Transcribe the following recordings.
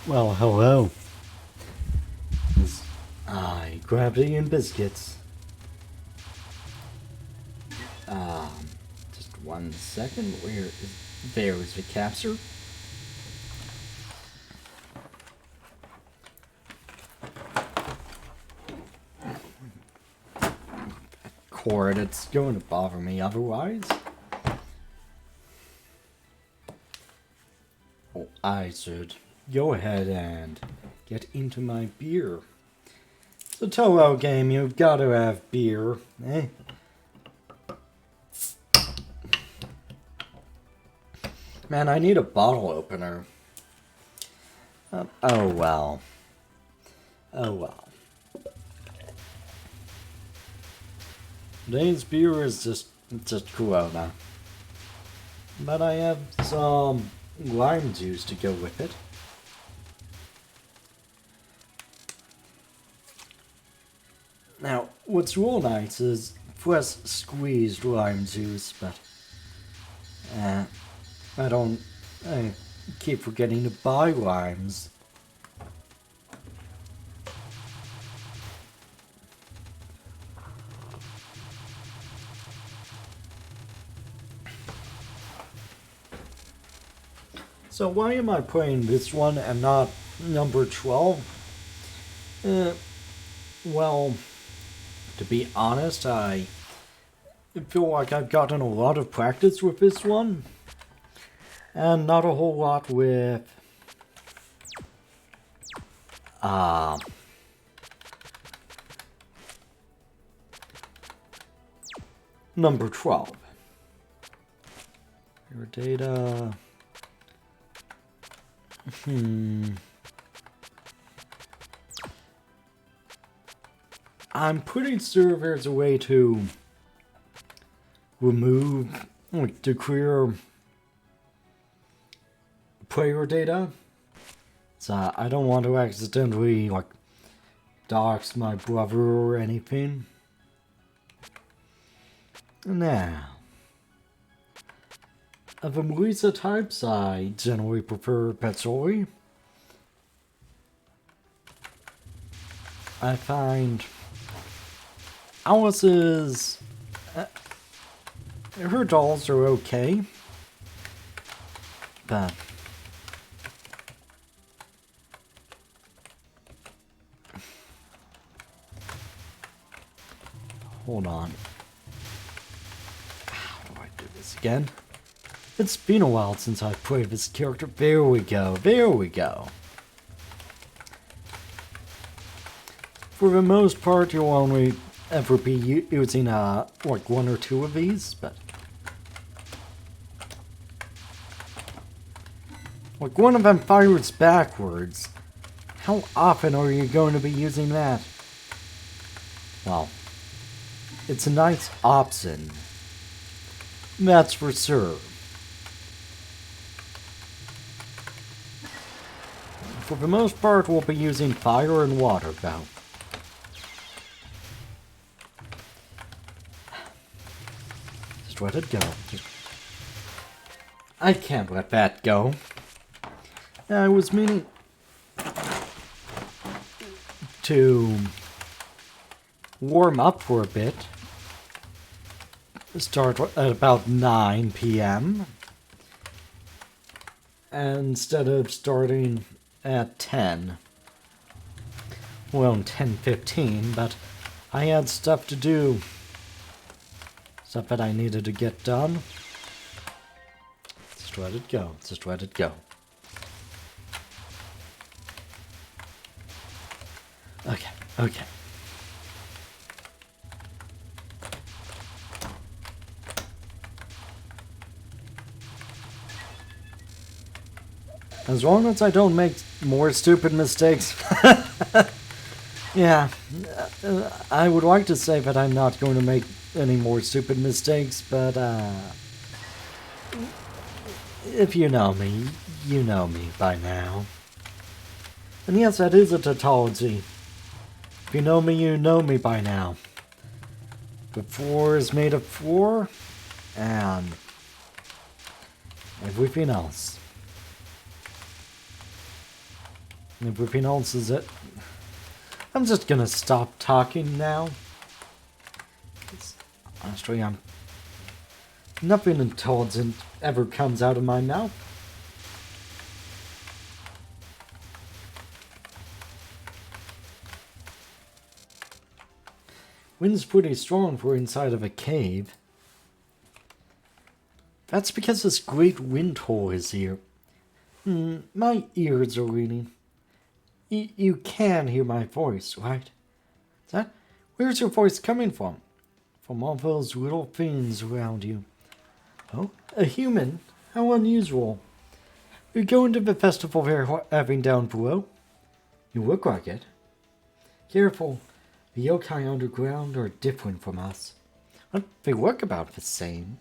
Well, hello. I gravity and biscuits. Um, just 1 second. There is the capture. Cord, it's going to bother me otherwise. Oh, I should go ahead and get into my beer. It's a Touhou game, you've got to have beer, eh? Man, I need a bottle opener. Oh well. Oh well. Today's beer is just Corona. But I have some lime juice to go with it. Now, what's real nice is fresh squeezed lime juice, but I keep forgetting to buy limes. So why am I playing this one and not number 12? Well, to be honest, I feel like I've gotten a lot of practice with this one, and not a whole lot with number 12. Your data. I'm pretty sure there's a way to remove, to clear player data. So I don't want to accidentally, dox my brother or anything. Now, of the Melissa types, I generally prefer Petzoli. I find Alice's her dolls are okay, but hold on. How do I do this again? It's been a while since I've played this character. There we go. There we go. For the most part, you'll only ever be using one or two of these, but one of them fires backwards. How often are you going to be using that? Well, it's a nice option. That's for sure. For the most part, we'll be using fire and water, though. Just let it go. I can't let that go. I was meaning to warm up for a bit. Start at about 9 p.m. instead of starting at 10. Well, 10:15, but I had stuff to do. Stuff that I needed to get done. Just let it go. Just let it go. Okay, okay. As long as I don't make more stupid mistakes. Yeah, I would like to say that I'm not going to make any more stupid mistakes, but if you know me by now. And yes, that is a tautology. If you know me by now. The floor is made of floor, and everything else. And everything else is it. I'm just gonna stop talking now. Honestly, nothing intelligent ever comes out of my mouth. Wind's pretty strong for inside of a cave. That's because this great wind hole is here. My ears are ringing. You can hear my voice, right? Where's your voice coming from? From all those little things around you. Oh, a human? How unusual. You're going to the festival they're having down below? You look like it. Careful. The yokai underground are different from us. They look about the same.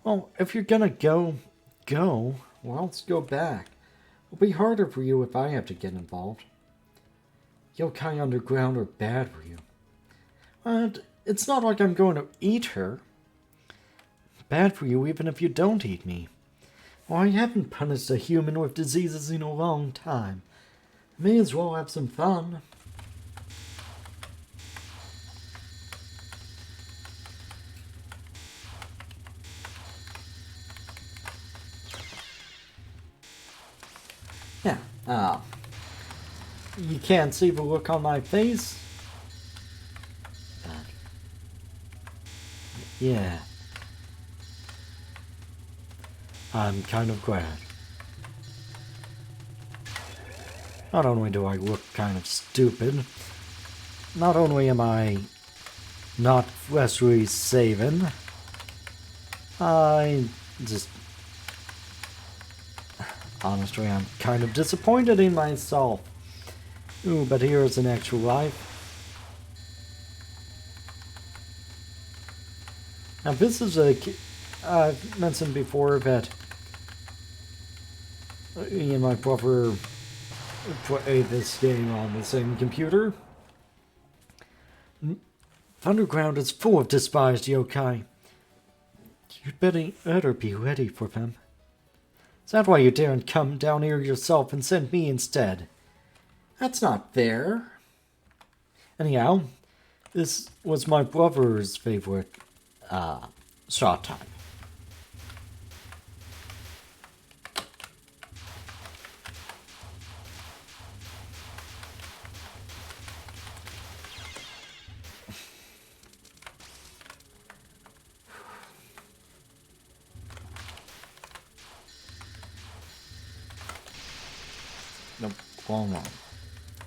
Well, if you're gonna go, or else go back. It'll be harder for you if I have to get involved. Yokai underground are bad for you. But it's not like I'm going to eat her. Bad for you even if you don't eat me. Well, I haven't punished a human with diseases in a long time. May as well have some fun. Yeah, you can't see the look on my face? Yeah. I'm kind of glad. Not only do I look kind of stupid, not only am I not fleshly saving, I just... Honestly, I'm kind of disappointed in myself. Ooh, but here's an actual life. Now this is I've mentioned before that me and my brother play this game on the same computer. Underground is full of despised yokai. You'd better be ready for them. Is that why you daren't come down here yourself and send me instead? That's not fair. Anyhow, this was my brother's favorite, shot time. Nope, wrong one.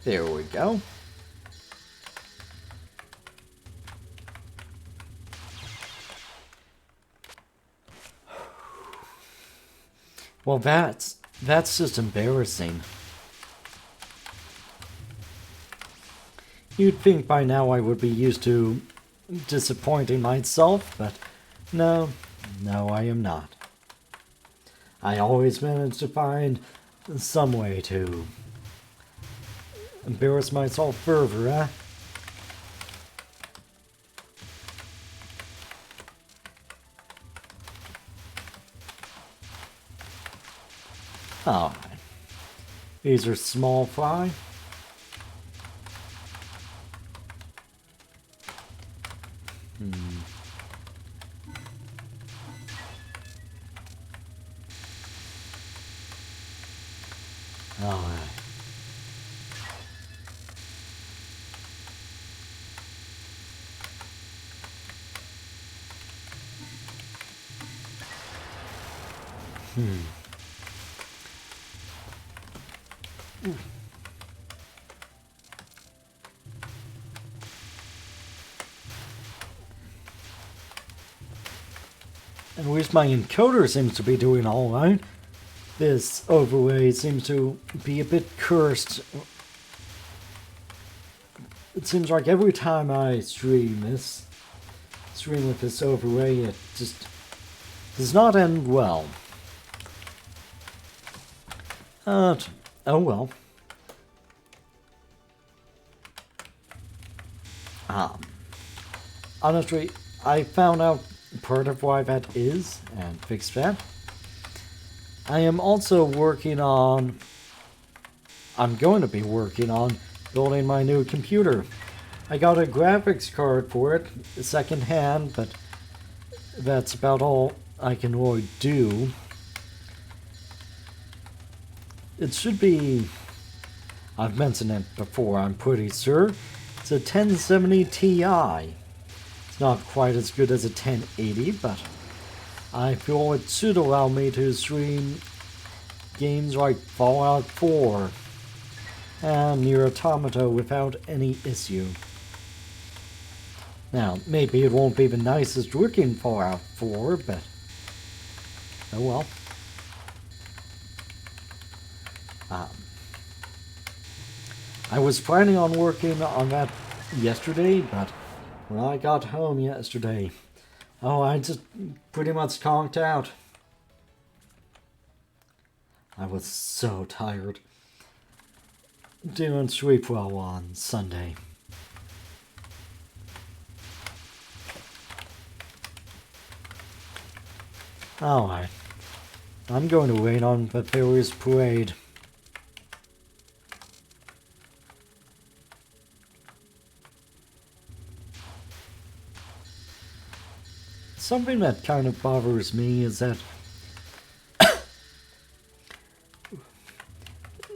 There we go. Well, that's just embarrassing. You'd think by now I would be used to disappointing myself, but no, I am not. I always manage to find some way to embarrass myself further, eh? Alright. These are small fry. Alright. At least my encoder seems to be doing alright. This overlay seems to be a bit cursed. It seems like every time I stream with this overlay, it just does not end well. Oh well. Honestly, I found out part of why that is and fixed that. I am also working on I'm going to be working on building my new computer. I got a graphics card for it, second hand, but that's about all I can really do. It should be, I've mentioned it before, I'm pretty sure. It's a 1070 Ti. It's not quite as good as a 1080, but I feel it should allow me to stream games like Fallout 4 and Nier Automata without any issue. Now, maybe it won't be the nicest looking Fallout 4, but oh well. I was planning on working on that yesterday, but when I got home yesterday, I just pretty much conked out. I was so tired. Didn't sleep well on Sunday. Alright. I'm going to wait on the Fairies Parade. Something that kind of bothers me is that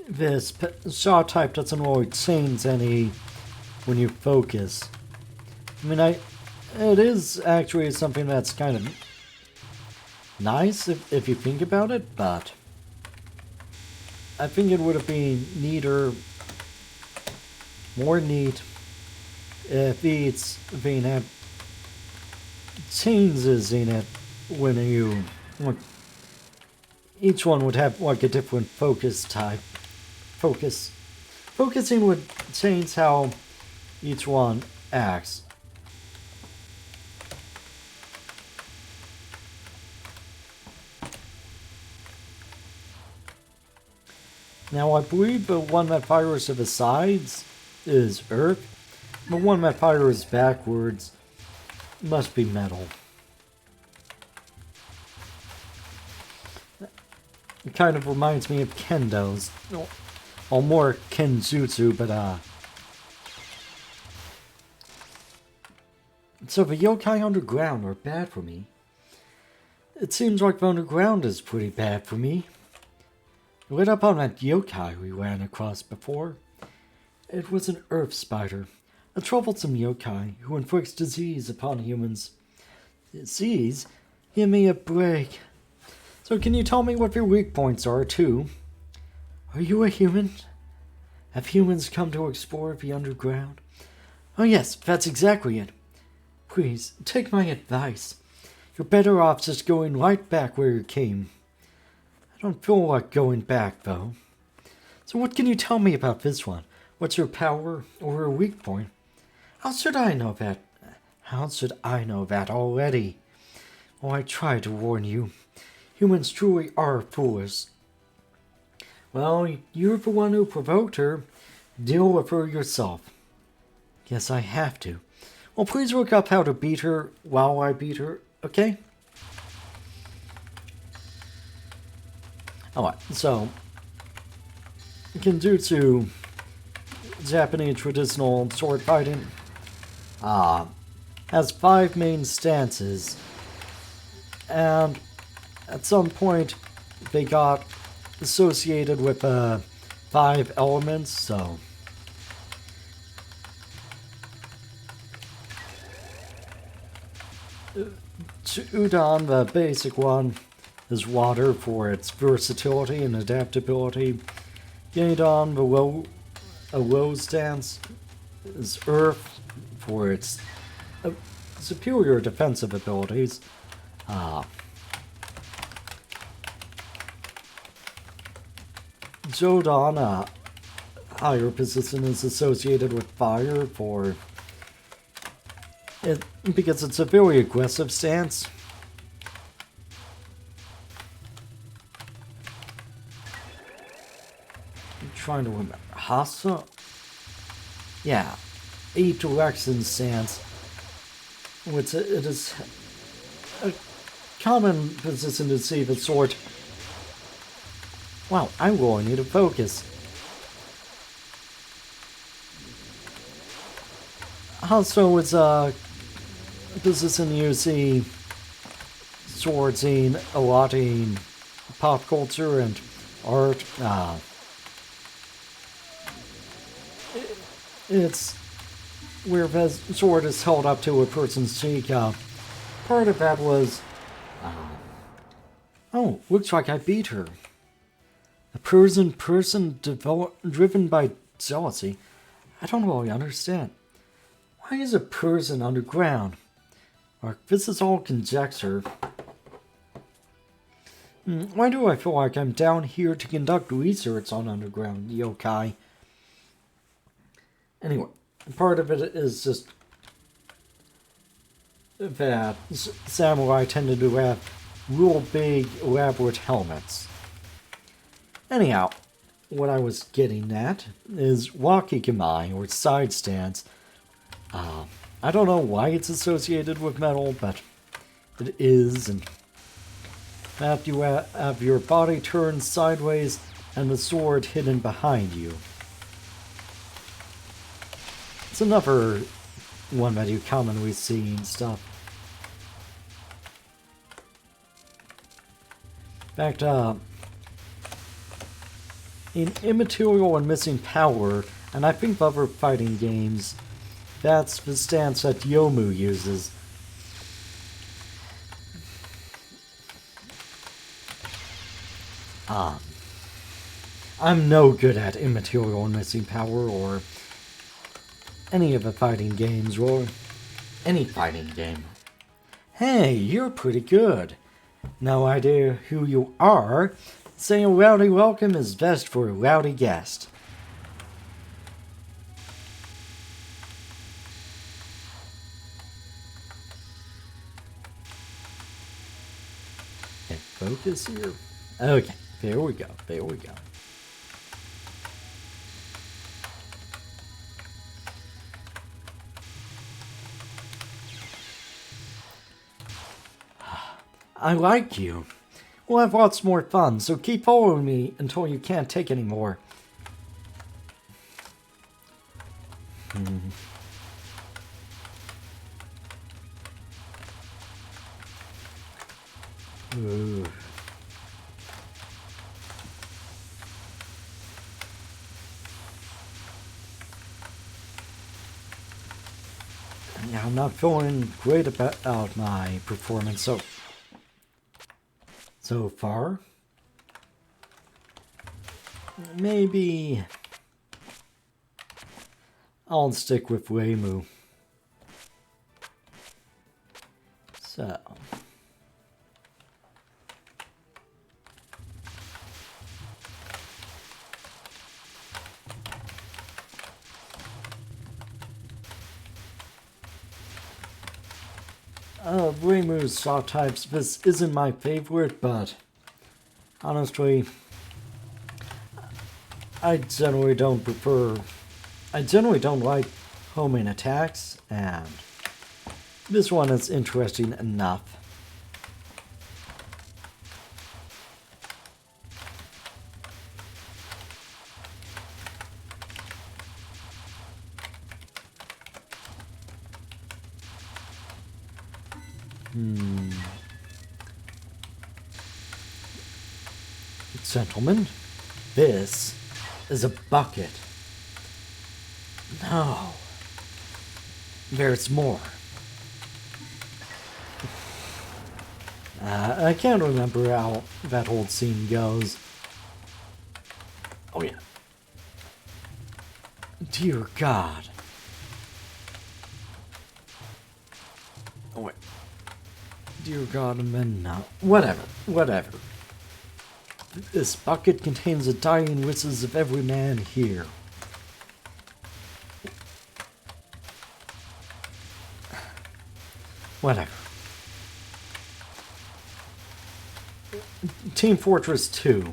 this shot type doesn't really change any when you focus. I mean, it is actually something that's kind of nice if you think about it, but I think it would have been neater, more neat, if each thing had changes in it when you, each one would have like a different focus type. Focusing would change how each one acts. Now I believe the one that fires to the sides is Earth. The one that fires backwards must be metal. It kind of reminds me of Kendo's. Or more Kenjutsu, but so the yokai underground are bad for me. It seems like the underground is pretty bad for me. I read up on that yokai we ran across before. It was an earth spider, a troublesome yokai who inflicts disease upon humans. Disease? Give me a break. So can you tell me what your weak points are, too? Are you a human? Have humans come to explore the underground? Oh yes, that's exactly it. Please, take my advice. You're better off just going right back where you came. I don't feel like going back, though. So what can you tell me about this one? What's your power or your weak point? How should I know that? How should I know that already? Oh, I tried to warn you. Humans truly are foolish. Well, you're the one who provoked her. Deal with her yourself. Guess I have to. Well, please look up how to beat her while I beat her, okay? Alright, so Kenjutsu, Japanese traditional sword fighting, has 5 main stances, and at some point they got associated with 5 elements, so Udon, the basic one, is water for its versatility and adaptability. Gaidon, a low stance, is earth for its superior defensive abilities. Jodan, a higher position, is associated with fire for it because it's a very aggressive stance. I'm trying to remember. Hasa? Yeah. 8 direction stance. Which it is a common position to see the sword. Wow, I really need to focus. Also, this is in UC swords in a lot in pop culture and art. It's where the sword is held up to a person's cheek. Part of that was, oh, looks like I beat her. A person driven by jealousy. I don't really understand. Why is a person underground? Or this is all conjecture. Why do I feel like I'm down here to conduct research on underground yokai? Anyway, part of it is just that samurai tended to have real big, elaborate helmets. Anyhow, what I was getting at is wakikamai, or side stance. I don't know why it's associated with metal, but it is, and that you have your body turned sideways and the sword hidden behind you. It's another one that you commonly see and stuff. In fact, in Immaterial and Missing Power, and I think other fighting games, that's the stance that Yomu uses. I'm no good at Immaterial and Missing Power or any of the fighting games, or any fighting game. Hey, you're pretty good. No idea who you are. Saying a rowdy welcome is best for a rowdy guest. Okay, focus here. Okay, there we go, there we go. I like you. We'll have lots more fun, so keep following me until you can't take any more. Ooh. Yeah, I'm not feeling great about my performance so far. Maybe I'll stick with Weimu. So. Weimu's saw types, this isn't my favorite, but honestly, I generally don't like homing attacks, and this one is interesting enough. Gentlemen, this is a bucket. No. There's more. I can't remember how that whole scene goes. Oh yeah. Dear God. Oh wait. Dear God, and then no. Whatever. This bucket contains the dying wishes of every man here. Whatever. Team Fortress 2.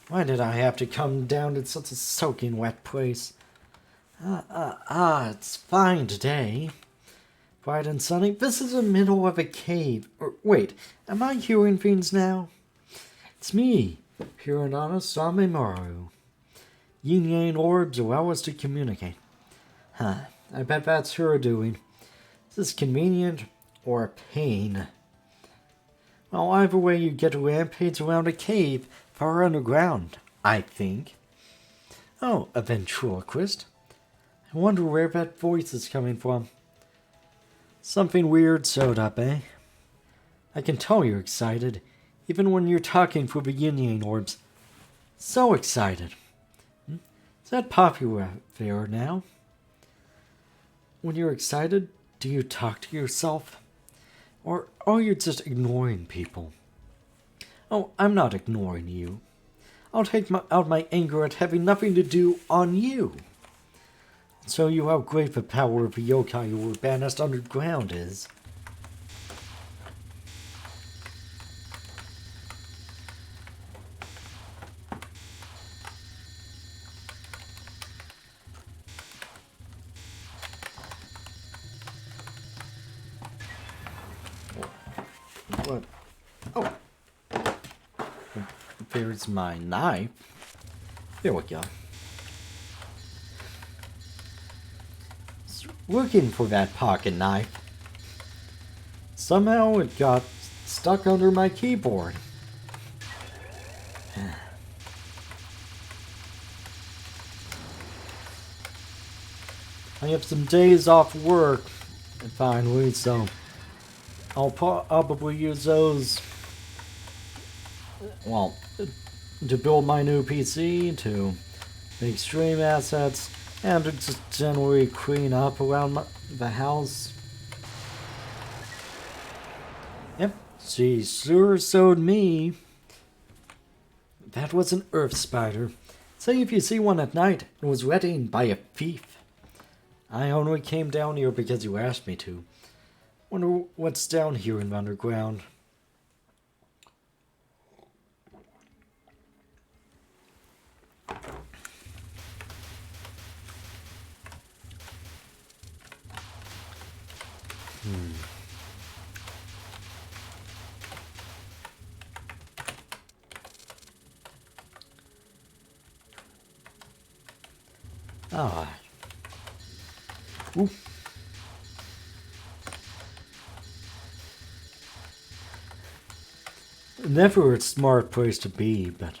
Why did I have to come down to such a soaking wet place? It's fine today. Bright and sunny. This is the middle of a cave. Wait, am I hearing things now? It's me, Hiragana Samemaru. Yin-yang orbs allow us to communicate. Huh. I bet that's her doing. Is this convenient or a pain? Well, either way, you get to rampage around a cave far underground, I think. Oh, a ventriloquist. I wonder where that voice is coming from. Something weird sewed up, eh? I can tell you're excited, even when you're talking through the yin-yang orbs. So excited. Is that popular there now? When you're excited, do you talk to yourself? Or are you just ignoring people? Oh, I'm not ignoring you. I'll take out my anger at having nothing to do on you. So you how great the power of the yokai who were banished underground is. What? Oh. There's my knife. There we go. Looking for that pocket knife. Somehow it got stuck under my keyboard. I have some days off work finally, so I'll probably use those, well, to build my new PC, to make stream assets, and to just generally clean up around the house. Yep, she sure showed me. That was an earth spider. Say if you see one at night, it was wetting by a thief. I only came down here because you asked me to. Wonder what's down here in the underground. Ah. Ooh. Never a smart place to be, but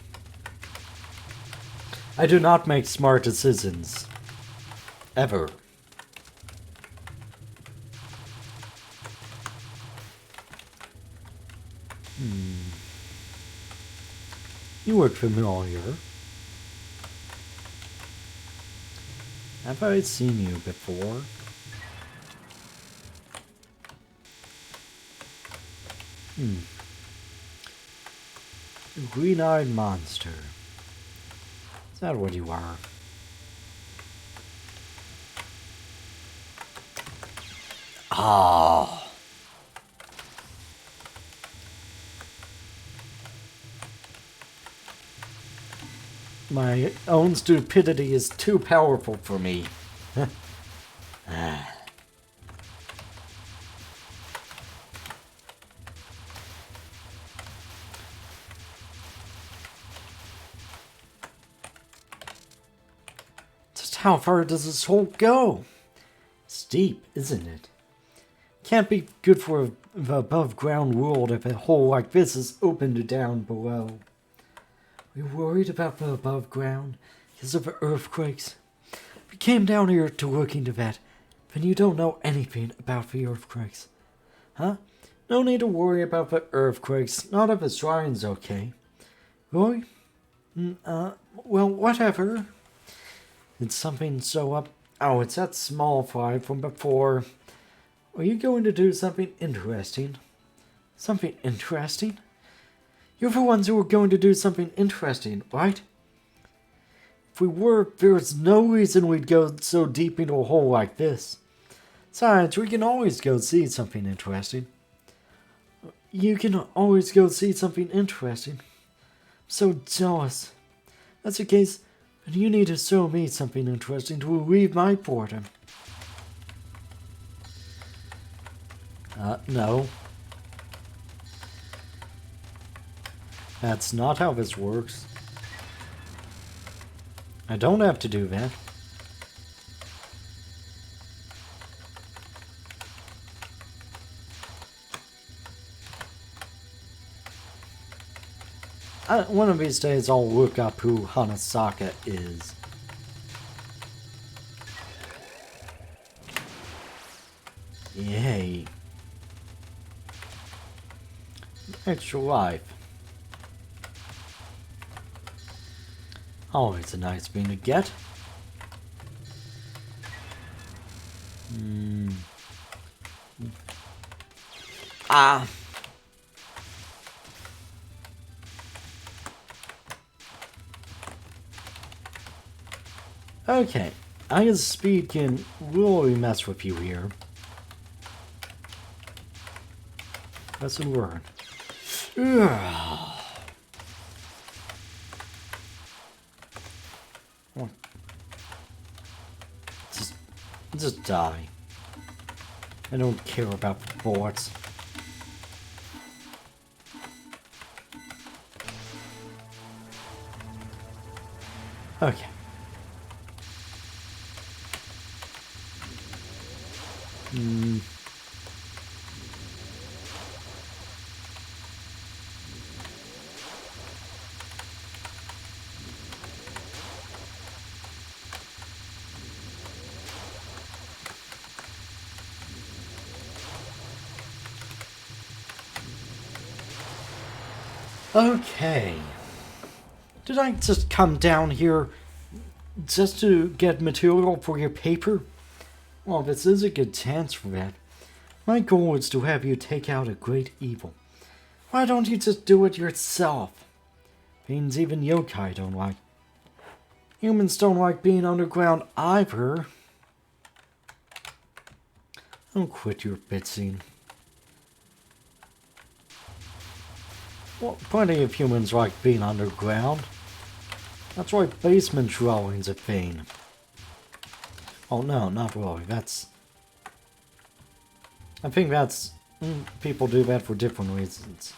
I do not make smart decisions. Ever. You look familiar. Have I seen you before? Green-eyed monster. Is that what you are? Ah. My own stupidity is too powerful for me. Just how far does this hole go? Steep, isn't it? Can't be good for the above-ground world if a hole like this is open to down below. Are you worried about the above ground because of the earthquakes? If you came down here to look into that, then you don't know anything about the earthquakes. Huh? No need to worry about the earthquakes, not if the shrine's okay. Really? Well, whatever. It's something so up... Oh, it's that small fry from before. Are you going to do something interesting? Something interesting? You're the ones who are going to do something interesting, right? If we were, there's no reason we'd go so deep into a hole like this. Besides, we can always go see something interesting. You can always go see something interesting. I'm so jealous. That's the case, then you need to show me something interesting to relieve my boredom. No. That's not how this works. I don't have to do that. One of these days I'll look up who Hanasaka is. Yay. Extra life. Always a nice thing to get. Ah. Okay, I guess speed can really mess with you here. That's a word. Just die. I don't care about bullets. Okay. Okay. Did I just come down here just to get material for your paper? Well, this is a good chance for that. My goal is to have you take out a great evil. Why don't you just do it yourself? Things even yokai don't like. Humans don't like being underground either. Don't quit your bitsing. Well, plenty of humans like being underground. That's why basement dwellings are thing. Oh no, not really. I think that's... people do that for different reasons.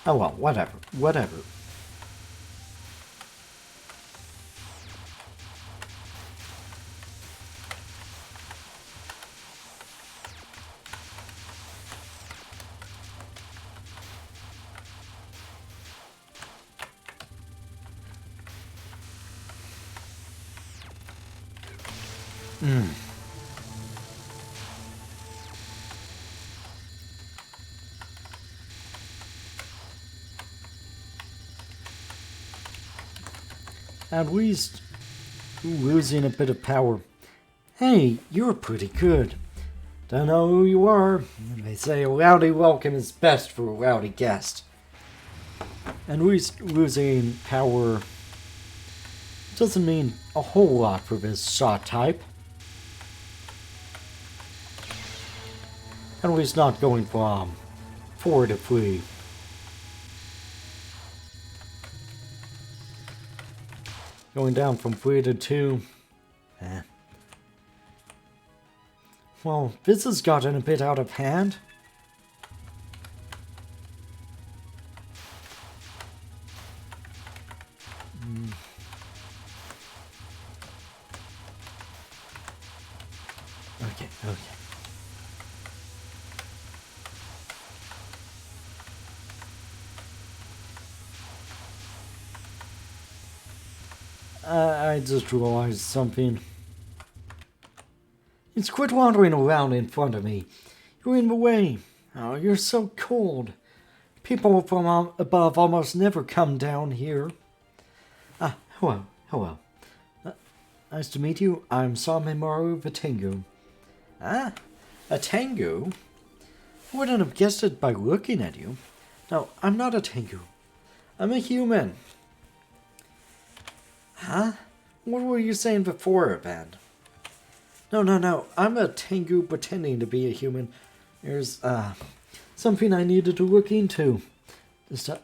Oh well, whatever. Whatever. At least losing a bit of power. Hey, you're pretty good. Don't know who you are. They say a rowdy welcome is best for a rowdy guest. At least losing power doesn't mean a whole lot for this shot type. At least not going from 4 to 3. Going down from 3 to 2. Well, this has gotten a bit out of hand. Okay. I just realized something. It's quit wandering around in front of me. You're in the way. Oh, you're so cold. People from above almost never come down here. Hello. Nice to meet you. I'm Samemaru the Tengu. Ah, a Tengu? I wouldn't have guessed it by looking at you. No, I'm not a Tengu. I'm a human. Huh? What were you saying before, Ben? No. I'm a Tengu pretending to be a human. There's, something I needed to look into. I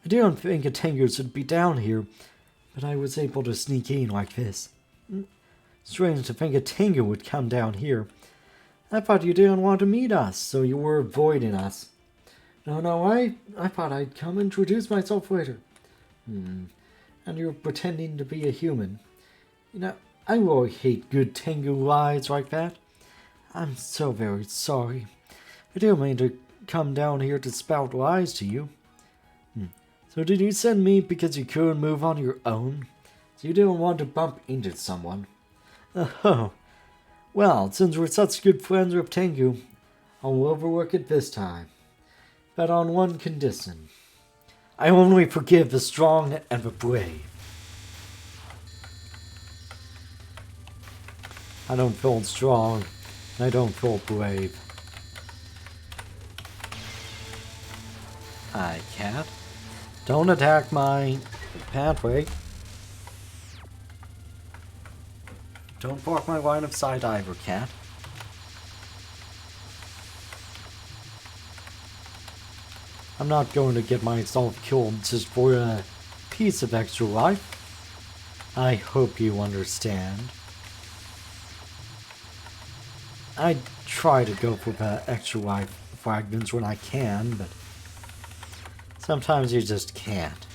didn't think a Tengu should be down here, but I was able to sneak in like this. Strange to think a Tengu would come down here. I thought you didn't want to meet us, so you were avoiding us. No, I thought I'd come introduce myself later. And you're pretending to be a human. You know, I really hate good Tengu lies like that. I'm so very sorry. I didn't mean to come down here to spout lies to you. So did you send me because you couldn't move on your own? So you didn't want to bump into someone? Oh, well, since we're such good friends with Tengu, I'll overwork it this time. But on one condition. I only forgive the strong and the brave. I don't feel strong, and I don't feel brave. I can't. Don't attack my pathway. Don't block my line of sight either, cat. I'm not going to get myself killed just for a piece of extra life. I hope you understand. I try to go for the extra life fragments when I can, but sometimes you just can't.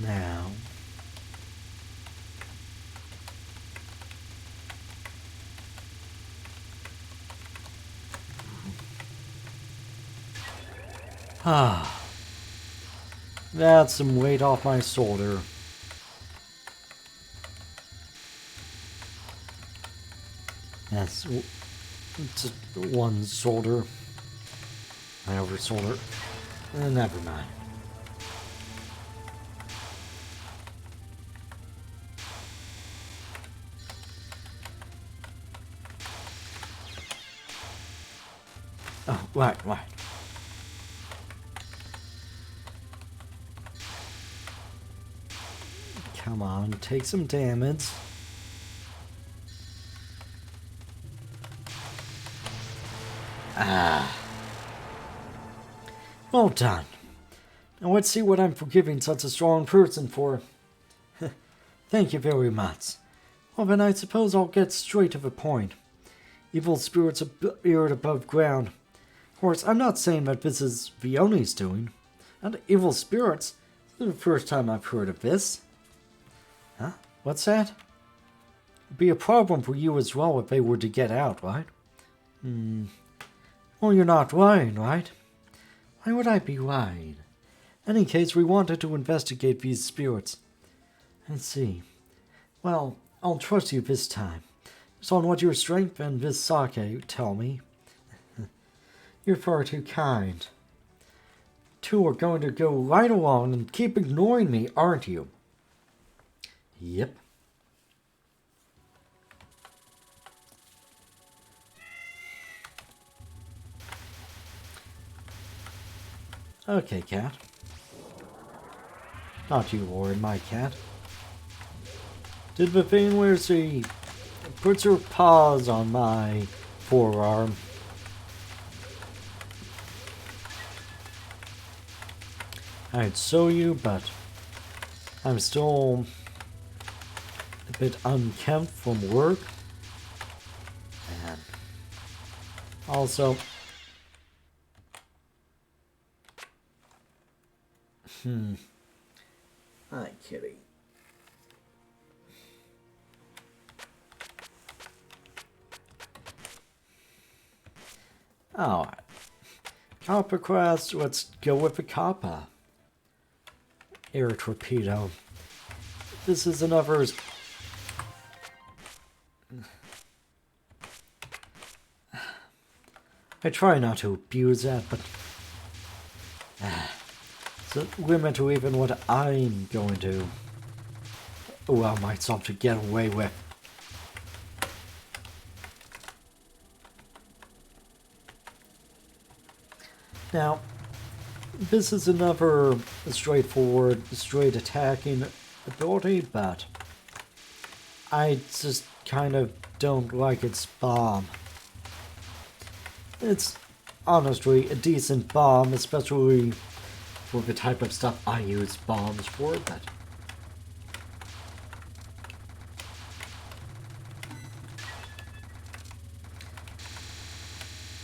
Now. That's some weight off my shoulder. That's just one shoulder. My other shoulder. Never mind. Oh, right. Come on, take some damage. Well done. Now let's see what I'm forgiving such a strong person for. Thank you very much. Well, then I suppose I'll get straight to the point. Evil spirits appeared above ground. Of course, I'm not saying that this is Vioni's doing. And evil spirits? This is the first time I've heard of this. Huh? What's that? It'd be a problem for you as well if they were to get out, right? Well, you're not worried, right? Why would I be worried? In any case, we wanted to investigate these spirits. I see. Well, I'll trust you this time. Just on what your strength and this sake tell me. You're far too kind. Two are going to go right along and keep ignoring me, aren't you? Yep. Okay, cat. Not you, Lauren, my cat. Did the thing where she puts her paws on my forearm. I'd show you, but I'm still a bit unkempt from work. And also, Hi, kitty. Alright. Copper quest, let's go with the copper. Air torpedo. This is another... I try not to abuse that, but... It's a limit to even what I'm going to allow myself to get away with. Now, this is another straightforward, straight attacking ability, but I just kind of don't like its bomb. It's honestly a decent bomb, especially for the type of stuff I use bombs for, but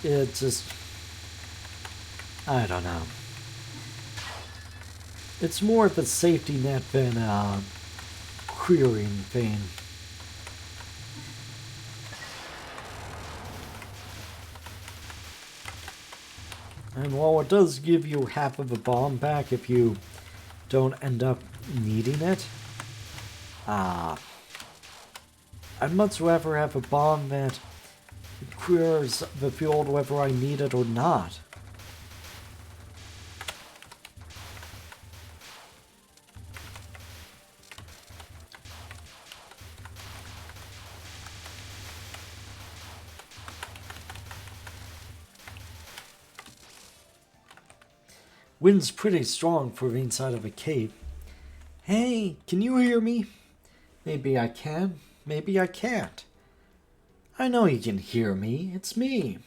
it just... I don't know. It's more of a safety net than a querying thing. And while it does give you half of a bomb back if you don't end up needing it, I'd much rather have a bomb that queers the field whether I need it or not. Wind's pretty strong for inside of a cave. Hey, can you hear me? Maybe I can, maybe I can't. I know you can hear me, it's me.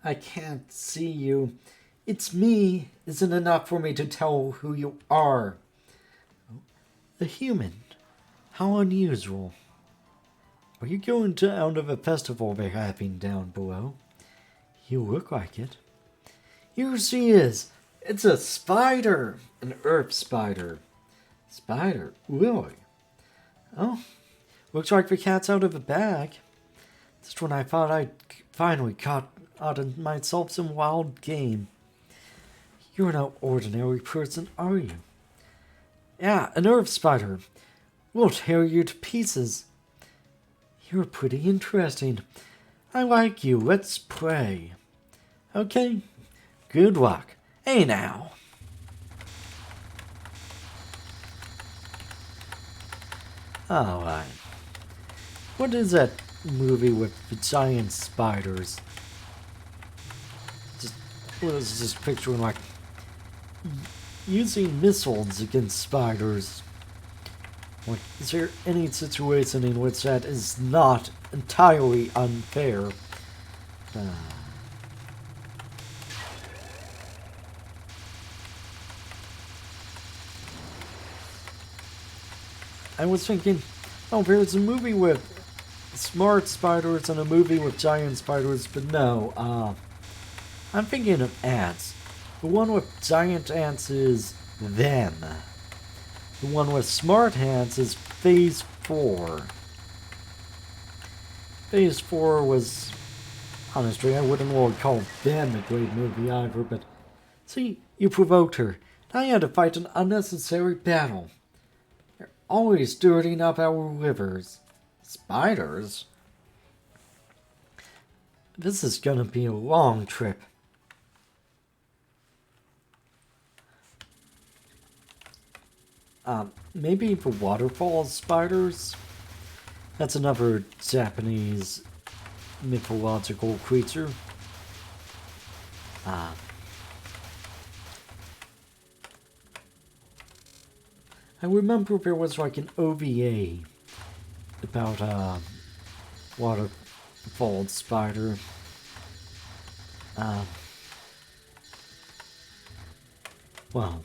I can't see you. It's me isn't enough for me to tell who you are. A human. How unusual. Are you going to out of a festival they're having down below? You look like it. Here she is. It's a spider. An earth spider. Spider? Really? Oh, looks like the cat's out of the bag. Just when I thought I'd finally caught out of myself some wild game. You're no ordinary person, are you? Yeah, an earth spider. We'll tear you to pieces. You're pretty interesting. I like you. Let's pray. Okay. Good luck. Hey now. Alright. What is that movie with the giant spiders? I was just picturing like using missiles against spiders. Like, is there any situation in which that is not entirely unfair? I was thinking, oh, there's a movie with smart spiders and a movie with giant spiders, but no, I'm thinking of ants. The one with giant ants is Them. The one with smart ants is Phase 4. Phase 4 was, honestly, I wouldn't really call Them a great movie either, but see, you provoked her. I had to fight an unnecessary battle. You're always dirtying up our rivers. Spiders? This is gonna be a long trip. Maybe the waterfall spiders? That's another Japanese mythological creature. I remember there was like an OVA about a waterfall spider. Well,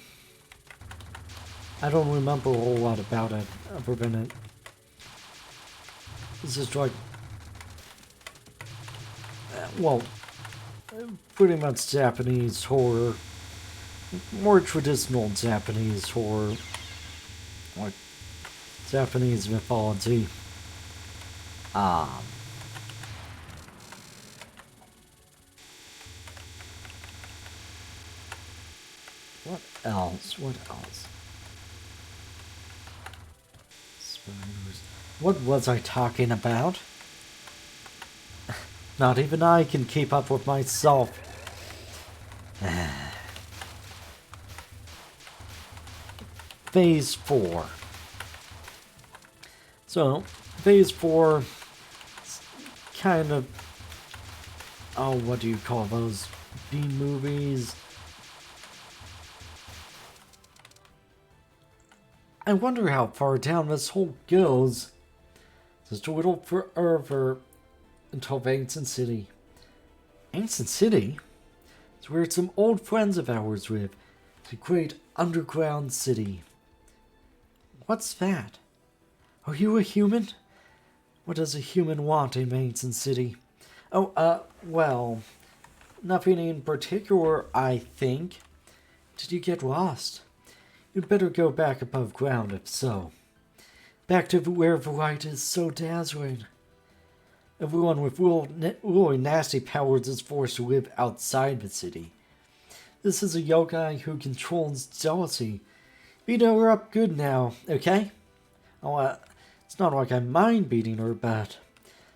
I don't remember a whole lot about it other than it. It's just like, well, pretty much Japanese horror, more traditional Japanese horror, like Japanese mythology. What else? What else? Spiders. What was I talking about? Not even I can keep up with myself. Phase 4. So, Phase 4 kind of, oh, what do you call those B-movies? I wonder how far down this hole goes. Just a little forever until the Ancient City. Ancient City? It's where some old friends of ours live. It's a great underground city. What's that? Are you a human? What does a human want in the Ancient City? Oh, well, Nothing in particular, I think. Did you get lost? You'd better go back above ground if so. Back to where the light is so dazzling. Everyone with really nasty powers is forced to live outside the city. This is a yokai who controls jealousy. Beat her up good now, okay? Oh, it's not like I mind beating her, but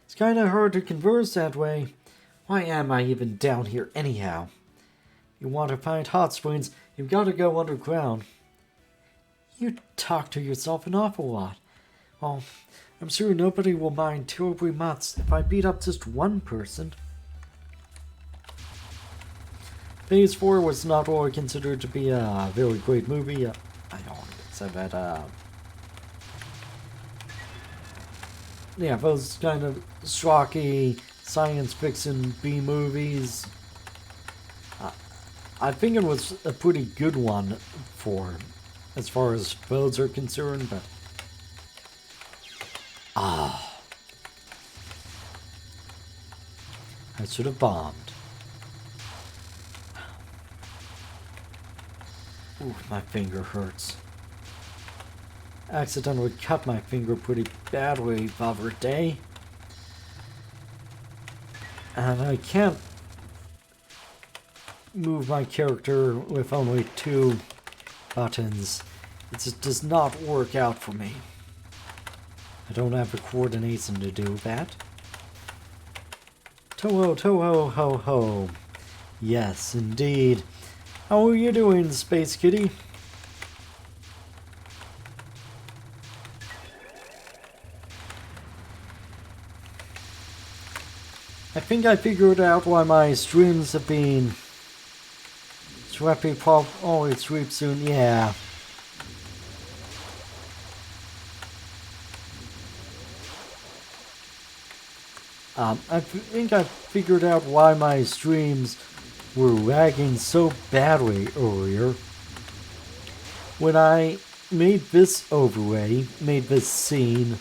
it's kinda hard to converse that way. Why am I even down here anyhow? You want to find hot springs, you've got to go underground. You talk to yourself an awful lot. Well, I'm sure nobody will mind terribly much if I beat up just one person. Phase 4 was not really considered to be a very great movie. I don't say that, yeah, those kind of schlocky science fiction B movies. I think it was a pretty good one for, as far as those are concerned, but I should have bombed. Ooh, my finger hurts. Accidentally cut my finger pretty badly the other day. And I can't move my character with only 2 buttons. It just does not work out for me. I don't have the coordination to do that. Touhou, ho, ho. Yes, indeed. How are you doing, Space Kitty? I think I figured out why my streams have been sweepy pop. Oh, it's sweep soon. Yeah. I think I figured out why my streams were lagging so badly earlier. When I made this overlay, made this scene,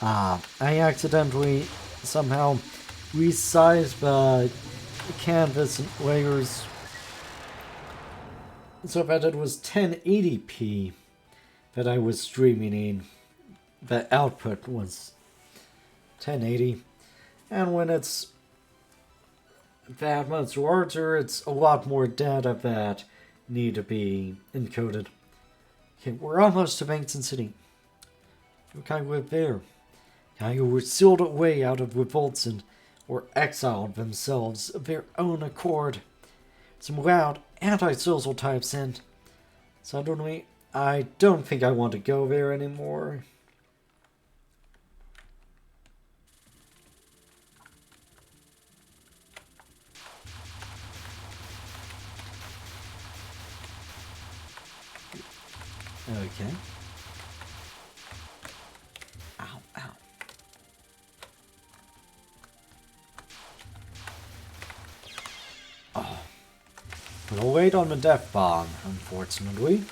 I accidentally somehow resized the canvas layers so that it was 1080p that I was streaming in. The output was 1080. And when it's that much larger, it's a lot more data that need to be encoded. Okay, we're almost to Bankton City. Okay, we're there. Who were sealed away out of revolts and or exiled themselves of their own accord. Some loud antisocial types, and suddenly I don't think I want to go there anymore. Okay. Ow, ow. Oh. We'll wait on the death bomb, unfortunately.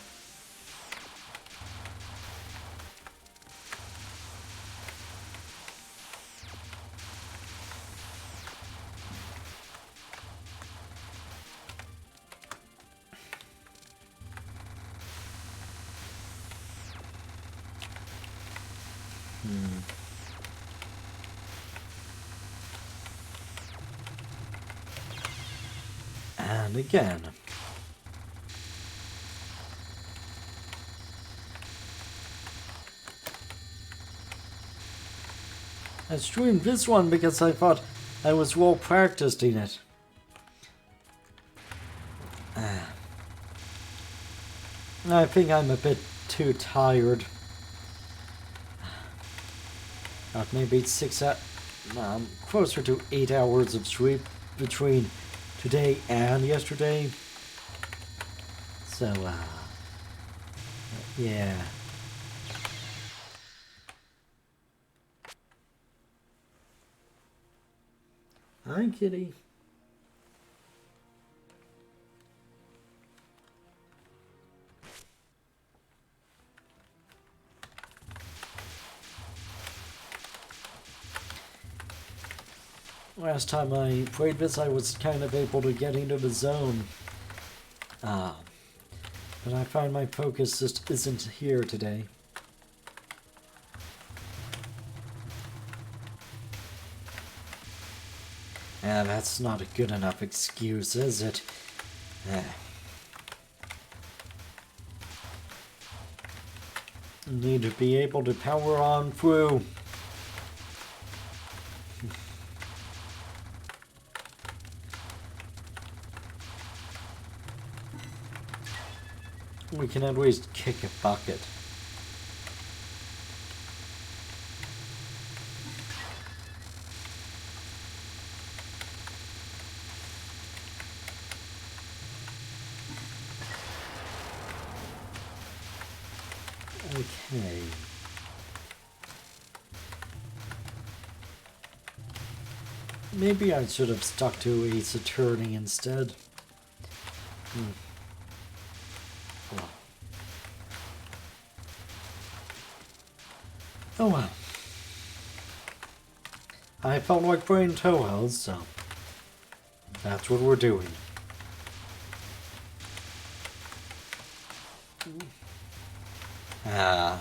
And again. I streamed this one because I thought I was well practiced in it. I think I'm a bit too tired. Maybe closer to 8 hours of sleep between today and yesterday. So, yeah. Hi, kitty. Last time I played this, I was kind of able to get into the zone. But I find my focus just isn't here today. That's not a good enough excuse, is it? Need to be able to power on through. We can at least kick a bucket. Okay. Maybe I should have stuck to Ace Attorney instead. Oh well. I felt like playing Touhou, so that's what we're doing.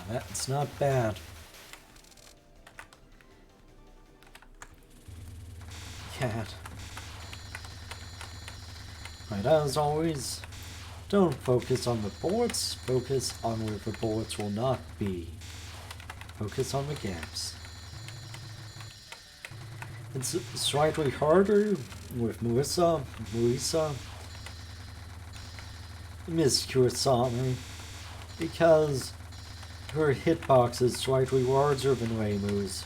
That's not bad. Cat. Right, as always, don't focus on the bullets, focus on where the bullets will not be. Focus on the gaps. It's slightly harder with Melissa, Miss Kurasami, because her hitbox is slightly larger than Reimu's.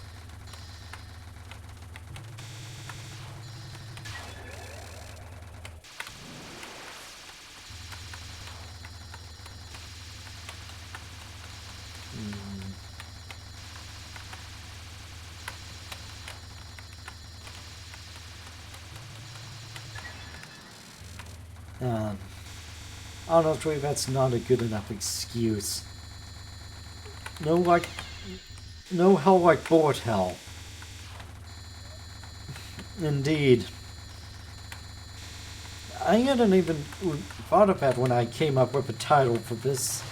Honestly, that's not a good enough excuse. No hell like bullet hell. Indeed. I hadn't even thought of that when I came up with a title for this.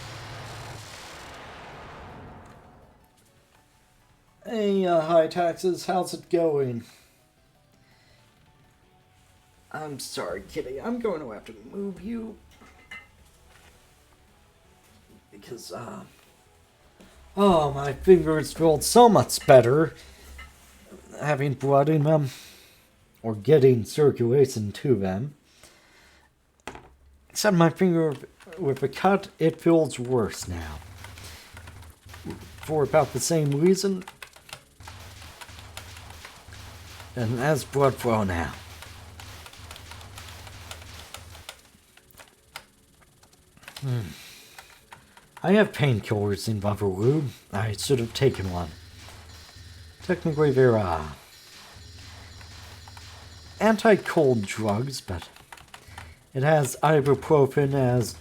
Hey, High Taxes, how's it going? I'm sorry, kitty. I'm going to have to move you. Because, oh, my fingers feel so much better having blood in them, or getting circulation to them. Except my finger with a cut, it feels worse now. For about the same reason. And that's blood flow now. I have painkillers in Babaru. I should have taken one. Technically, they're anti-cold drugs, but it has ibuprofen as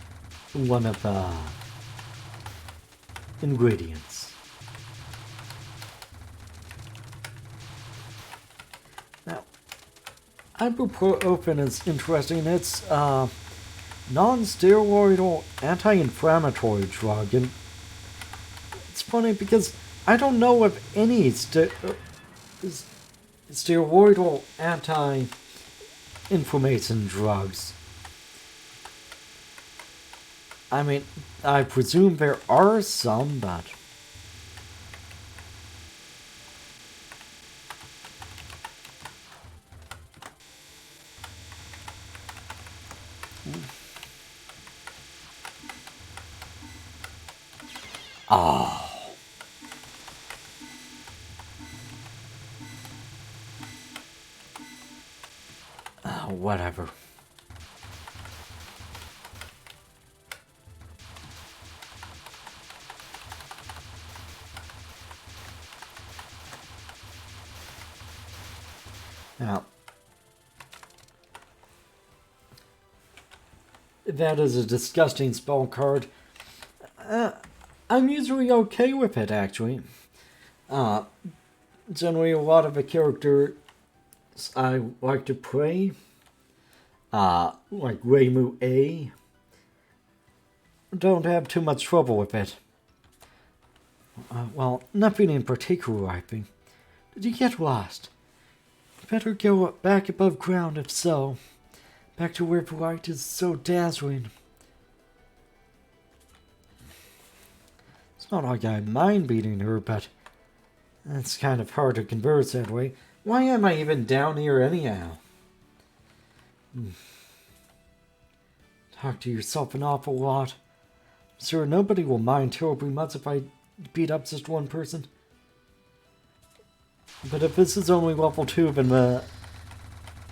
one of the ingredients. Now, ibuprofen is interesting. It's non-steroidal anti-inflammatory drug, and it's funny because I don't know of any steroidal anti-inflammation drugs. I mean, I presume there are some, but whatever. Now, that is a disgusting spell card. I'm usually okay with it, actually. Generally, a lot of the character I like to pray. Like Reimu A. Don't have too much trouble with it. Well, nothing in particular, I think. Did you get lost? Better go back above ground if so. Back to where the light is so dazzling. It's not like I mind beating her, but it's kind of hard to converse that way. Why am I even down here anyhow? Talk to yourself an awful lot. I'm sure nobody will mind terribly much if I beat up just one person. But if this is only level 2, then the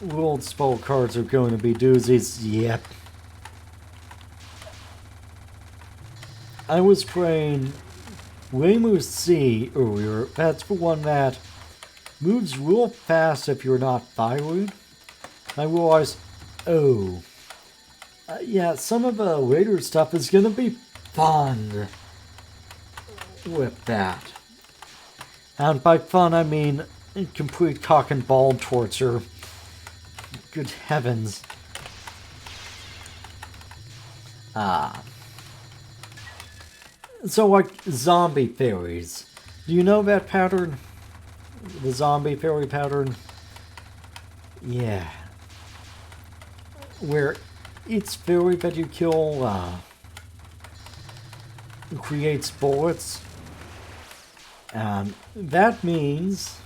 world spell cards are going to be doozies. Yep. I was playing Reimu C earlier. That's the one that moves real fast if you're not thyroid. I realized, yeah, some of the later stuff is going to be fun with that. And by fun, I mean complete cock and ball torture. Good heavens. So like zombie fairies. Do you know that pattern? The zombie fairy pattern? Yeah. Where each fairy that you kill creates bullets. That means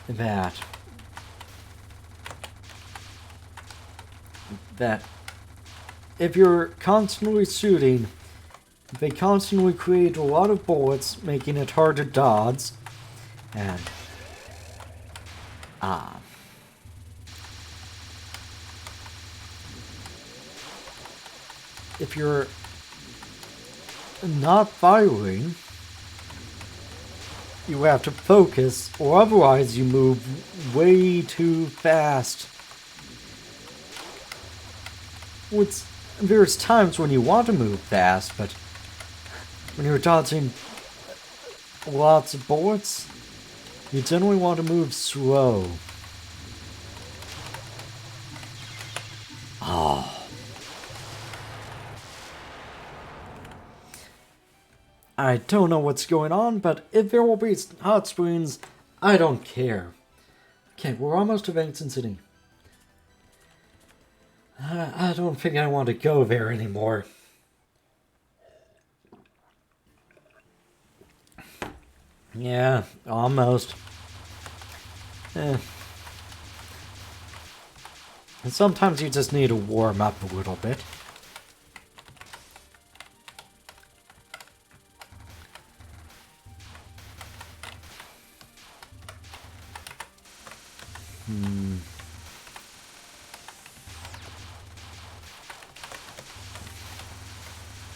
that if you're constantly shooting, they constantly create a lot of bullets, making it hard to dodge. And if you're not firing, you have to focus, or otherwise you move way too fast. There's times when you want to move fast, but when you're dodging lots of bullets, you generally want to move slow. I don't know what's going on, but if there will be hot springs, I don't care. Okay, we're almost to Vangton City. I don't think I want to go there anymore. Yeah, almost. And sometimes you just need to warm up a little bit.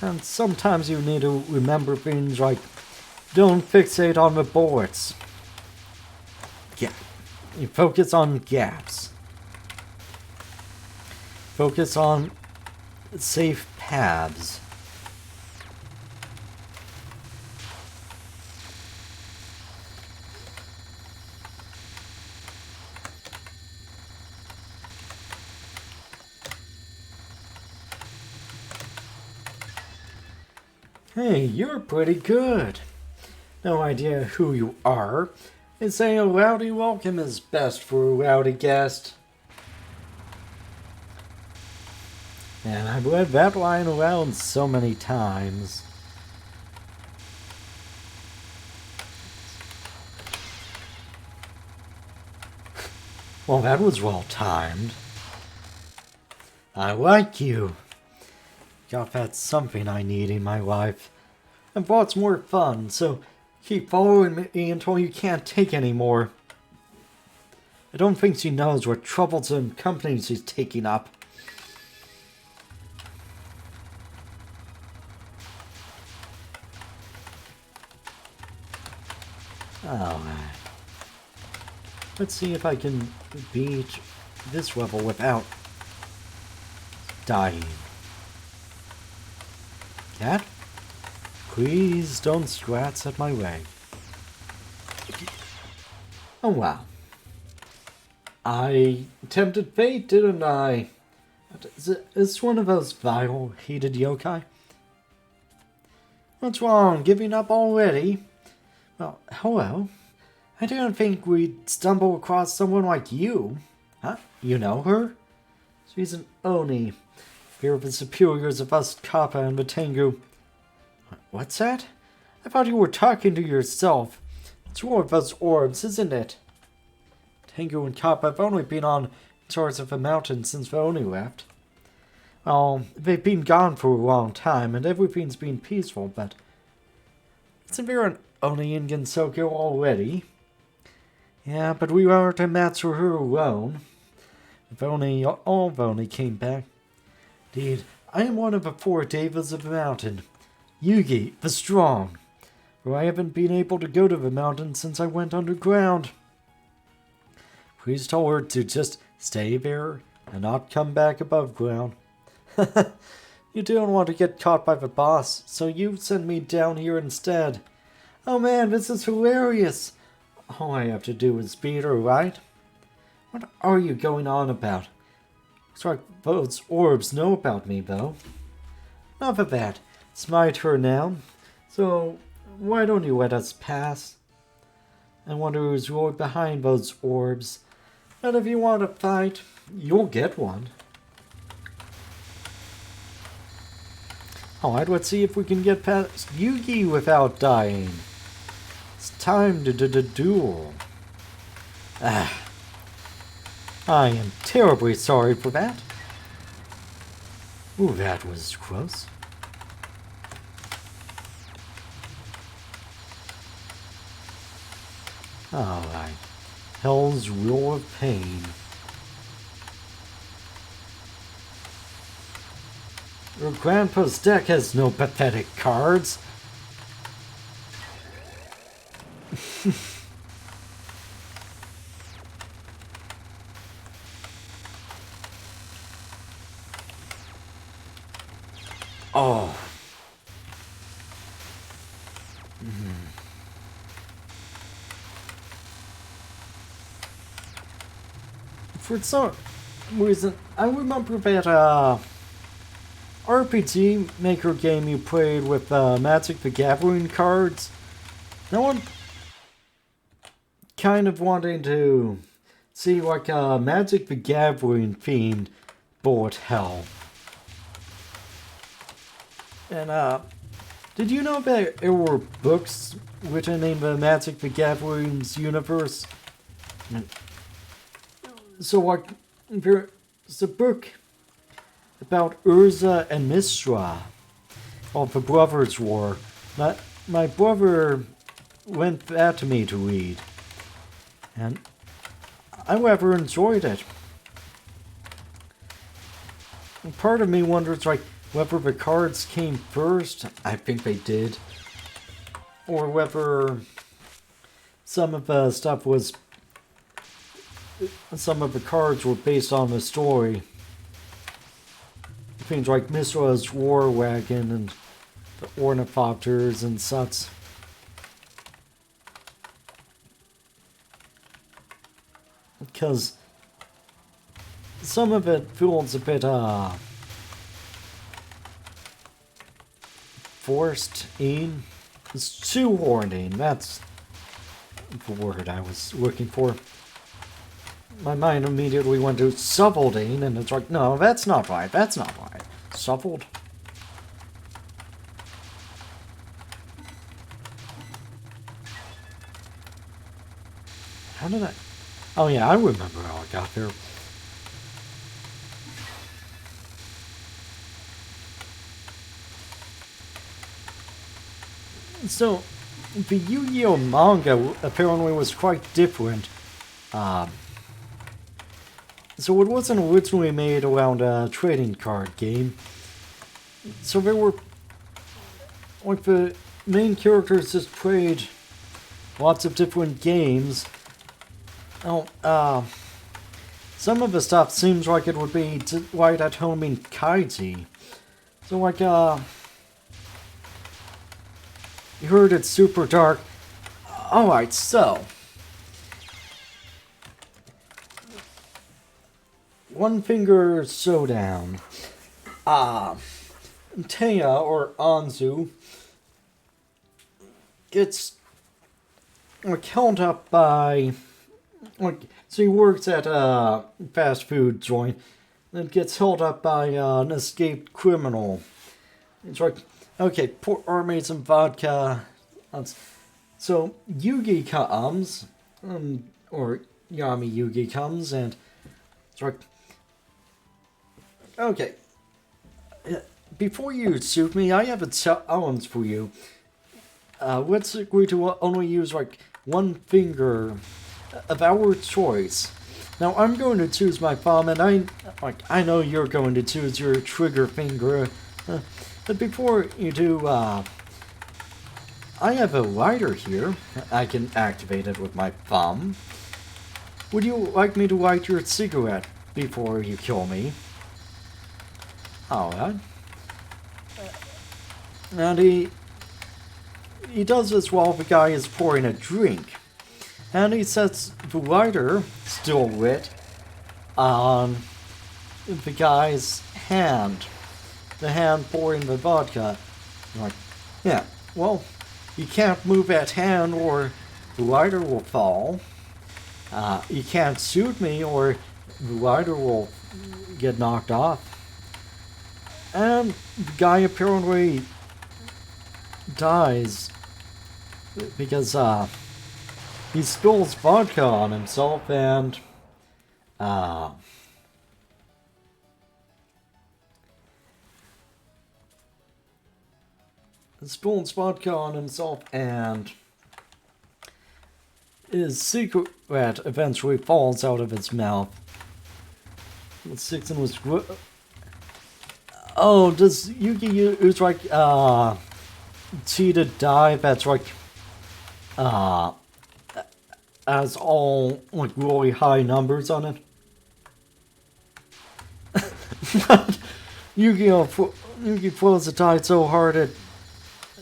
And sometimes you need to remember things like, don't fixate on the bullets. Yeah, you focus on gaps. Focus on safe paths. Hey, you're pretty good. No idea who you are. They say a rowdy welcome is best for a rowdy guest. And I've read that line around so many times. Well, that was well timed. I like you. Got that something I need in my life. And lots more fun, so keep following me until you can't take anymore. I don't think she knows what troublesome company she's taking up. Alright. Let's see if I can beat this level without dying. Cat? Please don't scratch at my way. Oh wow. I tempted fate, didn't I? Is one of those vile, hated yokai? What's wrong? Giving up already? Well, hello. I didn't think we'd stumble across someone like you. Huh? You know her? She's an Oni. Fear of the superiors of us Kappa and the Tengu. What's that? I thought you were talking to yourself. It's one of those orbs, isn't it? Tengu and Kappa have only been on tours of the mountain since the Oni left. Well, they've been gone for a long time, and everything's been peaceful, but... Isn't there an Oni in Gensokyo already? Yeah, but we weren't to match for her alone. If only all of Oni came back. Indeed, I am one of the 4 Devas of the mountain. Yugi, the Strong. For I haven't been able to go to the mountain since I went underground. Please tell her to just stay there and not come back above ground. You don't want to get caught by the boss, so you send me down here instead. Oh man, this is hilarious. All I have to do is beat her, right? What are you going on about? Looks like those orbs know about me, though. Enough of that. It's my turn now. So, why don't you let us pass? I wonder who's really behind those orbs. And if you want to fight, you'll get one. Alright, let's see if we can get past Yugi without dying. It's time to duel. I am terribly sorry for that. Ooh, that was close. Alright. Hell's Roar of Pain. Your grandpa's deck has no pathetic cards. Oh. For some reason, I remember that RPG Maker game you played with Magic the Gathering cards. No one kind of wanting to see like a Magic the Gathering themed bullet hell. And did you know that there were books written in the Magic the Gathering's universe? So like, there's a book about Urza and Mishra of the Brothers' War. My brother lent that to me to read, and I rather enjoyed it. And part of me wonders, like, whether the cards came first. I think they did. Or whether some of the stuff was... Some of the cards were based on the story. Things like Mishra's war wagon and the ornithopters and such. Because some of it feels a bit forced in. It's shoehorning. That's the word I was looking for. My mind immediately went to subbling, and it's like, no, that's not right. That's not right. Suffled. How did I... Oh yeah, I remember how I got there. So, the Yu-Gi-Oh! Manga apparently was quite different. So it wasn't originally made around a trading card game. So there were... Like, the main characters just played lots of different games. Oh, some of the stuff seems like it would be right at home in Kaiji. So, like, you heard it's super dark. Alright, so... one finger showdown. Taya, or Anzu, gets held up by, so he works at a fast food joint, and gets held up by an escaped criminal. It's like, okay, pour me some vodka. So Yugi comes, or Yami Yugi comes, and it's like, okay, before you shoot me, I have a challenge for you. Let's agree to only use one finger of our choice. Now I'm going to choose my thumb, and I know you're going to choose your trigger finger. But before you do, I have a lighter here. I can activate it with my thumb. Would you like me to light your cigarette before you kill me? Alright. And he does this while the guy is pouring a drink. And he sets the lighter, still lit, on the guy's hand. The hand pouring the vodka. I'm like, yeah, well, you can't move that hand or the lighter will fall. You can't shoot me or the lighter will get knocked off. And the guy apparently dies because he spills vodka on himself and spills vodka on himself and his cigarette eventually falls out of his mouth. Sixon was oh, does Yuki use cheated die that's has all really high numbers on it? Yuki throws the die so hard it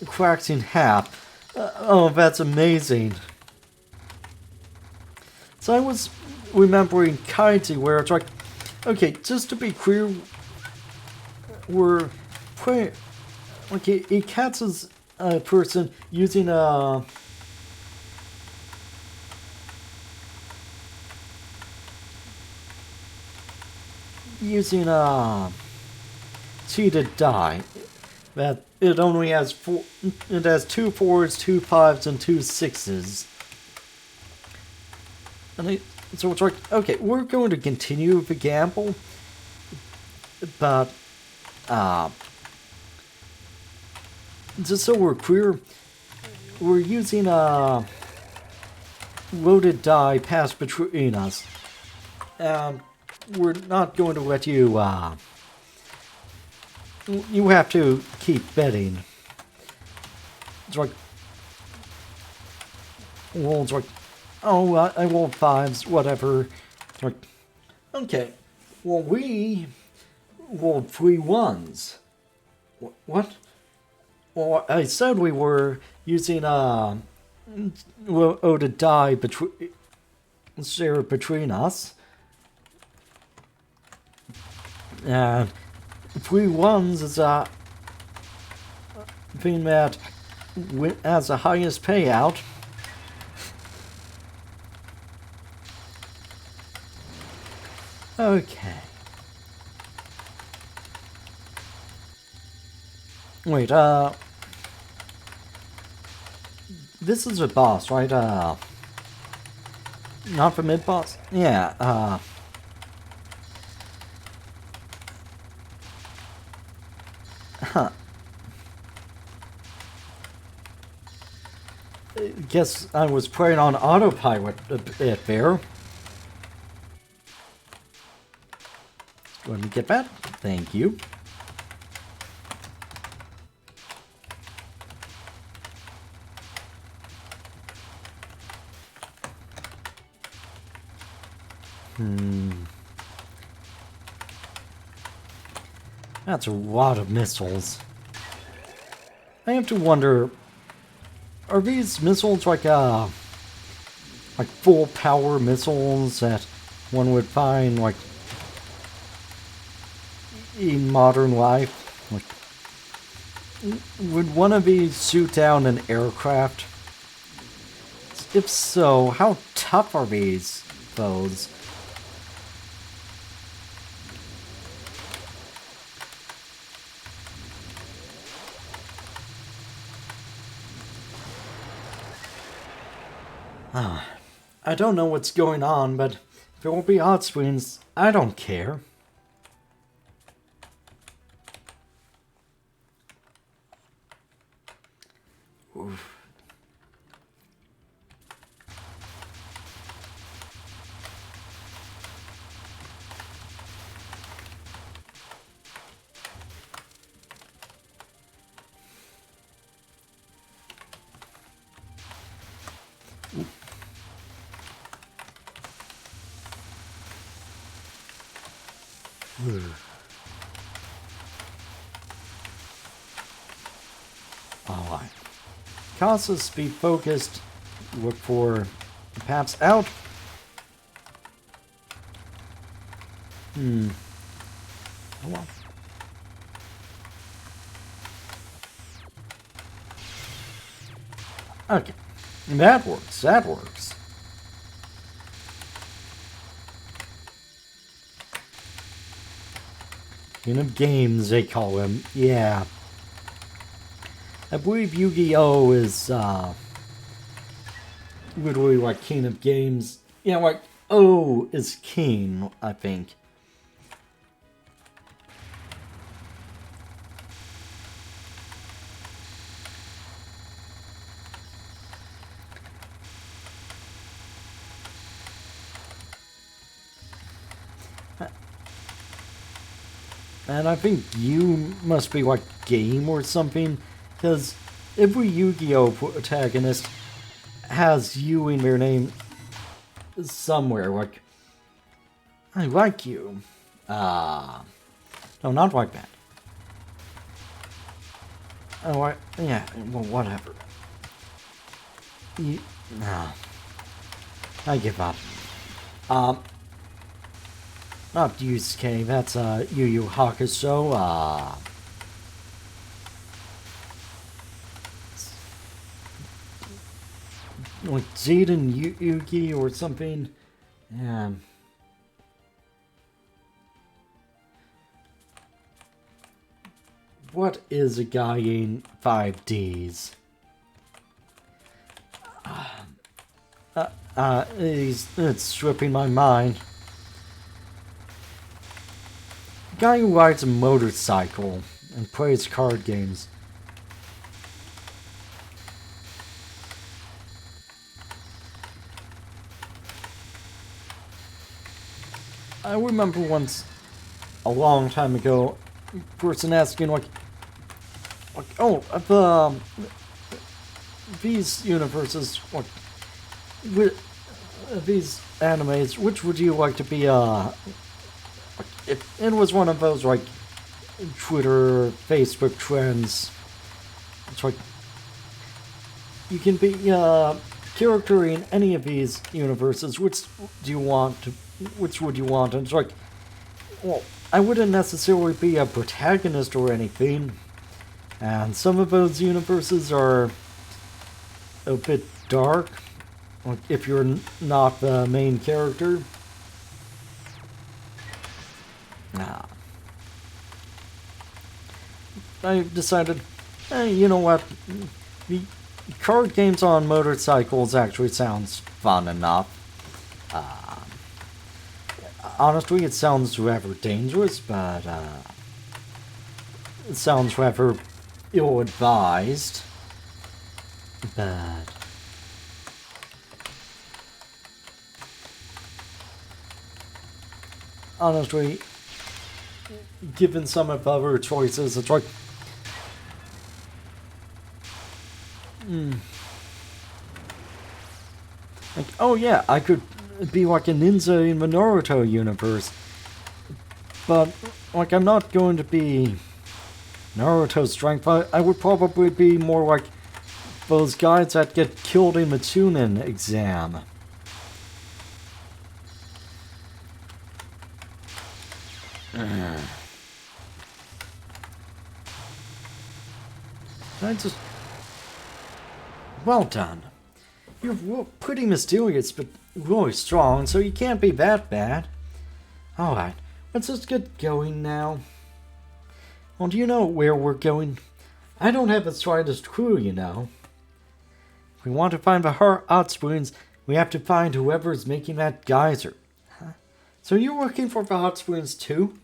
cracks in half. Oh, that's amazing. So I was remembering Kaiti where it's okay, just to be clear, we're playing, he catches a person using a cheated die that it only has it has 2 4s, 2 5s, and 2 6s. And so it's okay, we're going to continue the gamble, but just so we're clear, we're using a loaded die passed between us, and we're not going to let you, you have to keep betting. It's well, it's oh, I rolled 5s, whatever. It's okay, well, we rolled 3 1s. What? Well, I said we were using a die shared between us. And 3 1s is a thing that has the highest payout. Okay. Wait, this is a boss, right? Not for mid-boss? Yeah, huh. Guess I was playing on autopilot a bit there. Let me get that. Thank you. That's a lot of missiles. I have to wonder, are these missiles like full power missiles that one would find in modern life? Like, would one of these shoot down an aircraft? If so, how tough are these foes? I don't know what's going on, but if there won't be hot springs, I don't care. Oof. Alright. Casas, be focused. Look for paths out. Oh well. Okay. That works. That works. King of Games, they call him. Yeah. I believe Yu-Gi-Oh! Is, literally like King of Games. Yeah, like, O is King, I think. And I think you must be like game or something, because every Yu-Gi-Oh! Protagonist has you in their name somewhere. Like, I like you. No, not like that. Oh, yeah, well, whatever. No. I give up. Not Yusuke, that's Yu Yu Hakusho, like Jaden Yugi or something. Yeah. What is a guy in 5Ds? It's stripping my mind. A guy who rides a motorcycle and plays card games. I remember once, a long time ago, a person asking like oh, these universes, like, these animes, which would you like to be, if it was one of those, like, Twitter, Facebook trends, it's like, you can be a character in any of these universes, which would you want? And it's like, well, I wouldn't necessarily be a protagonist or anything, and some of those universes are a bit dark, like if you're not the main character. Nah. I decided, hey, you know what? The card games on motorcycles actually sounds fun enough. Honestly, it sounds rather dangerous, but it sounds rather ill-advised. But honestly, given some of the other choices, it's like, like, oh yeah, I could be like a ninja in the Naruto universe, but like I'm not going to be Naruto's strength. I would probably be more like those guys that get killed in the Chunin exam. I just... Well done. You're pretty mysterious, but really strong, so you can't be that bad. Alright, let's just get going now. Well, do you know where we're going? I don't have the slightest clue, you know. If we want to find the hot springs, we have to find whoever's making that geyser. Huh? So you're working for the hot springs too?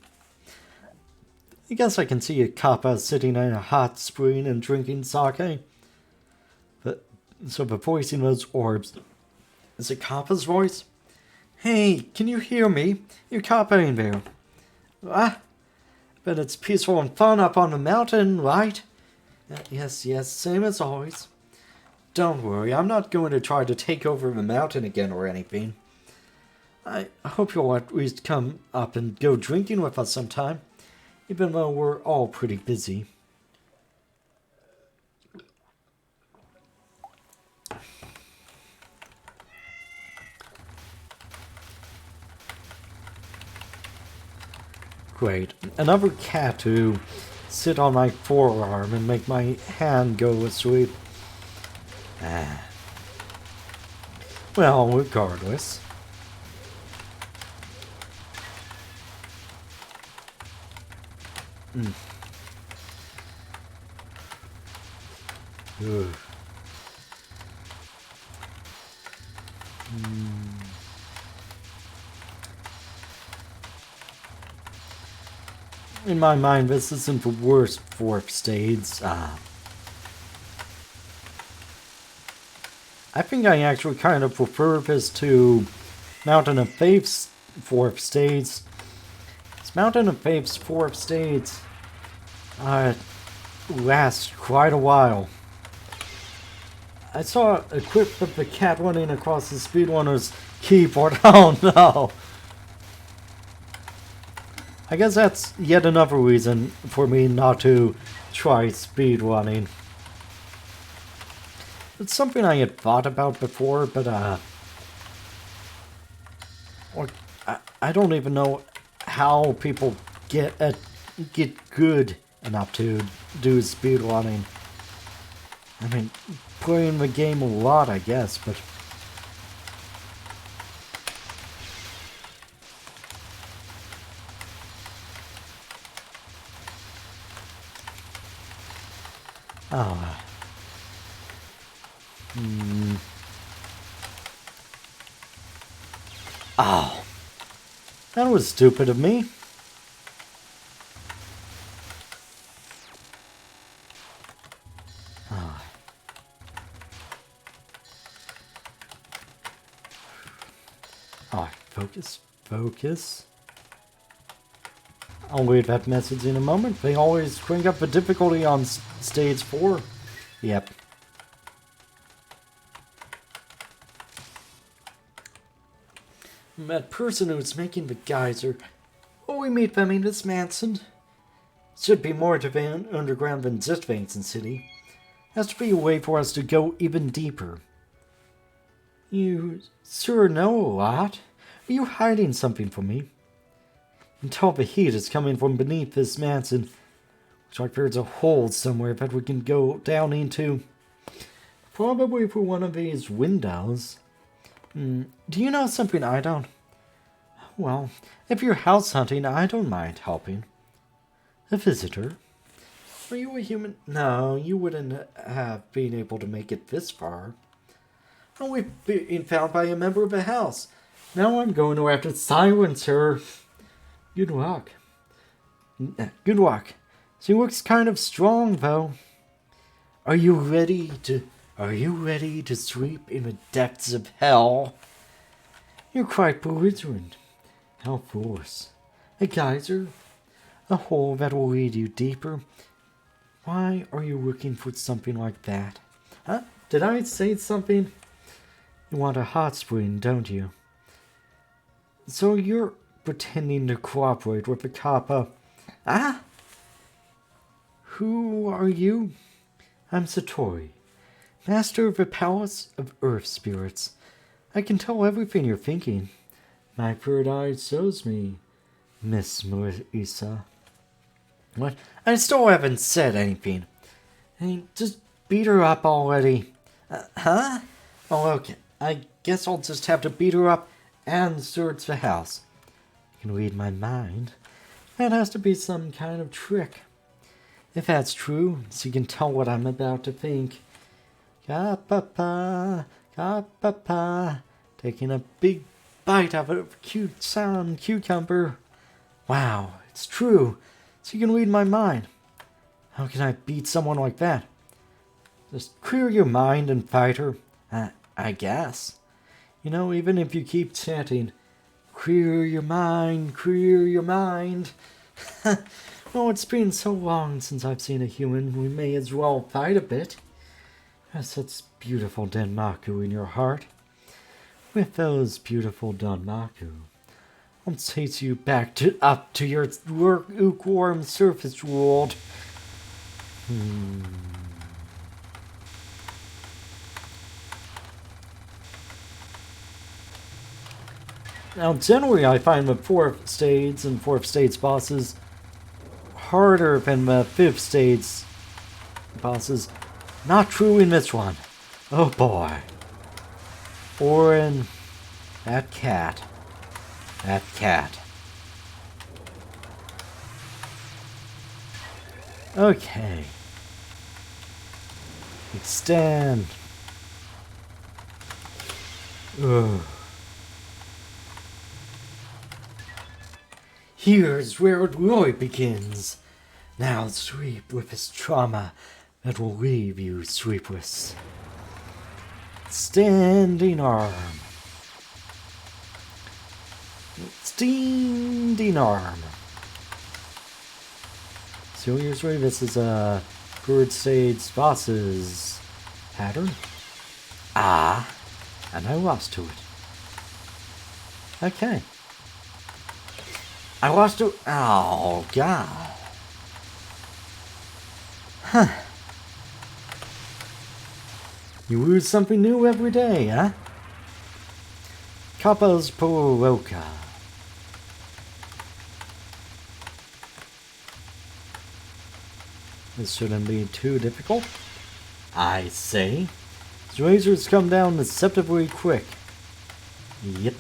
I guess I can see a kappa sitting in a hot spring and drinking sake. So the voice in those orbs, is it Kappa's voice? Hey, can you hear me? You're Kappa in there. Ah, but it's peaceful and fun up on the mountain, right? Yes, same as always. Don't worry, I'm not going to try to take over the mountain again or anything. I hope you'll at least come up and go drinking with us sometime, even though we're all pretty busy. Great. Another cat to sit on my forearm and make my hand go asleep. Ah. Well, regardless. Ugh. In my mind, this isn't the worst fourth stage. I think I actually kind of prefer this to Mountain of Faith's fourth stage. This Mountain of Faith's fourth stage lasts quite a while. I saw a clip of the cat running across the speedrunner's keyboard. Oh no! I guess that's yet another reason for me not to try speedrunning. It's something I had thought about before, but I don't even know how people get good enough to do speedrunning. I mean, playing the game a lot, I guess, but Oh, that was stupid of me. Focus. I'll read that message in a moment. They always crank up the difficulty on stage 4. Yep. That person who's making the geyser. Oh, we meet them in this mansion. Should be more to the underground than just Vanson City. Has to be a way for us to go even deeper. You sure know a lot. Are you hiding something from me? You can tell the heat is coming from beneath this mansion. Looks like there's a hole somewhere that we can go down into. Probably through one of these windows. Do you know something I don't? Well, if you're house hunting, I don't mind helping. A visitor? Are you a human? No, you wouldn't have been able to make it this far. Oh, we've been found by a member of the house. Now I'm going to have to silence her. Good luck. Good luck. She looks kind of strong, though. Are you ready to sweep in the depths of hell? You're quite belligerent. How foolish. A geyser? A hole that will lead you deeper? Why are you looking for something like that? Huh? Did I say something? You want a hot spring, don't you? So you're pretending to cooperate with the Kappa. Ah? Who are you? I'm Satori, master of the Palace of Earth Spirits. I can tell everything you're thinking. My third eye shows me, Miss Marisa. What? I still haven't said anything. Hey, just beat her up already. Huh? Oh, okay. I guess I'll just have to beat her up and search the house. You can read my mind. That has to be some kind of trick. If that's true, so you can tell what I'm about to think. Ka-pa-pa, ka-pa-pa. Taking a big bite out of a cute sound cucumber. Wow, it's true. So you can read my mind. How can I beat someone like that? Just clear your mind and fight her. I guess. You know, even if you keep chanting, clear your mind, clear your mind. Oh, it's been so long since I've seen a human, we may as well fight a bit. There's such beautiful Denmaku in your heart. With those beautiful Denmaku, I'll chase you up to your lukewarm surface world. Now, generally, I find the 4th stage and 4th stage bosses harder than the 5th stage bosses. Not true in this one. Oh boy. Orin, that cat. That cat. Okay. Extend. Ugh. Here's where it really begins. Now sweep with this trauma that will leave you sleepless. Standing arm. Standing arm. Seriously, this is a 3rd stage bosses pattern. And I lost to it. Okay. I lost to... Oh, God. Huh. You lose something new every day, huh? Kappa's Poroka. This shouldn't be too difficult. I say. His razors come down deceptively quick. Yep.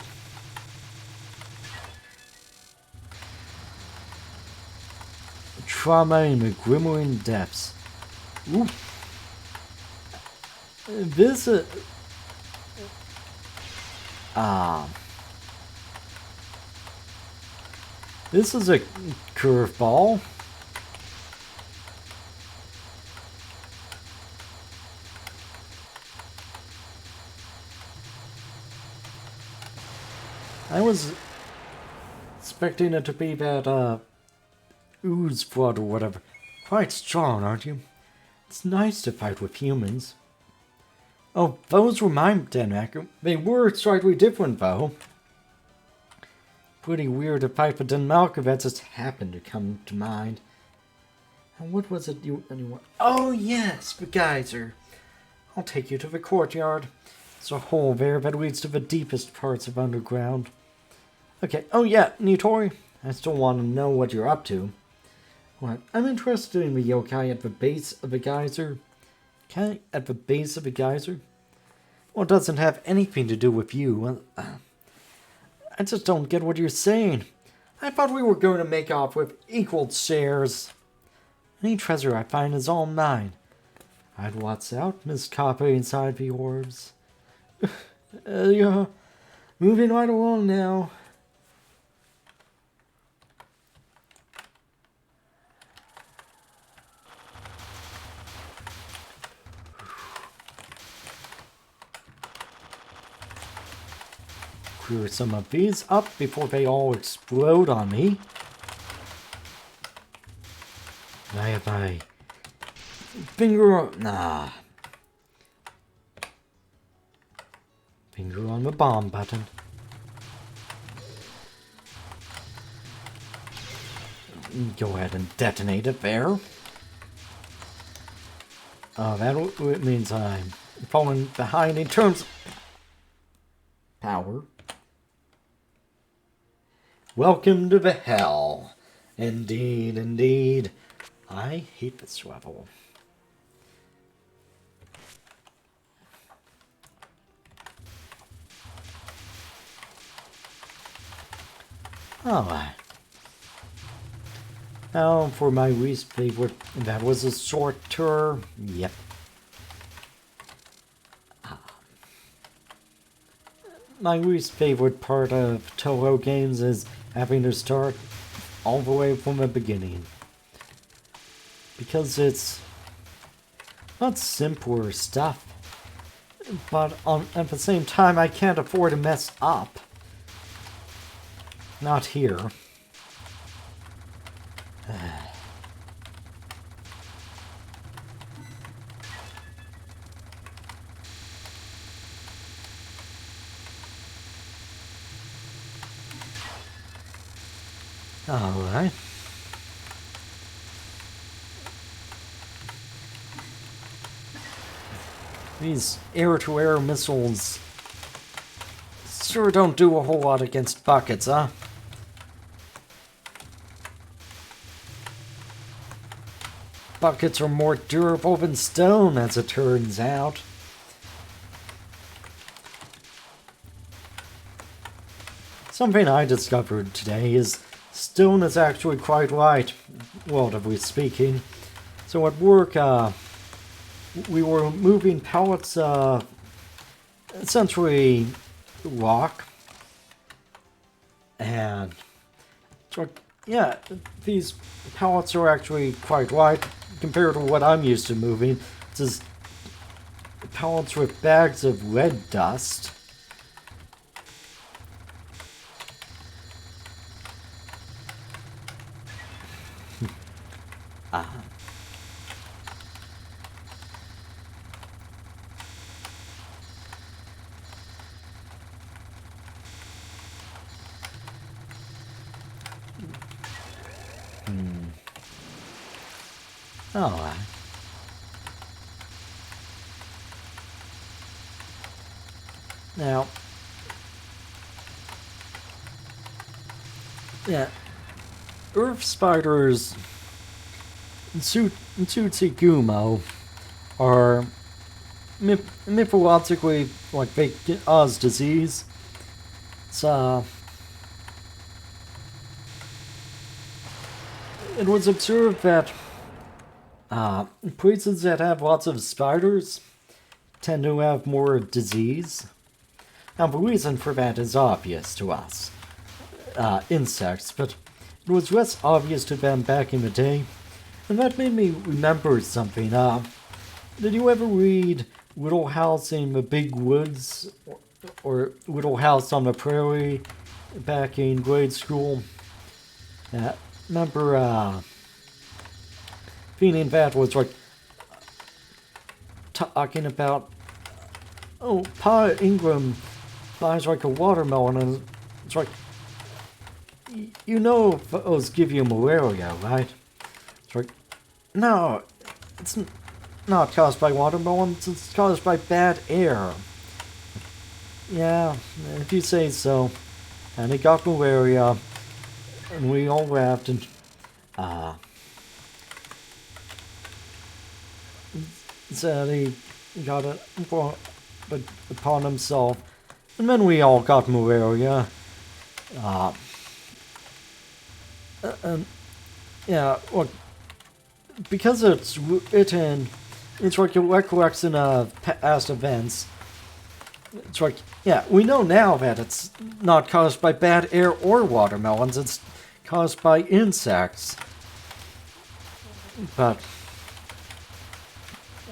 Trauma in the glimmering depths. Ooh. This this is a curveball. I was expecting it to be that ooze flood or whatever. Quite strong, aren't you? It's nice to fight with humans. Oh, those were my Denmaku. They were slightly different, though. Pretty weird to fight with Denmaku that just happened to come to mind. And what was it you... Oh, yes, the geyser. I'll take you to the courtyard. There's a hole there that leads to the deepest parts of underground. Okay, oh yeah, Nitori. I still want to know what you're up to. What? I'm interested in the yokai at the base of the geyser. Okay, at the base of the geyser? Well, it doesn't have anything to do with you. I just don't get what you're saying. I thought we were going to make off with equal shares. Any treasure I find is all mine. I'd what's out, Miss Copper inside the orbs. Yeah, moving right along now. Clear some of these up before they all explode on me. I have my finger... Finger on the bomb button. Go ahead and detonate it there. Oh, that means I'm falling behind in terms of power. Welcome to the hell. Indeed, indeed. I hate this level. Alright. Now for my least favorite. That was a short tour. Yep. My least favorite part of Touhou games is having to start all the way from the beginning. Because it's not simpler stuff, but at the same time I can't afford to mess up. Not here. Alright. These air-to-air missiles sure don't do a whole lot against buckets, huh? Buckets are more durable than stone, as it turns out. Something I discovered today is stone is actually quite light, relatively speaking. So at work, we were moving pallets, essentially rock. And, yeah, these pallets are actually quite light compared to what I'm used to moving. This is pallets with bags of lead dust. Alright. Now, yeah, earth spiders in Tsutsigumo are mythologically like baked Oz disease. It's it was observed that places that have lots of spiders tend to have more disease. Now, the reason for that is obvious to us, insects, but it was less obvious to them back in the day. And that made me remember something. Did you ever read Little House in the Big Woods or Little House on the Prairie back in grade school? Remember, feeling that was like talking about, oh, Pa Ingram buys like a watermelon, and it's like, you know, those give you malaria, right? It's like, no, it's not caused by watermelons, it's caused by bad air. Yeah, if you say so. And he got malaria, and we all laughed, and said he got it upon himself, and then we all got malaria. And yeah, look, because it's written, it's like it recollects in past events. It's like, yeah, we know now that it's not caused by bad air or watermelons, it's caused by insects. But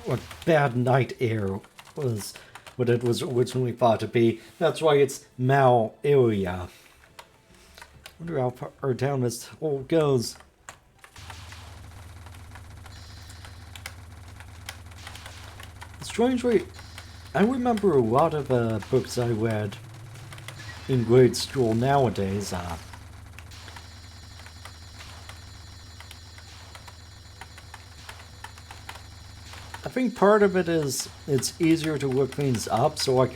what bad night air was what it was originally thought to be. That's why it's malaria. Wonder how far down this hole goes. Strangely, I remember a lot of books I read in grade school nowadays. I think part of it is it's easier to look things up. So, like,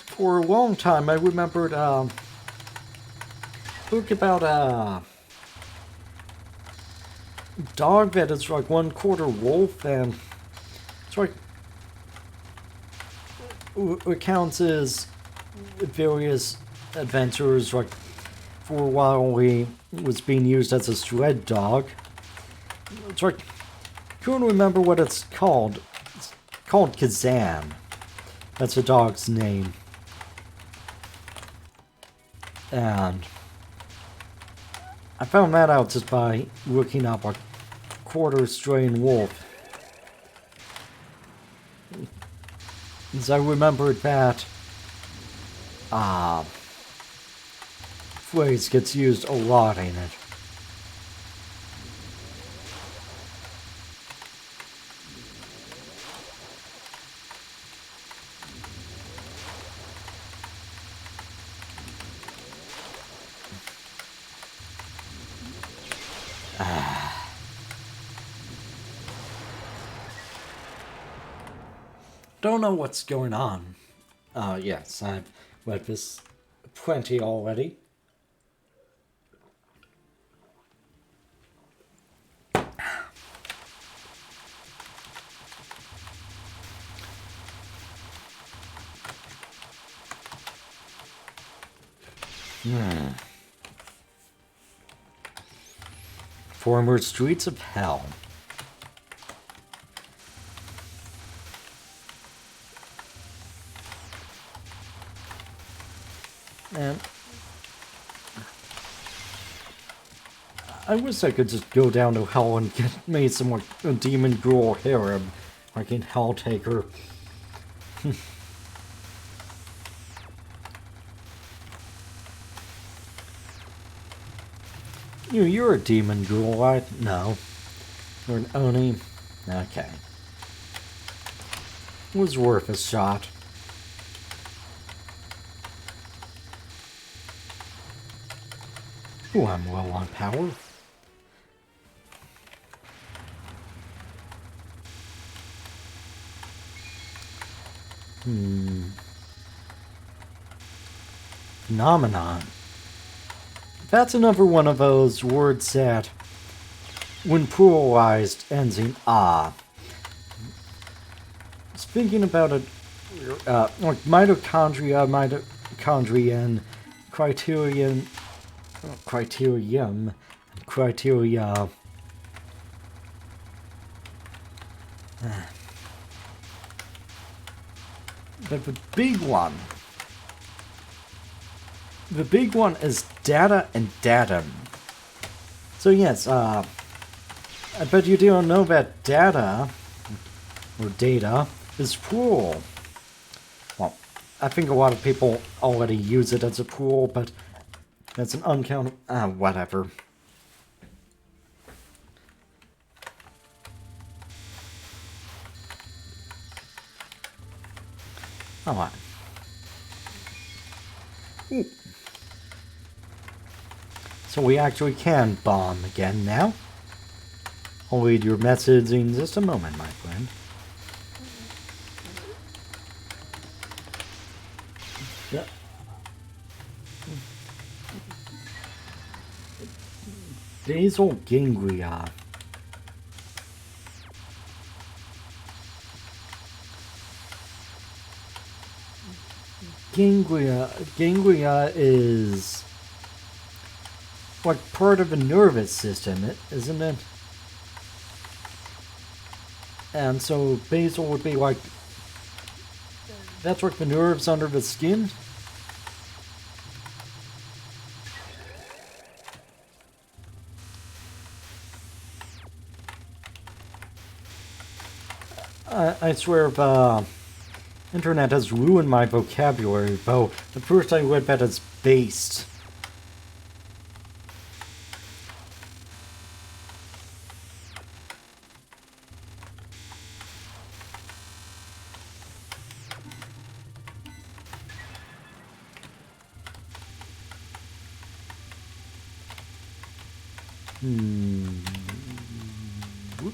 for a long time, I remembered a book about a dog that is like 1/4 wolf, and it's like recounts his various adventures, like for a while he was being used as a sled dog. It's like, couldn't remember what it's called. It's called Kazan. That's the dog's name. And I found that out just by looking up a quarter strain wolf. As I remembered that phrase gets used a lot in it. Don't know what's going on. Yes, I've read this plenty already. Former Streets of Hell. And I wish I could just go down to hell and get me some more demon ghoul harem, like in Helltaker. You're a demon ghoul, right? No. You're an Oni? Okay. It was worth a shot. Ooh, I'm low on power. Phenomenon. That's another one of those words that, when pluralized, ends in ah. Speaking about it, like mitochondria, mitochondrion, criterion, criterium, criteria. But the big one is data and datum. So yes, I bet you don't know that data, or data, is plural. Well, I think a lot of people already use it as a plural, but that's an uncountable, whatever. Alright. So we actually can bomb again now. I'll read your message in just a moment, my friend. Yeah. Basal ganglia. Ganglia is like part of the nervous system, isn't it? And so basal would be like, that's like the nerves under the skin. I swear the internet has ruined my vocabulary, though at first I read that as based. Whoop.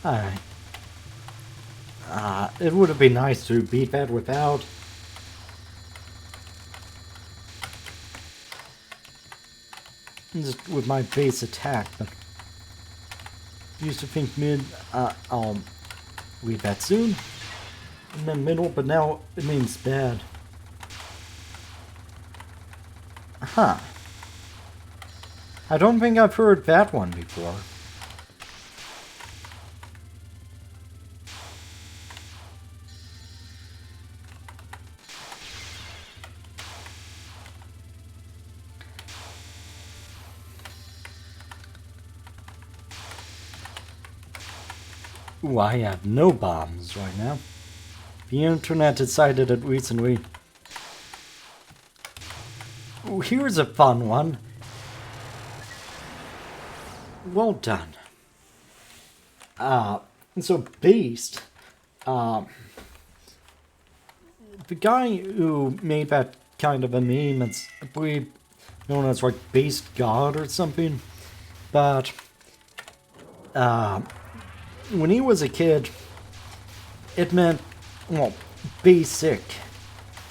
Alright. It would have been nice to beat that without. Just with my base attack, but used to think mid, I'll read that soon. And then middle, but now it means bad. Huh. I don't think I've heard that one before. Ooh, I have no bombs right now. The internet decided it recently. Ooh, here's a fun one. Well done. So Beast, the guy who made that kind of a meme, it's I believe known as like Beast God or something, but when he was a kid, it meant, well, basic.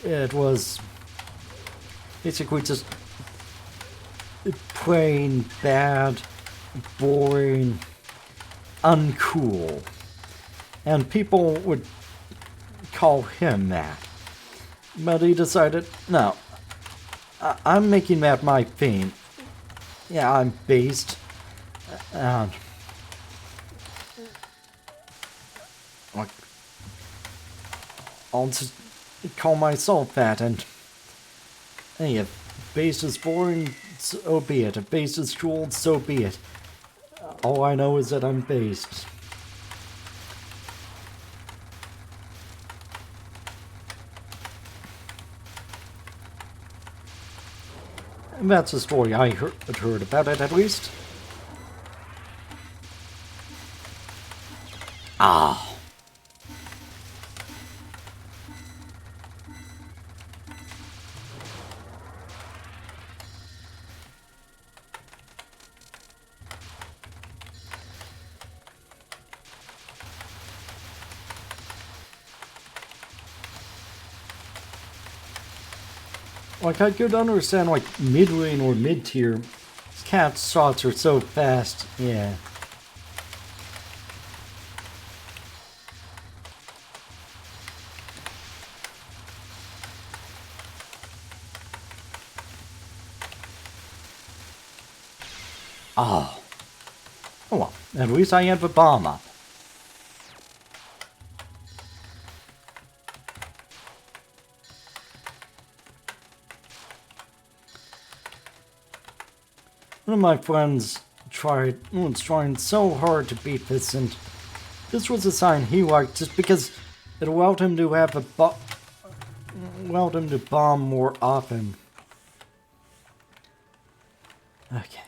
It was basically just plain, bad, boring, uncool. And people would call him that. But he decided, no, I'm making that my theme. Yeah, I'm based. And like, I'll just call myself that, and hey, if based is boring, so be it. If based is cool, so be it. All I know is that I'm based. And that's a story I heard about it, at least. Ah. Like, I could understand, like, mid-lane or mid-tier. Cat shots are so fast, yeah. Oh. Oh well, at least I have a bomb up. One of my friends was trying so hard to beat this, and this was a sign he liked just because it allowed him to have allowed him to bomb more often. Okay.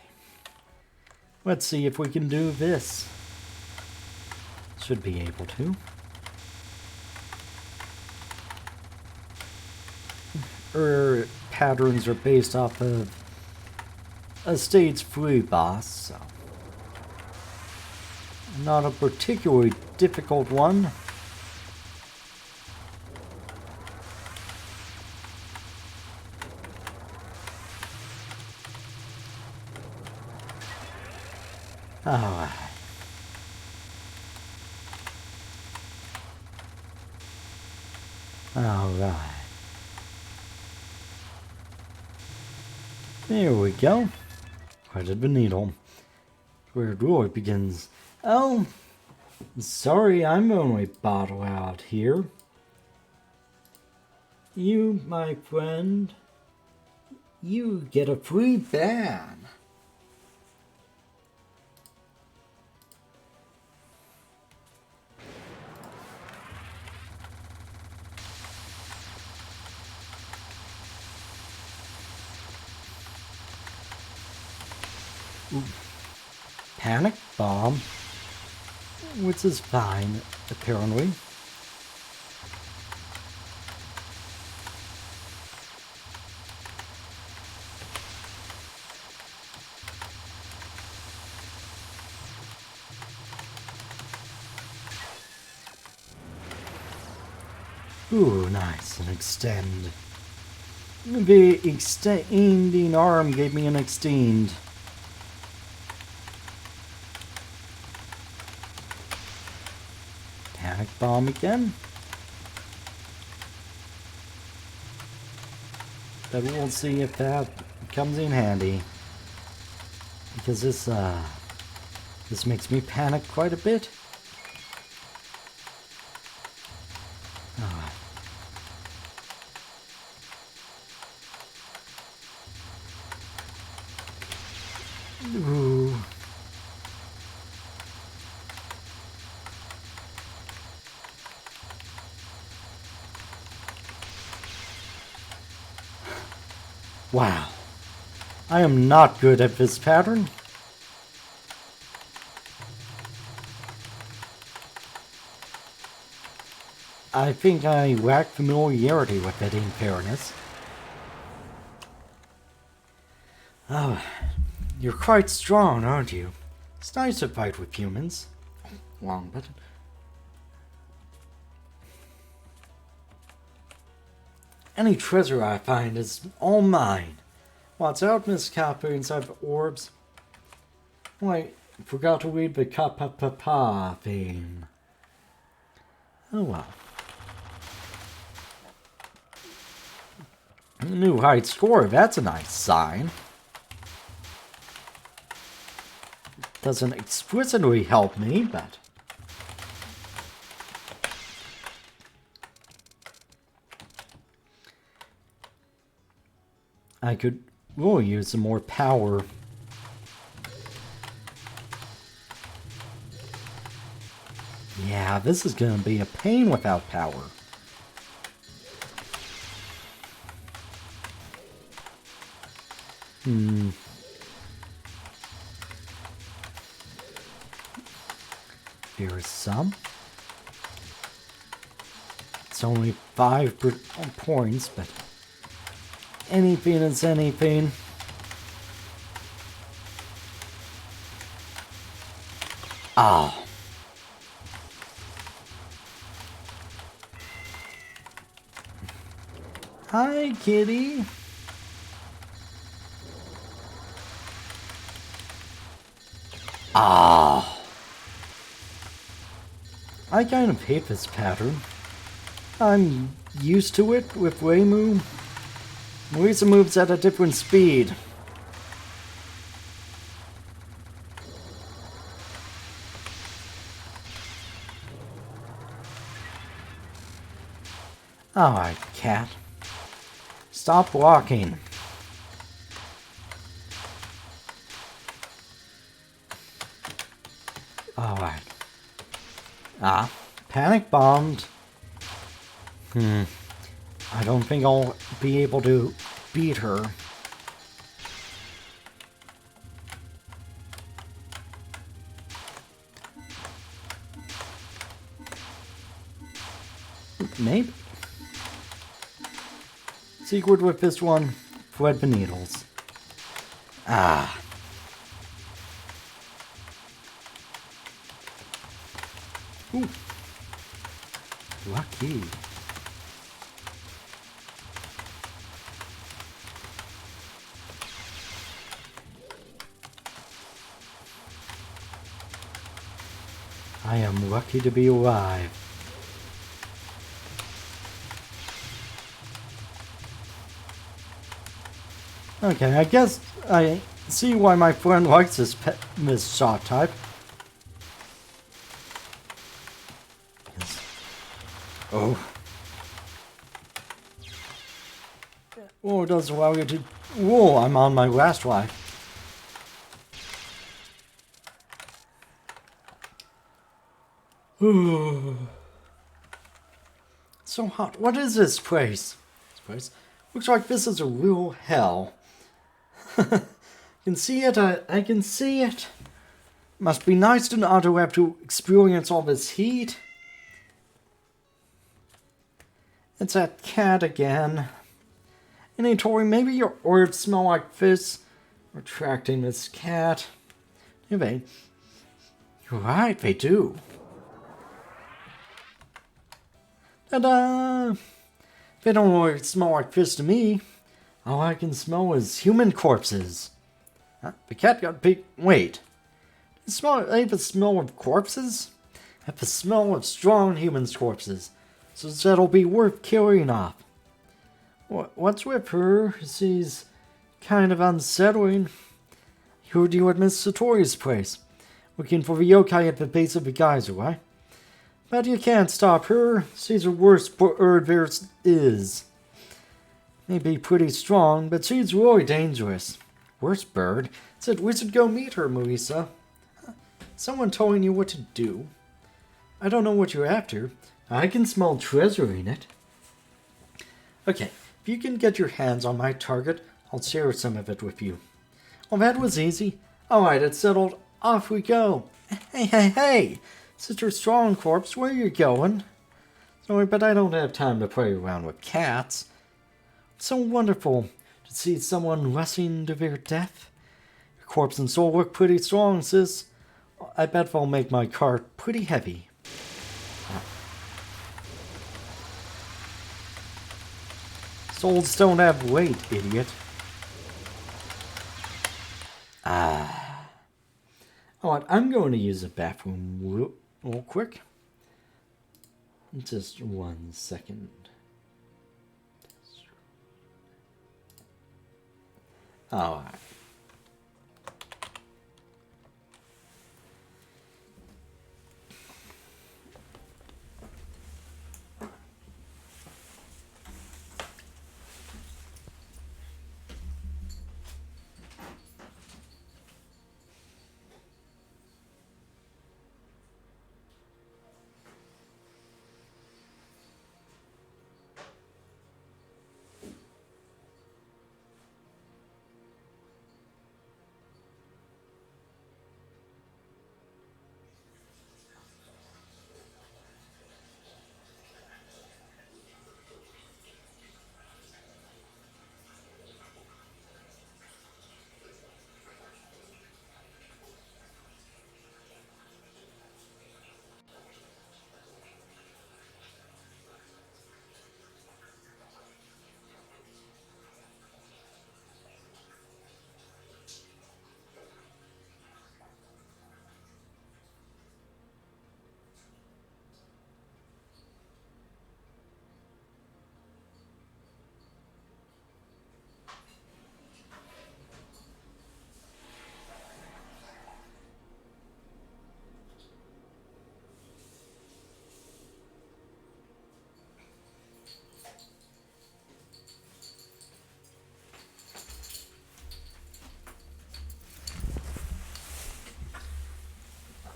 Let's see if we can do this. Should be able to. Patterns are based off of a stage 3 boss, so not a particularly difficult one. Alright. Alright. There we go. Threaded the needle. Where it really begins. Oh, sorry, I'm only bottle out here. You, my friend, you get a free ban. Ooh. Panic bomb, which is fine, apparently. Ooh, nice, an extend. The extending arm gave me an extend. Panic bomb again. But we'll see if that comes in handy. Because this makes me panic quite a bit. Alright. Ooh. Wow. I am not good at this pattern. I think I lack familiarity with it, in fairness. Oh, you're quite strong, aren't you? It's nice to fight with humans. Long button. Any treasure I find is all mine. Watch out, Miss Kappa, inside the orbs. Wait, forgot to read the Kappa theme. Oh well. A new high score, that's a nice sign. Doesn't explicitly help me, but... I could really use some more power. Yeah, this is gonna be a pain without power. Here is some. It's only 5 points, but anything is anything. Ah. Hi, kitty. Ah. I kind of hate this pattern. I'm used to it with Weimu. Luisa moves at a different speed. Alright, cat. Stop walking. Alright. Ah, panic bombed. I don't think I'll be able to beat her. Maybe. Secret with this one, thread the needles. Ah. Ooh. Lucky. I am lucky to be alive. Okay, I guess I see why my friend likes this shot type. Oh. Oh, it does allow you to... Whoa, I'm on my last life. So hot. What is this place? This place looks like this is a real hell. I can see it. I can see it. Must be nice to not to have to experience all this heat. It's that cat again. Any Tori, maybe your orbs smell like this. Attracting this cat. Anyway, you're right, they do. Ta-da! They don't really smell like fish to me. All I can smell is human corpses. Huh? The cat got big. Wait. Does it smell like the smell of corpses? have the smell of strong human corpses, so that'll be worth carrying off. What's with her? She's kind of unsettling. Heard you at Miss Satori's place, looking for the yokai at the base of the geyser, right? But you can't stop her. She's the worst bird there is. May be pretty strong, but she's really dangerous. Worst bird? Said we should go meet her, Marisa. Someone telling you what to do? I don't know what you're after. I can smell treasure in it. Okay, if you can get your hands on my target, I'll share some of it with you. Well, that was easy. Alright, it's settled. Off we go. Hey! Sister Strong Corpse, where are you going? Sorry, but I don't have time to play around with cats. It's so wonderful to see someone rushing to their death. Your corpse and soul look pretty strong, sis. I bet they'll make my cart pretty heavy. Souls don't have weight, idiot. Alright, I'm going to use the bathroom real quick. Just 1 second. Alright.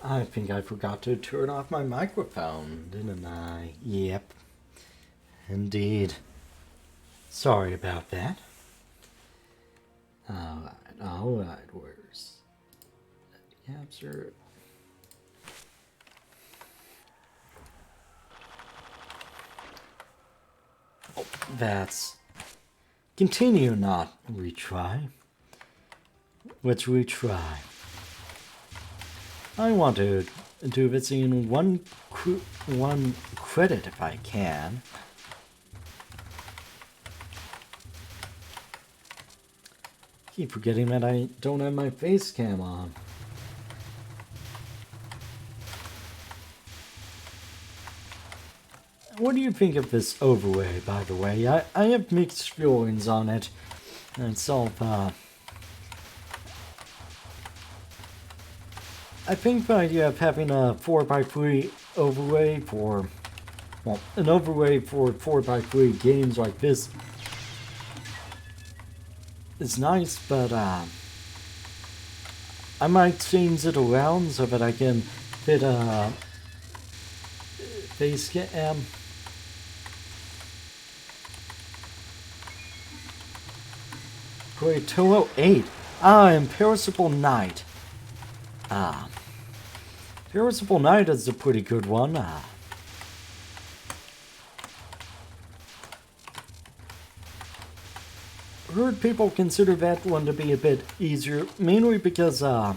I think I forgot to turn off my microphone, didn't I? Yep. Indeed. Sorry about that. Alright, where's the capture? Oh, that's... Continue, not retry. Let's retry. I want to do this in one credit if I can. Keep forgetting that I don't have my face cam on. What do you think of this overlay, by the way? I have mixed feelings on it. And itself, I think the idea of having a 4x3 overlay for, well, an overlay for 4x3 games like this is nice, but I might change it around so that I can fit a face cam. Great, 208. Imperishable Night. Imperishable Night is a pretty good one. Heard people consider that one to be a bit easier, mainly because though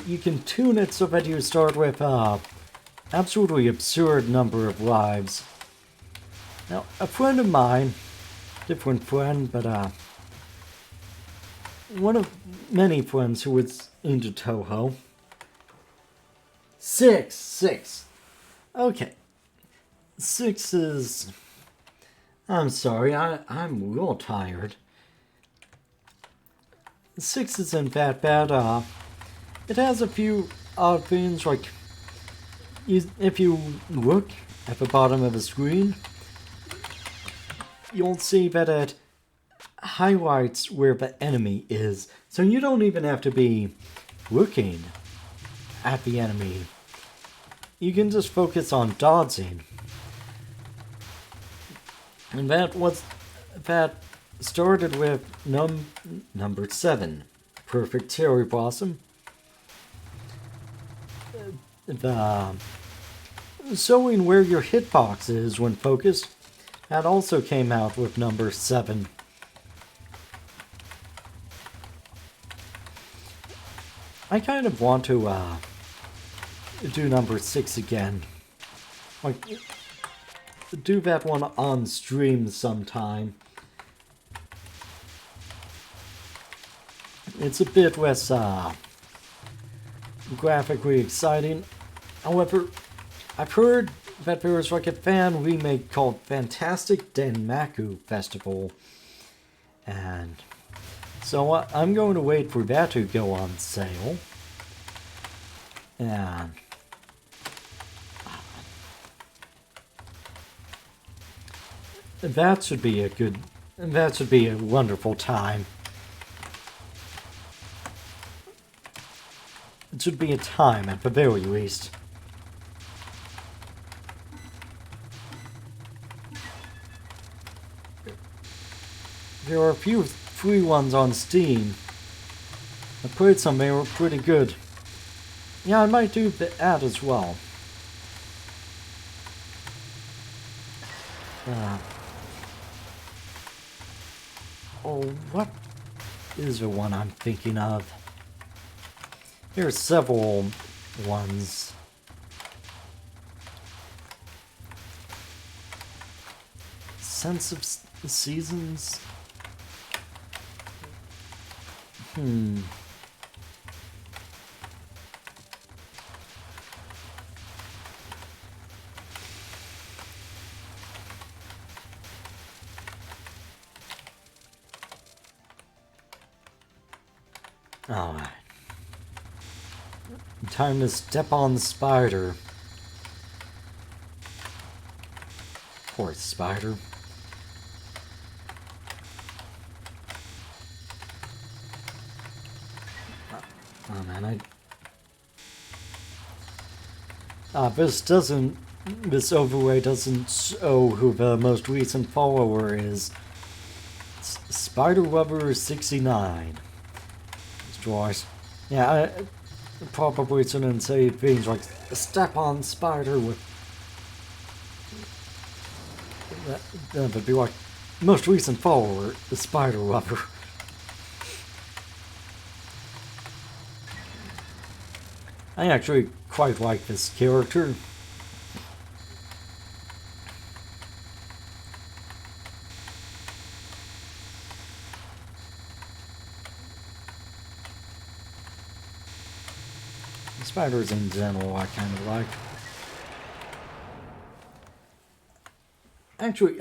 you can tune it so that you start with absolutely absurd number of lives. Now, a friend of mine, different friend, but one of many friends who was into Touhou, Six. Okay. 6 is... I'm sorry, I'm real tired. 6 isn't that bad. It has a few odd things, like if you look at the bottom of the screen, you'll see that it highlights where the enemy is. So you don't even have to be looking at the enemy. You can just focus on dodging. And that started with number 7, Perfect Cherry Blossom. Showing where your hitbox is when focused. That also came out with number 7. I kind of want to do number 6 again. Like, do that one on stream sometime. It's a bit less graphically exciting. However, I've heard that there was like a fan remake called Fantastic Denmaku Festival. And so I'm going to wait for that to go on sale. And that should be a wonderful time. It should be a time at the very least. There are a few free ones on Steam. I played some, they were pretty good. Yeah, I might do that as well. Oh, what is the one I'm thinking of? There are several ones. Sense of Seasons? Alright. Time to step on the spider. Poor spider. Oh man, this overlay doesn't show who the most recent follower is. It's Spider Lover 69. Drawers. Yeah, I probably shouldn't say things like step on spider with that would be like most recent follower, the Spider Lover. I actually quite like this character. Spiders in general I kind of like. Actually,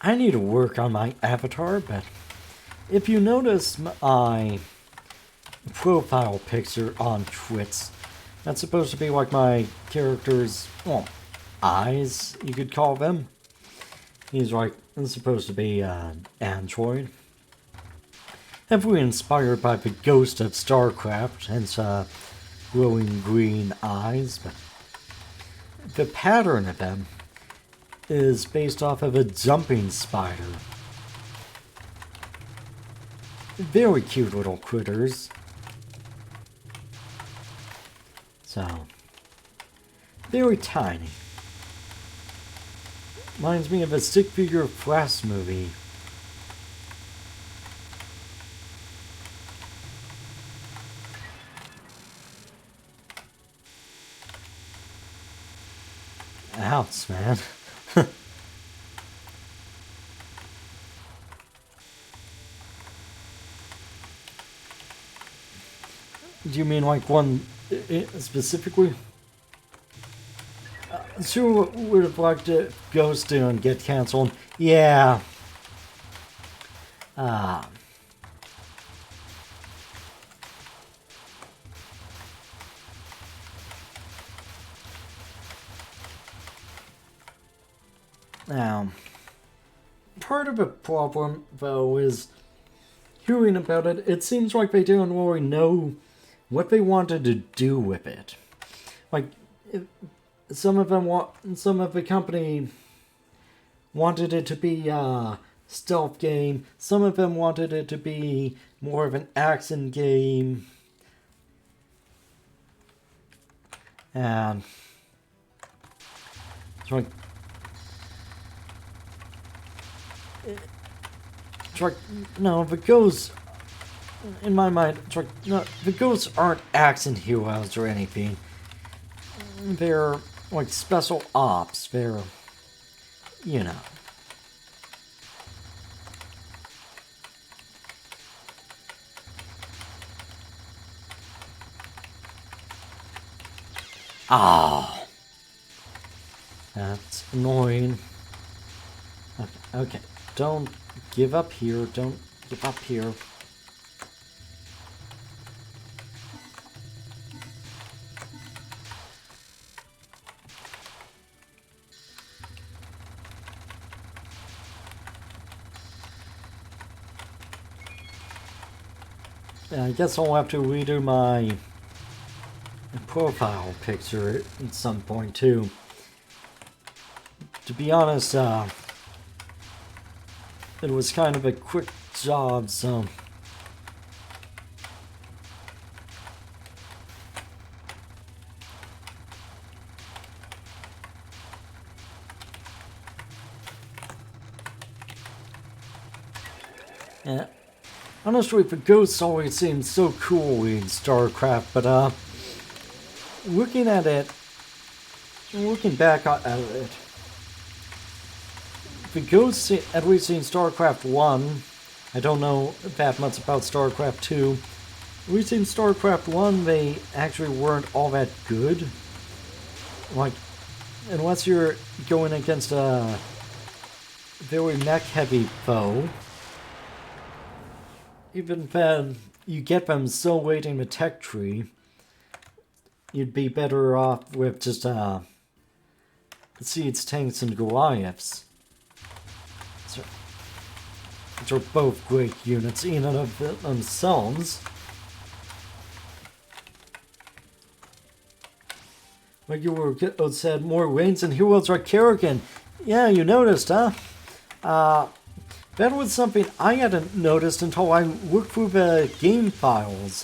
I need to work on my avatar, but if you notice my profile picture on Twitch, that's supposed to be like my character's, well, eyes, you could call them. He's like, it's supposed to be android. Heavily inspired by the ghost of StarCraft, hence glowing green eyes, but the pattern of them is based off of a jumping spider. Very cute little critters. So, very tiny. Reminds me of a stick-figure Flash movie. Ouch, man. Do you mean like one specifically? Sure would have liked to Ghost and get cancelled. Yeah. Ah. Now, part of the problem, though, is hearing about it, it seems like they didn't really know what they wanted to do with it. Like, some of the company wanted it to be a stealth game. Some of them wanted it to be more of an action game. And it's like, no, the ghosts, in my mind, it's like, no, the ghosts aren't action heroes or anything. They're like special ops. They're, you know. Oh. That's annoying. Okay. Don't give up here. Don't give up here. I guess I'll have to redo my profile picture at some point too. To be honest, it was kind of a quick job, so yeah. Honestly, the ghosts always seemed so cool in StarCraft, but looking at it, looking back at it, the ghosts, at least in StarCraft 1, I don't know that much about StarCraft 2, at least in StarCraft 1, they actually weren't all that good. Like, unless you're going against a very mech-heavy foe, even then, you get them so late in the tech tree, you'd be better off with just Seeds, Tanks, and Goliaths. Which are both great units in and of themselves. Like you were said, more Reigns and Heroes are Kerrigan. Yeah, you noticed, huh? That was something I hadn't noticed until I looked through the game files.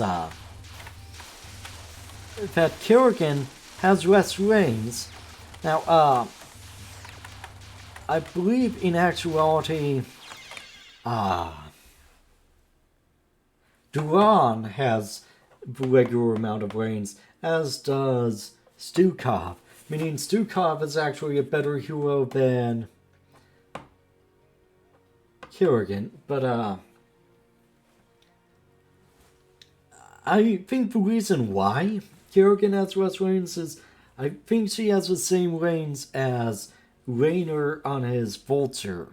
That Kerrigan has less reigns. Now, I believe in actuality, Duran has the regular amount of reigns, as does Stukov. Meaning Stukov is actually a better hero than Kerrigan, but I think the reason why Kerrigan has less reigns is I think she has the same reigns as Raynor on his Vulture.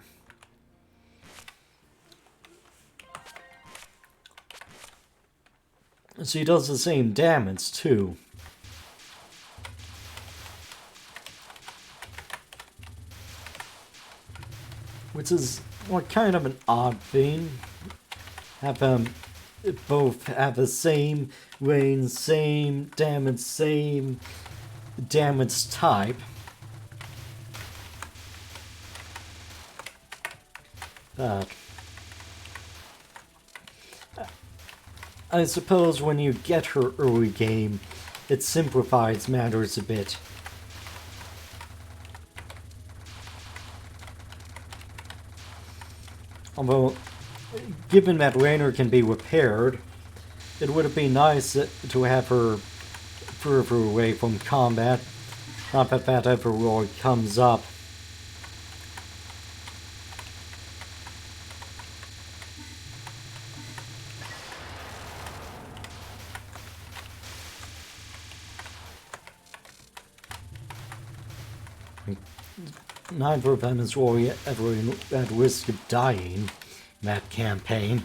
She does the same damage too. Which is like kind of an odd thing. Have them both have the same range, same damage type. But I suppose when you get her early game, it simplifies matters a bit. Although, given that Raynor can be repaired, it would have been nice to have her further away from combat. Not that that ever really comes up. neither of them is really ever at risk of dying in that campaign.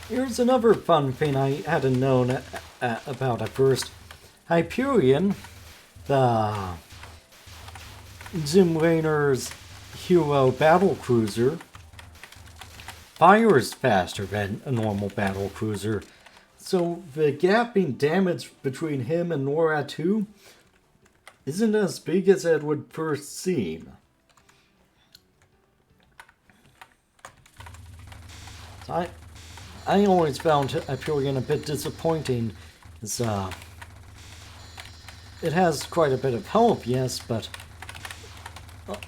Here's another fun thing I hadn't known about at first. Hyperion, the Jim Raynor's hero battlecruiser, fires faster than a normal battlecruiser. So the gap in damage between him and NORAD 2 isn't as big as it would first seem. So I always found Hyperion a bit disappointing. It's, it has quite a bit of health, yes, but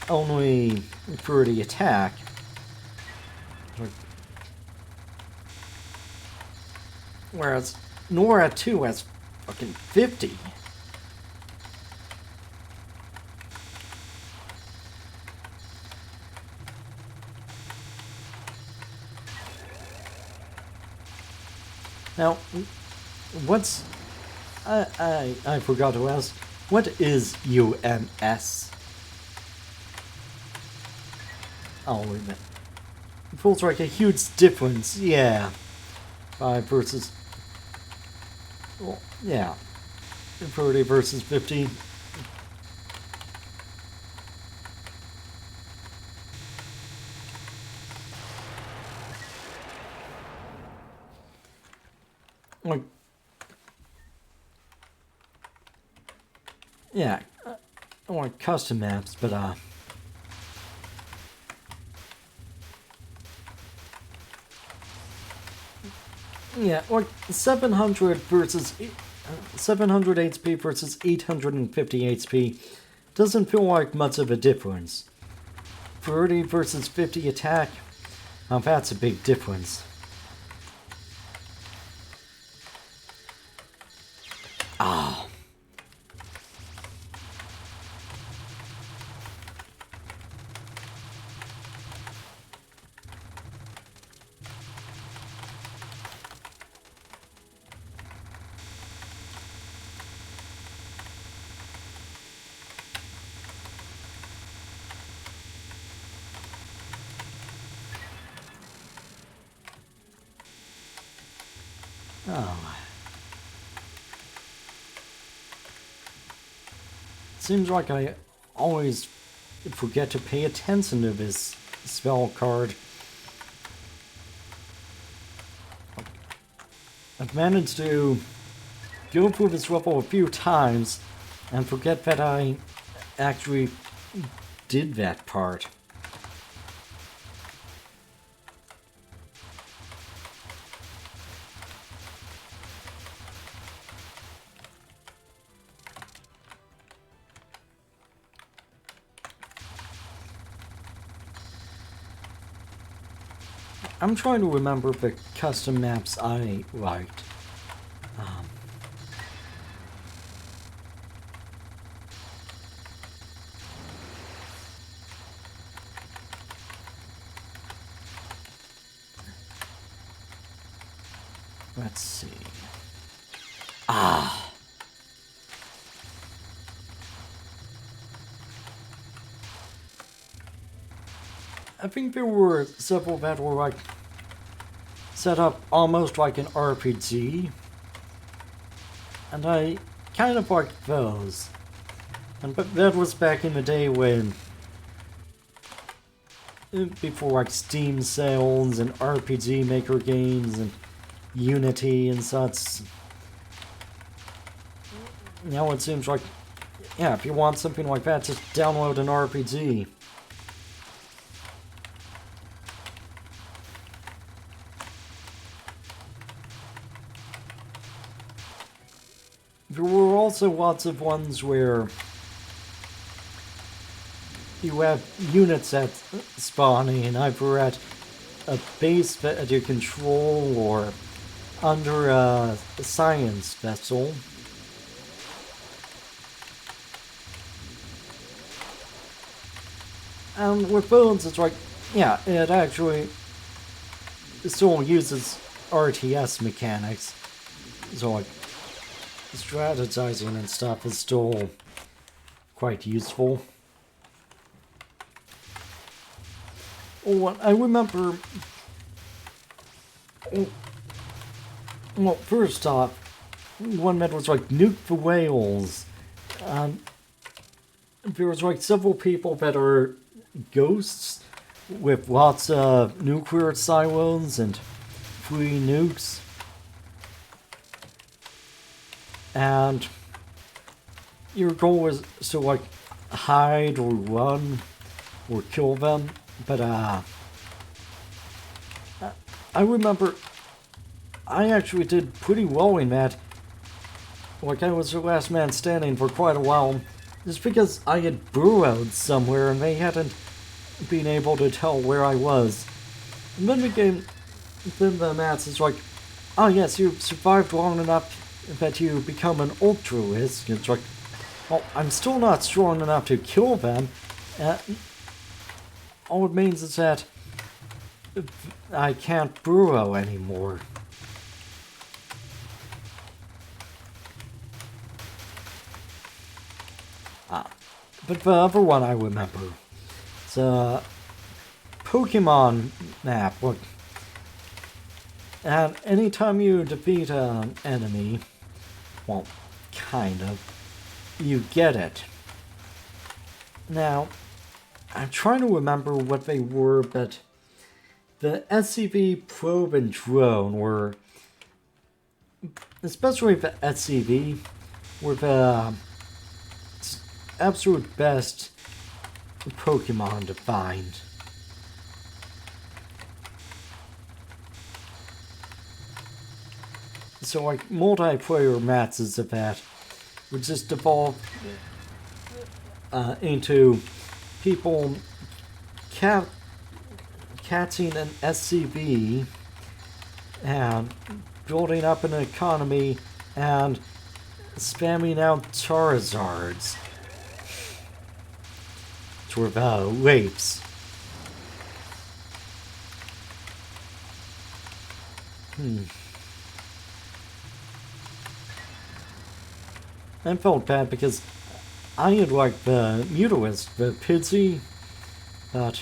only for the attack. Whereas NORAD 2 has fucking 50. Now, what's... I forgot to ask, what is UMS? Oh, wait a minute. It feels like a huge difference, yeah. 5 versus... Well, yeah. 30 versus 50. Like... Yeah, I want custom maps, but yeah, like 700 versus 700 HP versus 850 HP doesn't feel like much of a difference. 30 versus 50 attack, now that's a big difference. Ah. Oh. Seems like I always forget to pay attention to this spell card. I've managed to go through this level a few times and forget that I actually did that part. I'm trying to remember the custom maps I liked. Let's see. I think there were several that were like set up almost like an RPG, and I kind of liked those. But that was back in the day when, before like Steam sales and RPG Maker games and Unity and such. Now it seems like, yeah, if you want something like that, just download an RPG. There were also lots of ones where you have units at spawning, either at a base that you control or under a science vessel. And with those, it's like, yeah, it actually still uses RTS mechanics. So like, strategizing and stuff is still quite useful. Oh, I remember. Well, first off, one method was like nuke the whales. There was like several people that are ghosts with lots of nuclear silos and free nukes. And your goal was to like hide or run or kill them. But I remember I actually did pretty well in that. Like I was the last man standing for quite a while. Just because I had burrowed somewhere and they hadn't been able to tell where I was. And then the maths is like, oh yes, you survived long enough that you become an altruist. It's like, well, I'm still not strong enough to kill them. All it means is that I can't burrow anymore. But the other one I remember, it's a Pokemon map. Look, and anytime you defeat an enemy, well, kind of, you get it. Now, I'm trying to remember what they were, but the SCV probe and drone were, especially the SCV, were the absolute best Pokemon to find. So like multiplayer matches of that would just evolve into people catching an SCV and building up an economy and spamming out Charizards. Which were rapes. I felt bad because I had liked the Mutawist, the Pidgey, but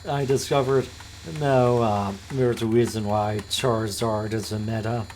I discovered no, there's a reason why Charizard is a meta.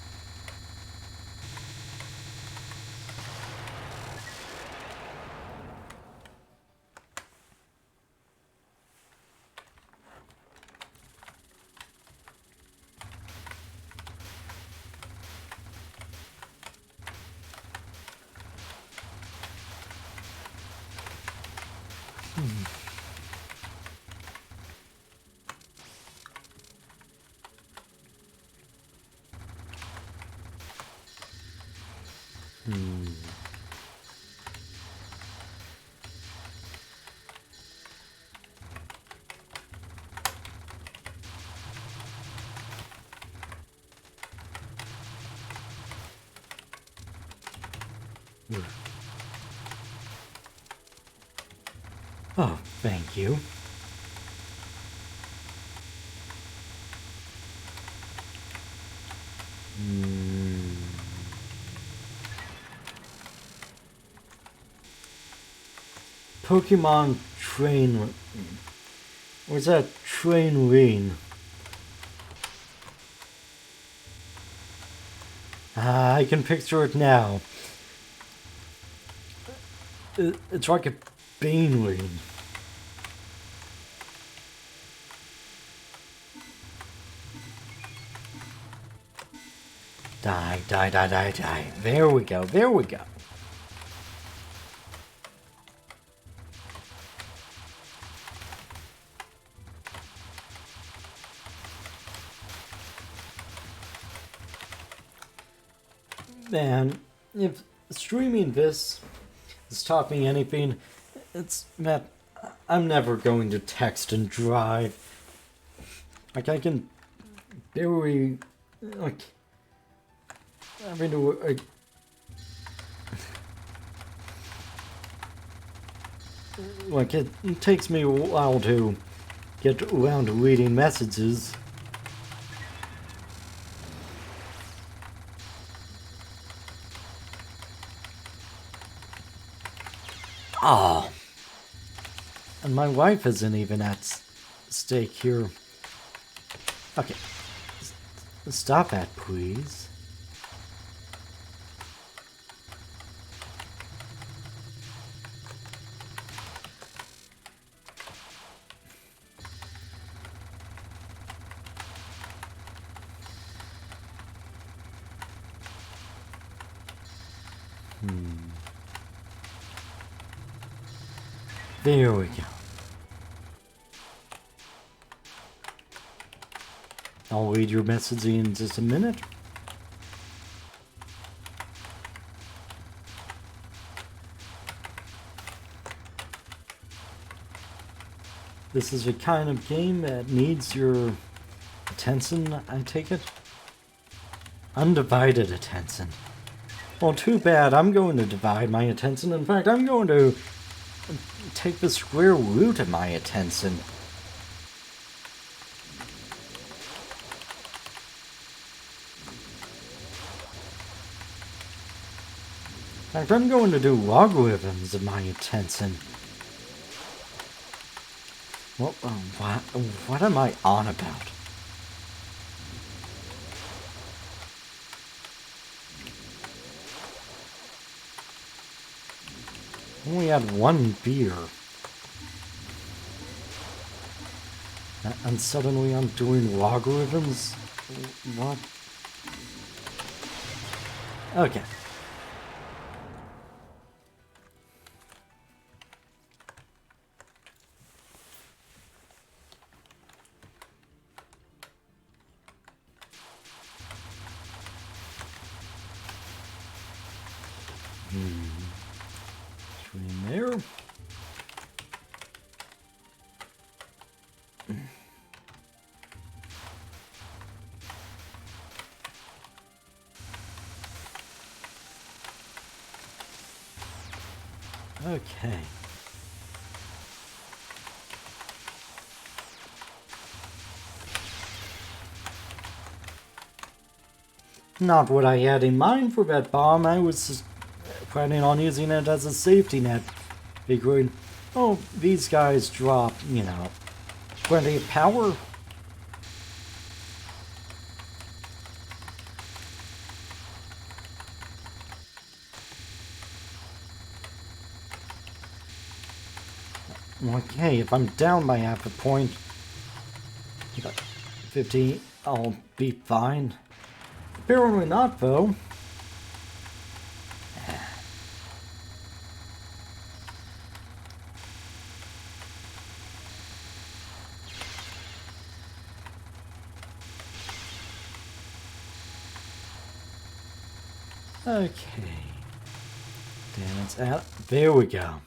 Oh, thank you. Pokemon Train... What's that? Train Ring. I can picture it now. It's like a bean ring. Die, die, die, die, die. There we go, there we go. Man, if streaming this has taught me anything, it's that I'm never going to text and drive. Like, I can barely, like, having to, like, it takes me a while to get around to reading messages. Oh. And my wife isn't even at stake here. Okay. Stop that, please. There we go. I'll read your message in just a minute. This is a kind of game that needs your attention, I take it? Undivided attention. Well, too bad. I'm going to divide my attention. In fact, I'm going to take the square root of my attention. In fact, I'm going to do logarithms of my attention. What am I on about? Only had one beer. And suddenly I'm doing logarithms? What? Okay. In there. Okay. Not what I had in mind for that bomb. I was just planning on using it as a safety net. Figuring, oh, these guys drop, you know, plenty of power. Okay, if I'm down by half a point, 50, I'll be fine. Apparently not, though. Okay. Dance out. There we go.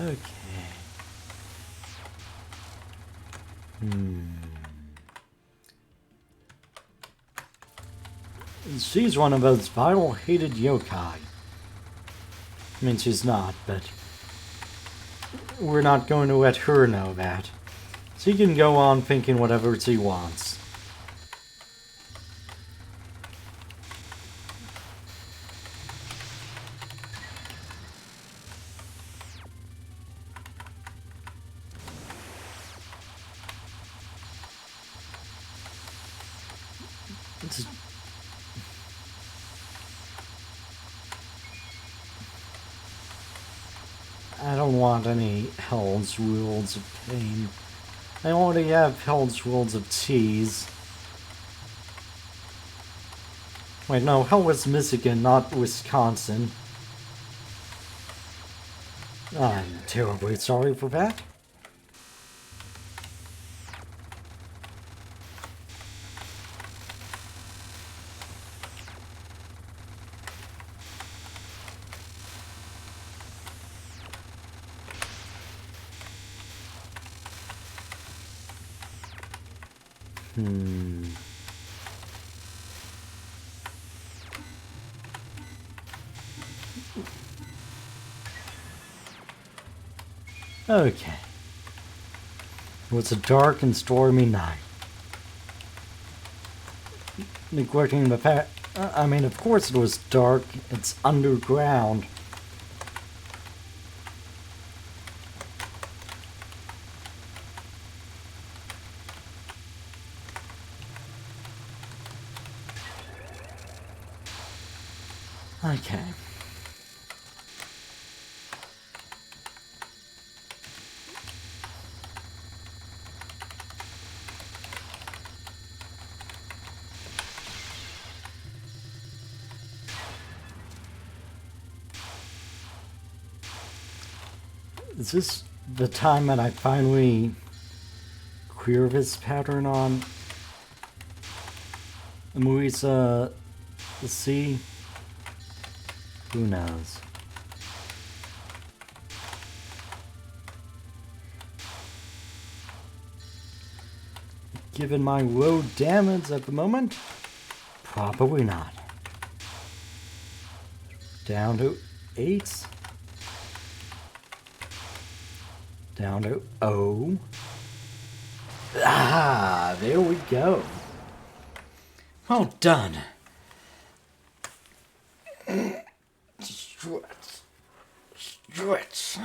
Okay. She's one of those viral hated yokai. I mean, she's not, but we're not going to let her know that. She can go on thinking whatever she wants. I don't want any Hell's Rules of Pain. I already have Hell's Rules of Cheese. Wait, no, Hell was Michigan, not Wisconsin. I'm terribly sorry for that. Okay. It was a dark and stormy night. Neglecting the fact... I mean, of course it was dark. It's underground. Okay. Is this the time that I finally clear this pattern on Muisa the Sea? Who knows? Given my low damage at the moment, probably not. Down to 8. Down to 0. Ah, there we go. Well done. Stretch. Stretch.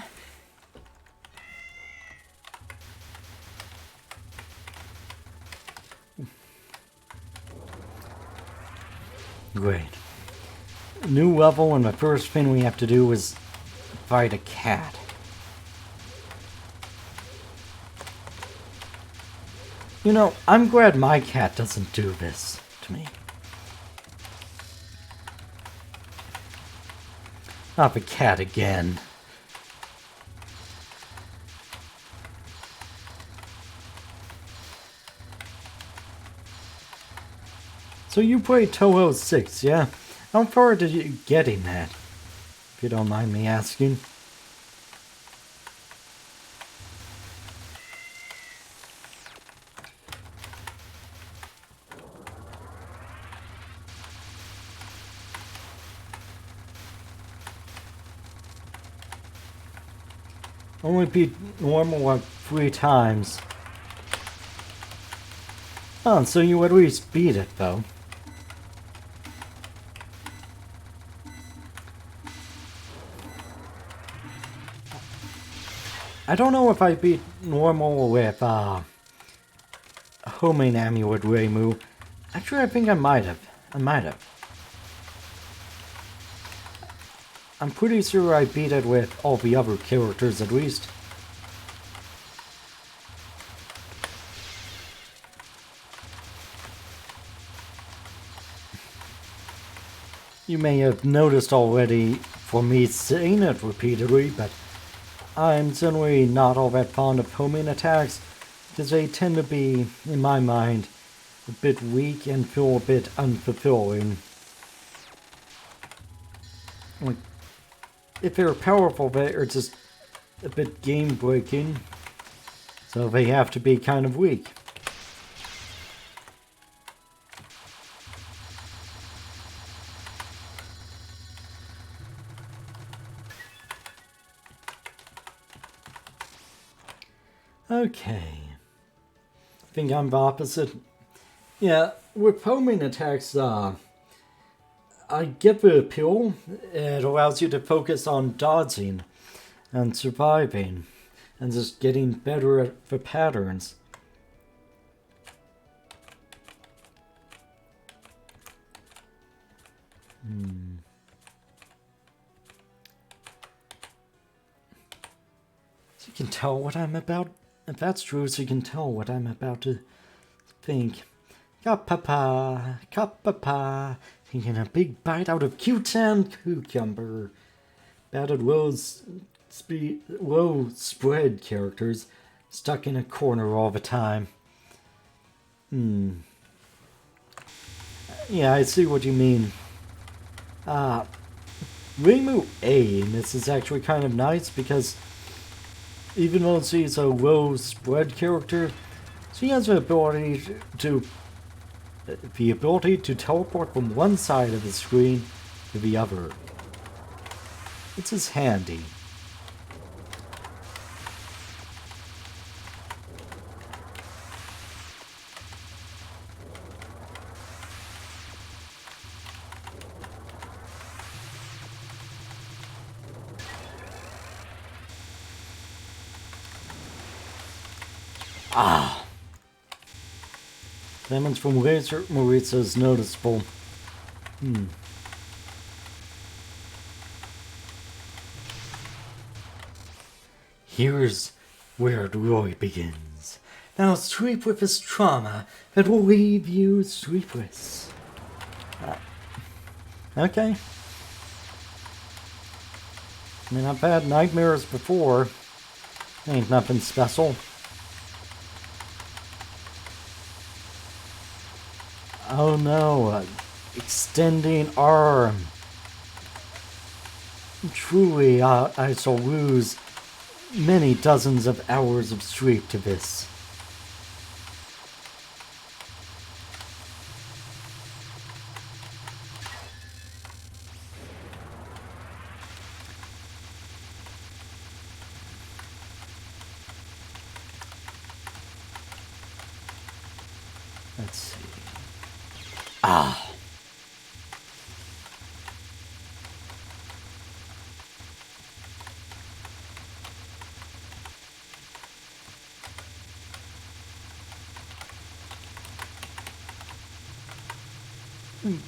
Great. New level, and the first thing we have to do is fight a cat. You know, I'm glad my cat doesn't do this to me. Not the cat again. So you play Touhou 6, yeah? How far did you get in that? If you don't mind me asking. Only beat normal like 3 times. Oh, so you at least beat it though. I don't know if I beat normal with homing amulet Reimu. Actually, I think I might have. I'm pretty sure I beat it with all the other characters at least. You may have noticed already for me saying it repeatedly, but I'm generally not all that fond of homing attacks because they tend to be, in my mind, a bit weak and feel a bit unfulfilling. Like, if they're powerful, they're just a bit game-breaking, so they have to be kind of weak. Okay. I think I'm the opposite. Yeah, with homing attacks, I get the appeal. It allows you to focus on dodging and surviving and just getting better at the patterns. So you can tell what I'm about. If that's true, so you can tell what I'm about to think. Ka-pa-pa, ka-pa-pa, taking a big bite out of Q10 cucumber. Battered low spread characters stuck in a corner all the time. Yeah, I see what you mean. Reimu aim, this is actually kind of nice because even though she's a low spread character, she has the ability to teleport from one side of the screen to the other. It's just handy. Ah. Damage from laser Maritza is noticeable. Here's where it really begins. Now sleep with this trauma that will leave you sleepless. Okay. I mean, I've had nightmares before. Ain't nothing special. Oh no, extending arm. Truly, I shall lose many dozens of hours of sleep to this. Let's see. Ah.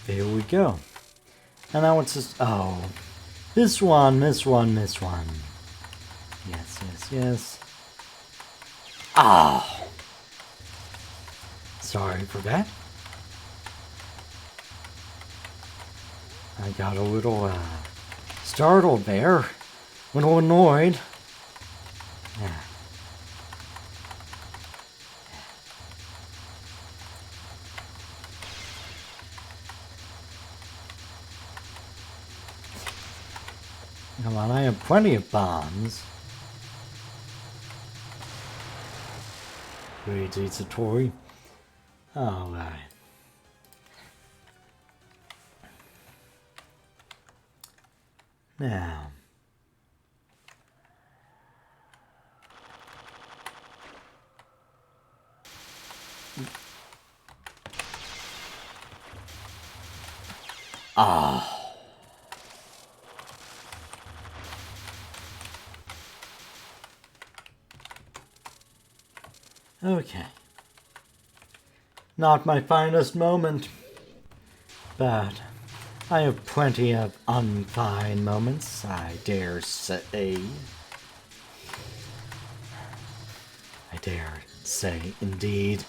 There we go. And now it's just, oh. This one. Yes. Ah. Sorry for that. I got a little, startled there. A little annoyed. Yeah. Come on, I have plenty of bombs. Great, Satori. Alright. Now. Ah. Okay. Not my finest moment, but I have plenty of unfine moments, I dare say. I dare say, indeed.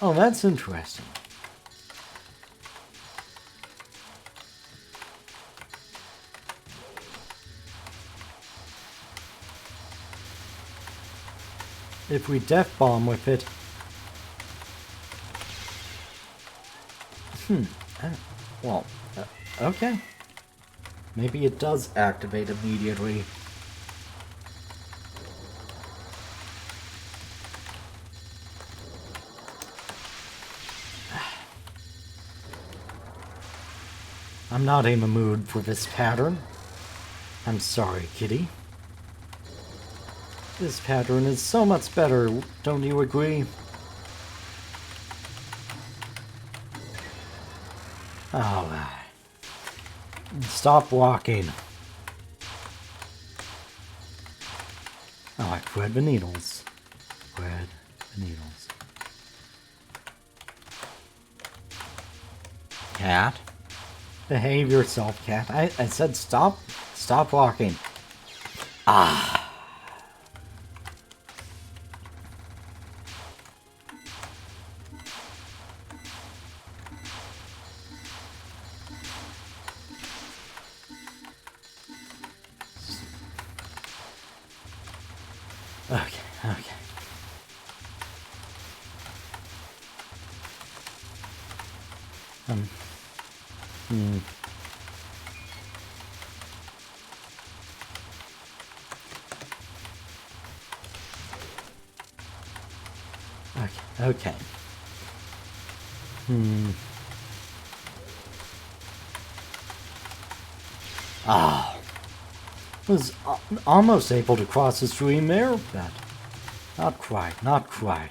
Oh, that's interesting. If we death bomb with it. Well, okay. Maybe it does activate immediately. I'm not in the mood for this pattern. I'm sorry, kitty. This pattern is so much better, don't you agree? Alright. Stop walking. Oh, I thread the needles. Thread the needles. Cat? Behave yourself, cat. I said stop. Stop walking. Ah. Okay. Okay. Ah. Was almost able to cross the stream there, but not quite.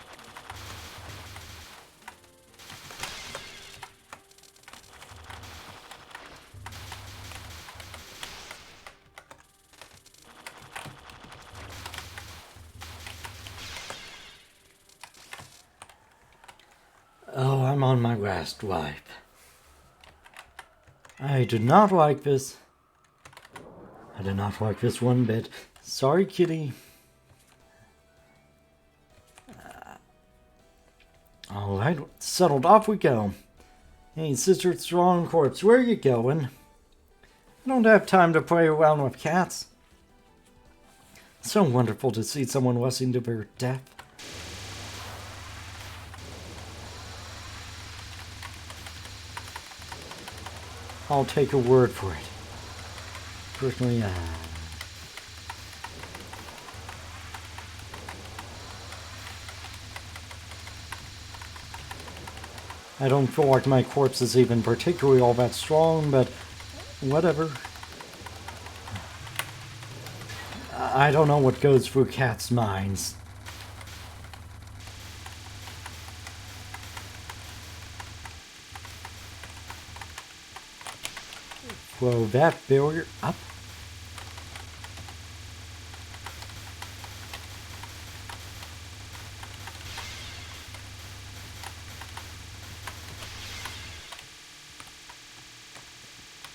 I'm on my last wipe. I do not like this. I do not like this one bit. Sorry, kitty. Alright, settled. Off we go. Hey, Sister Strong Corpse, where are you going? I don't have time to play around with cats. So wonderful to see someone rushing to their death. I'll take a word for it. Personally, I don't feel like my corpse is even particularly all that strong, but whatever. I don't know what goes through cats' minds. Throw that barrier up.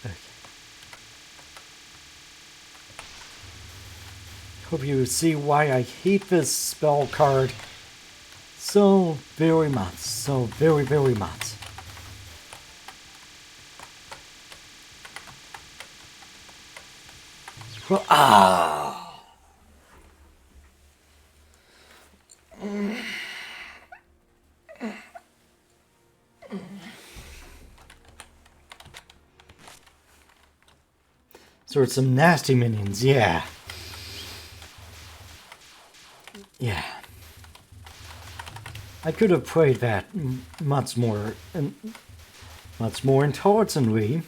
Okay. Hope you see why I hate this spell card so very much. So very, very much. Well, So it's some nasty minions, yeah. Yeah. I could have played that much more intelligently,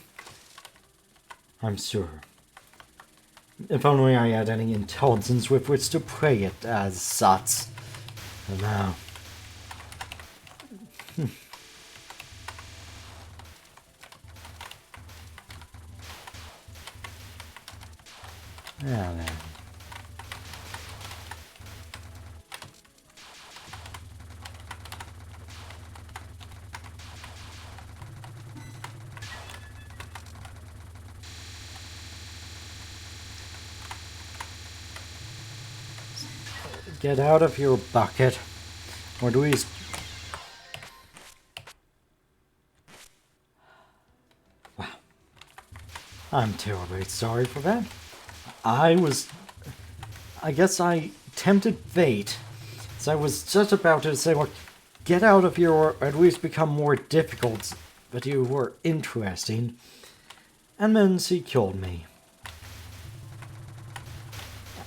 I'm sure. If only I had any intelligence with which to play it as such. But now. Yeah, then. Get out of your bucket. Or do we... Wow. I'm terribly sorry for that. I guess I tempted fate. So I was just about to say, well, get out of here or at least become more difficult. But you were interesting. And then she killed me.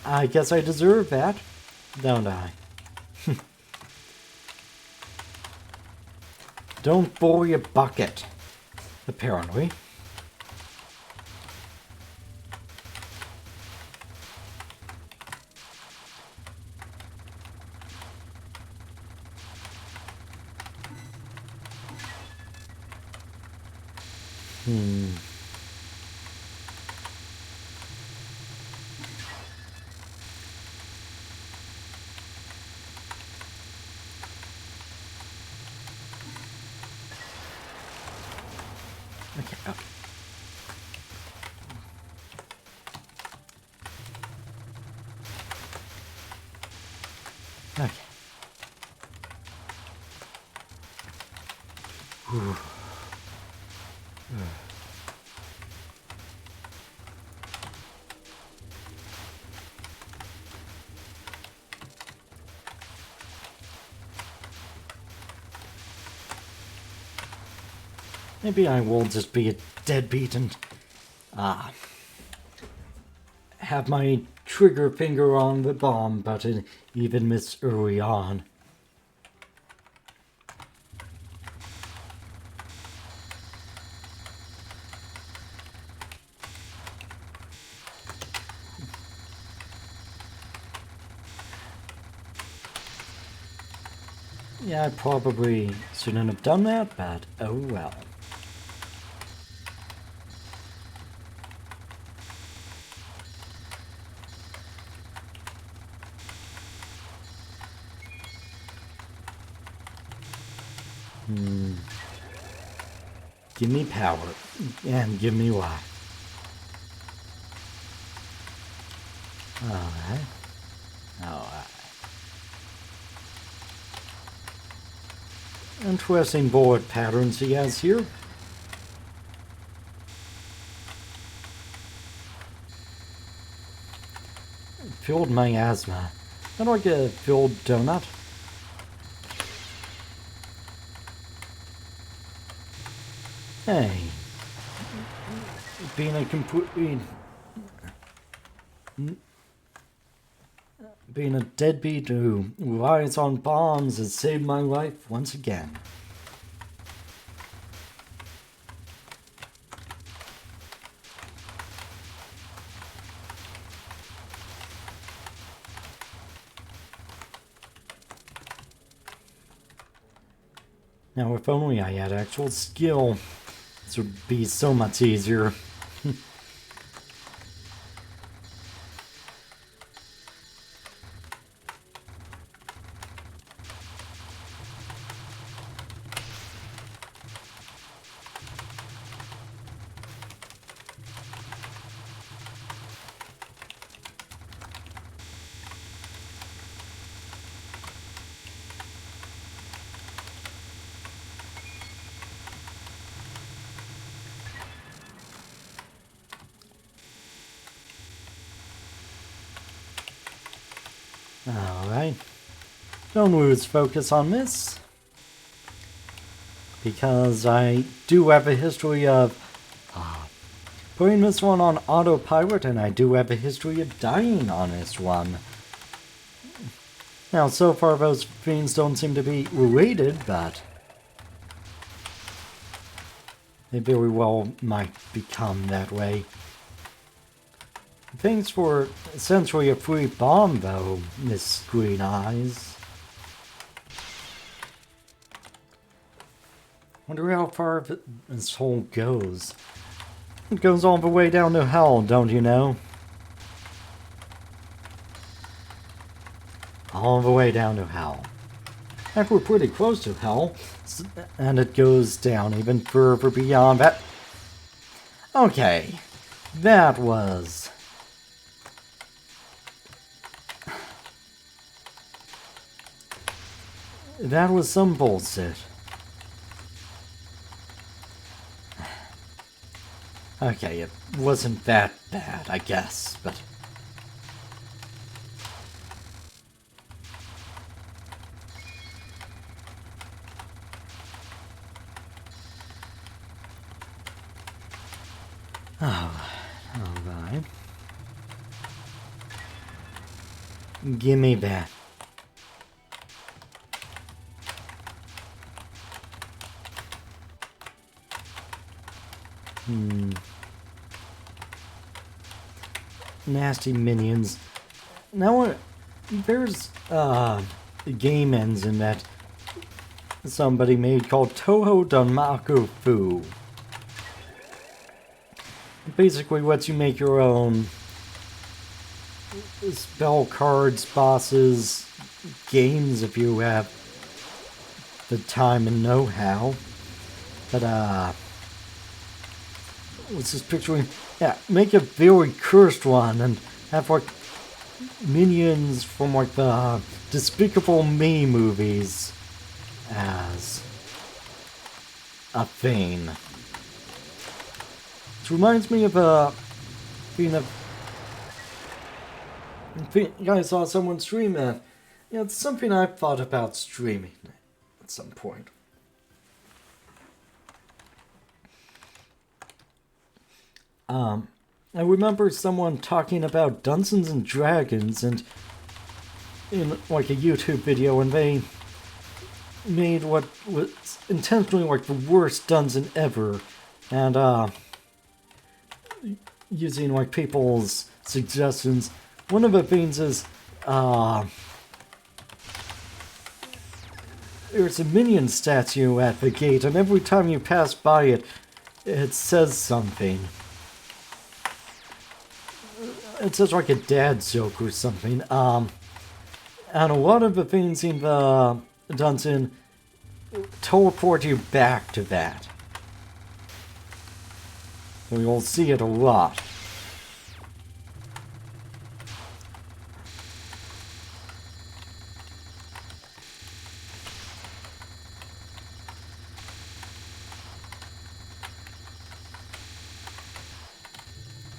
I guess I deserve that, don't I? Don't bully a bucket, apparently. Okay, okay. Okay. Whew. Maybe I will just be a deadbeat and have my trigger finger on the bomb button even this early on. Yeah, I probably shouldn't have done that, but oh well. Give me power. And give me life. Alright. Alright. Interesting board patterns he has here. Filled miasma. How do I get a filled donut? Hey. Being a being a deadbeat who relies on bombs has saved my life once again. Now, if only I had actual skill, this would be so much easier. Alright. Don't lose focus on this. Because I do have a history of putting this one on autopilot, and I do have a history of dying on this one. Now, so far those things don't seem to be related, but they very well might become that way. Thanks for essentially a free bomb, though, Miss Green Eyes. Wonder how far this hole goes. It goes all the way down to hell, don't you know? All the way down to hell. And we're pretty close to hell, and it goes down even further beyond that. Okay, that was... that was some bullshit. Okay, it wasn't that bad, I guess, but... oh, alright. Give me that. Nasty minions. Now, there's game engine that somebody made called Touhou Subterranean. Basically lets you make your own spell cards, bosses, games if you have the time and know-how. But, what's this picturing? Yeah, make a very cursed one and have like minions from like the Despicable Me movies as a thing. It reminds me of being a... you guys saw someone stream that. Yeah, it's something I've thought about streaming at some point. I remember someone talking about Dungeons and Dragons and in like a YouTube video, and they made what was intentionally like the worst dungeon ever, and using like people's suggestions. One of the things is there's a minion statue at the gate, and every time you pass by it, it says something. It says like a dad joke or something. And a lot of the things in the dungeon teleport you back to that. We will see it a lot.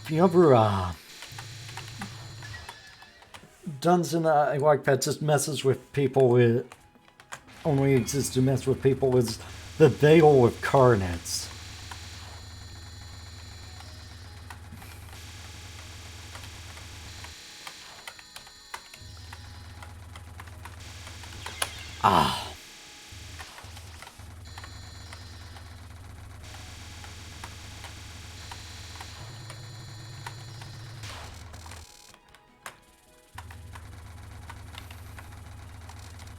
If you ever, done something like that just messes with people with... only exists to mess with people is the Veil of Carnets. Ah.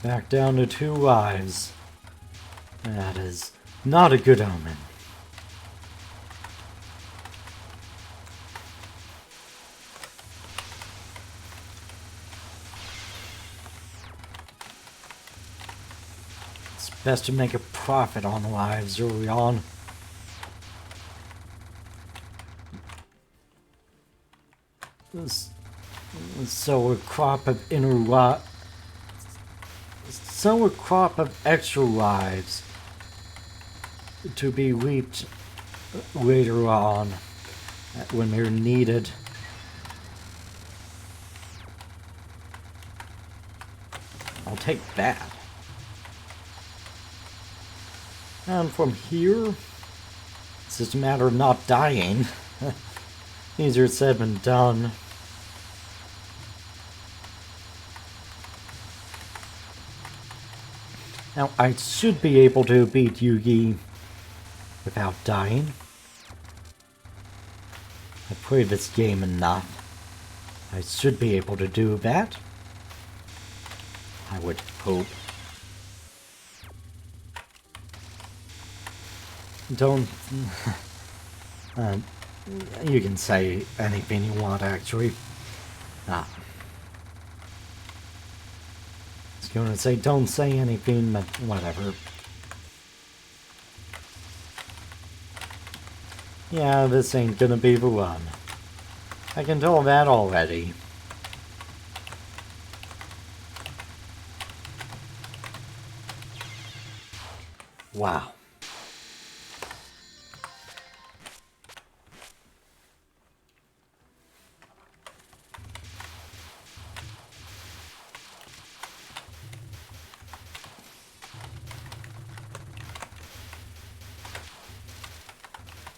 Back down to 2 lives. That is not a good omen. It's best to make a profit on lives early on. So a crop of sow a crop of extra lives to be reaped later on when they're needed. I'll take that. And from here, it's just a matter of not dying. Easier said than done. Now, I should be able to beat Yugi without dying. I've played this game enough. I should be able to do that. I would hope. Don't... you can say anything you want, actually. Gonna say don't say anything, but whatever. Yeah, this ain't gonna be the one. I can tell that already. Wow.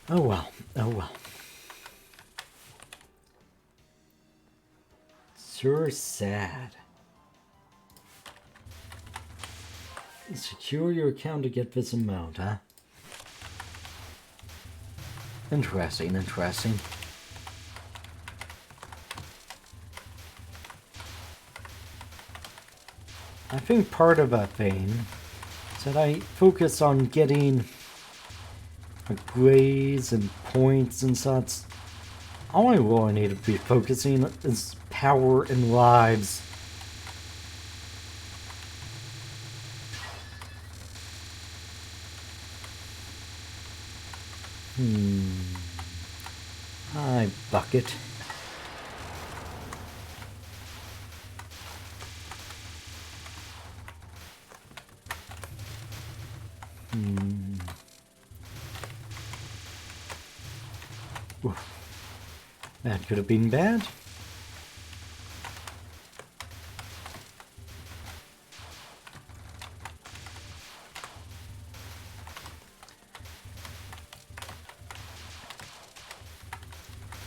Oh well, oh well. Sure sad. Secure your account to get this amount, huh? Interesting, interesting. I think part of that thing is that I focus on getting grades and points and such. All I really need to be focusing is power and lives. Hi, bucket. That could have been bad.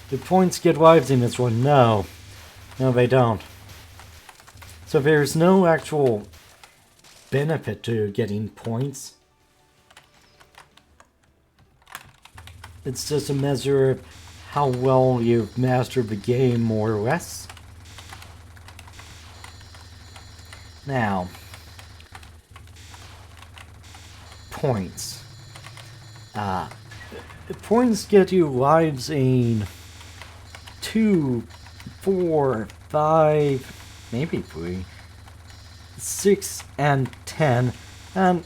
Do points get lives in this one? No. No, they don't. So there's no actual benefit to getting points. It's just a measure of how well you've mastered the game, more or less. Now, points. Points get you lives in 2, 4, 5, maybe 3, 6, and 10, and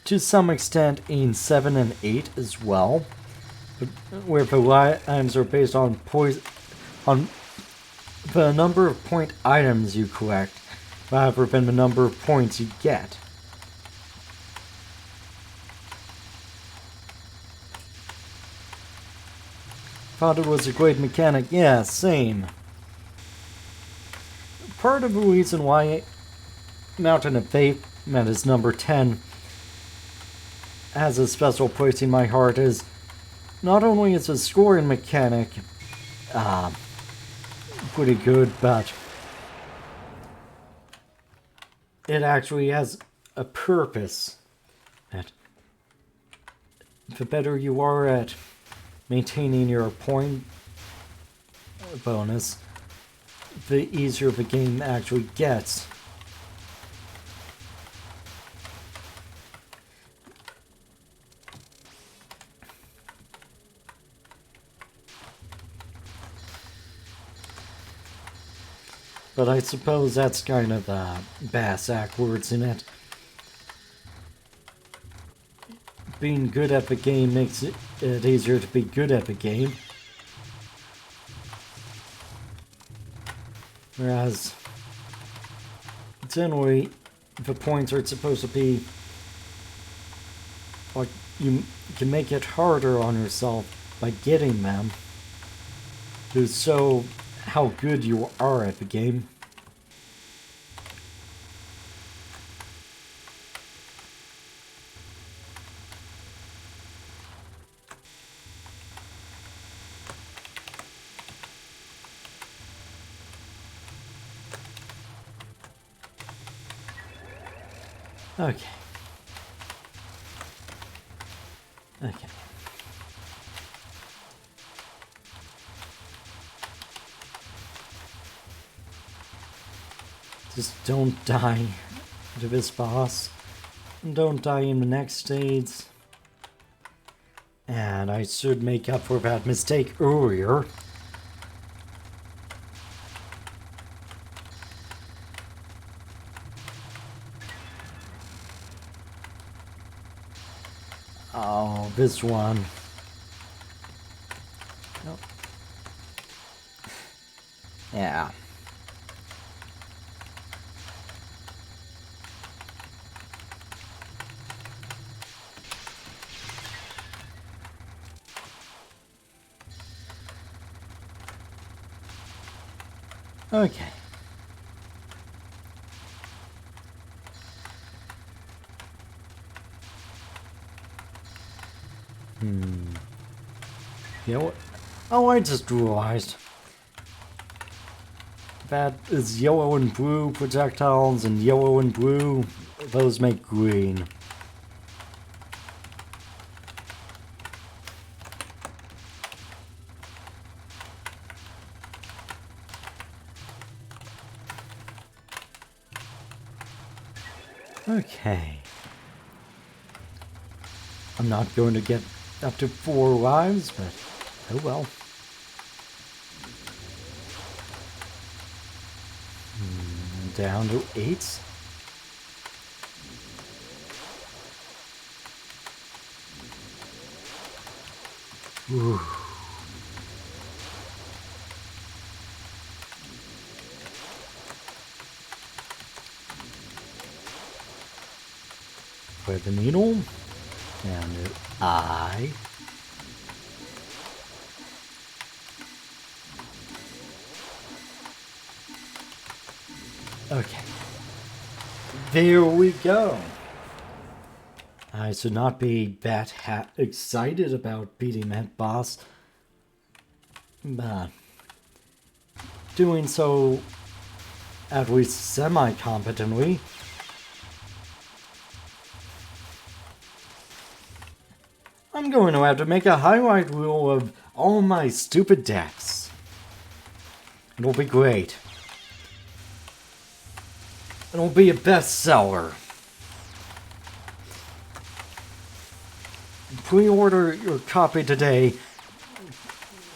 to some extent in 7 and 8 as well. where the items are based on on the number of point items you collect, rather than the number of points you get. Thought it was a great mechanic. Yeah, same. Part of the reason why Mountain of Faith, that is number 10, has a special place in my heart is not only is the scoring mechanic pretty good, but it actually has a purpose. That the better you are at maintaining your point bonus, the easier the game actually gets. But I suppose that's kind of bass-backwards in it. Being good at the game makes it easier to be good at the game. Whereas, generally, the points are supposed to be like you can make it harder on yourself by getting them to show how good you are at the game. Okay. Okay. Just don't die to this boss. And don't die in the next stage. And I should make up for that mistake earlier. Oh, this one. Nope. Yeah. Okay. You know what? Oh, I just realized. That is yellow and blue projectiles, and yellow and blue, those make green. Okay. I'm not going to get up to 4 lives, but oh well. Down to 8. Ooh. Thread the needle. Down to I. Okay. There we go. I should not be that excited about beating that boss, but doing so at least semi-competently. I'm going to have to make a highlight reel of all my stupid deaths. It'll be great. It'll be a bestseller. Pre-order your copy today.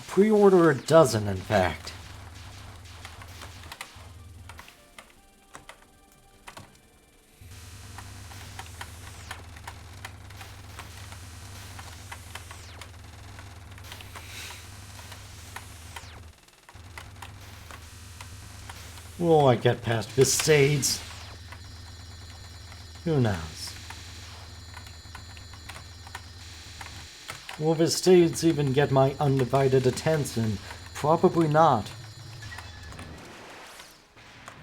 Pre-order a dozen, in fact. Will I get past Vistades? Who knows? Will Vistades even get my undivided attention? Probably not.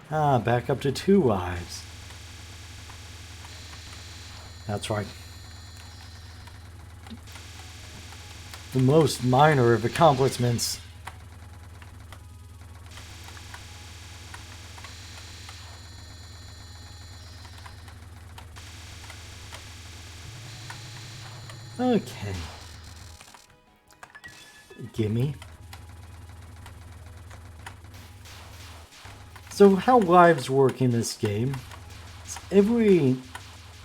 Ah, back up to 2 lives. That's right. The most minor of accomplishments. Okay. Gimme. So how lives work in this game is every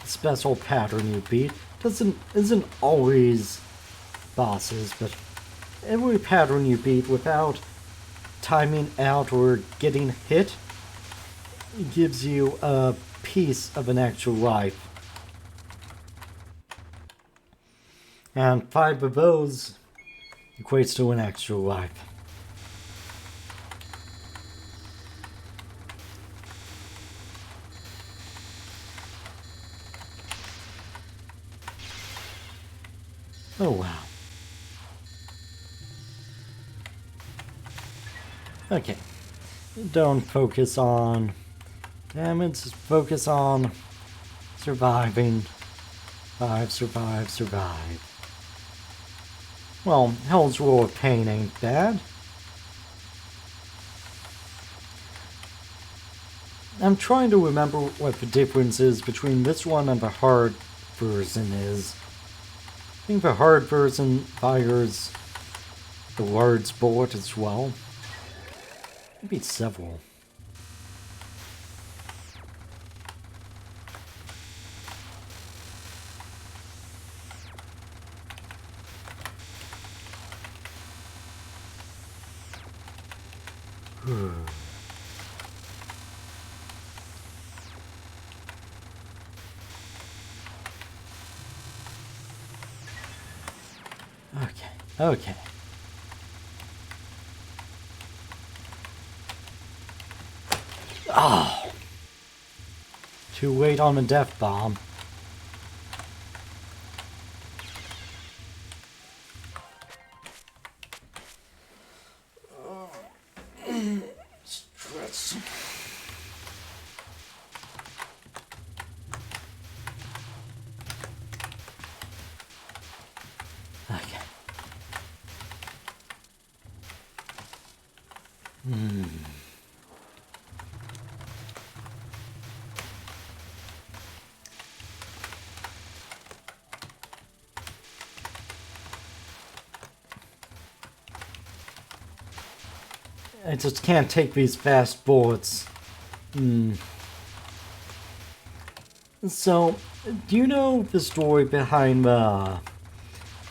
special pattern you beat isn't always bosses, but every pattern you beat without timing out or getting hit gives you a piece of an actual life. And 5 of those equates to an actual life. Oh wow. Okay. Don't focus on damage, focus on surviving. Survive. Well, Hell's Roll of Pain ain't bad. I'm trying to remember what the difference is between this one and the hard version is. I think the hard version fires the large bullet as well. Maybe several. Okay. Oh! Too late on the death bomb. Stress. Okay. I just can't take these fast bullets. So, do you know the story behind the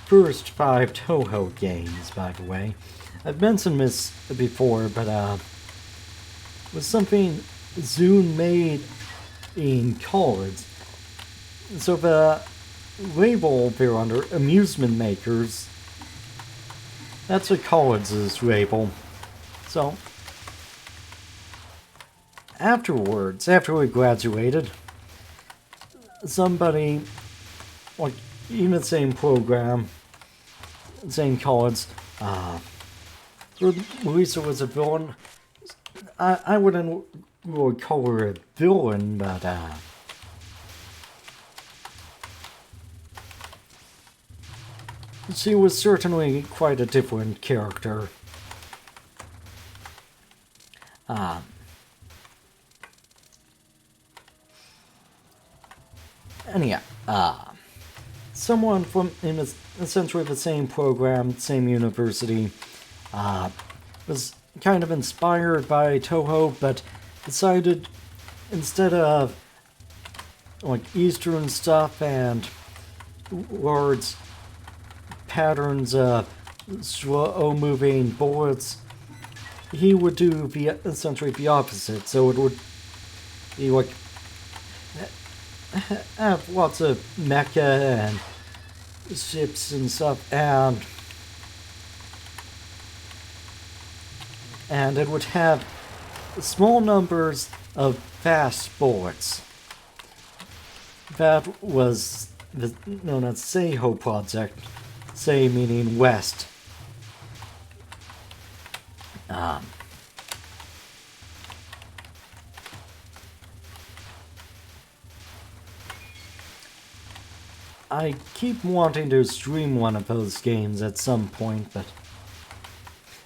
first 5 Touhou games, by the way? I've mentioned this before, but it was something Zune made in college. So the label they're under, Amusement Makers, that's a college's label. So, afterwards, after we graduated, somebody, like, in the same program, same college, Lisa was a villain. I wouldn't really call her a villain, but, she was certainly quite a different character. Anyhow, someone from essentially the same program, same university, was kind of inspired by Touhou, but decided instead of like Eastern stuff and large patterns of slow-moving bullets, he would do essentially the opposite. So it would be like have lots of mecha and ships and stuff, and it would have small numbers of fast bullets. That was known as Touhou Project. Sei meaning west. I keep wanting to stream one of those games at some point, but...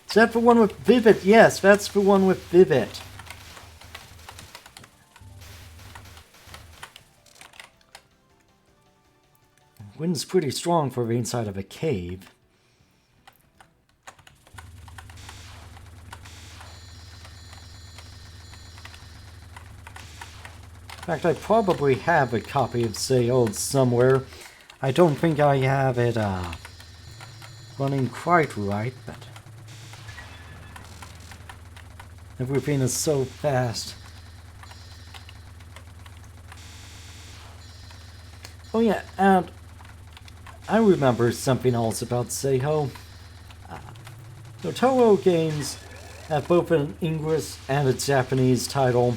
Is that the one with Vivid? Yes, that's the one with Vivid. Wind's pretty strong for the inside of a cave. In fact, I probably have a copy of Touhou somewhere. I don't think I have it running quite right, but everything is so fast. Oh yeah, and I remember something else about Touhou. So Touhou games have both an English and a Japanese title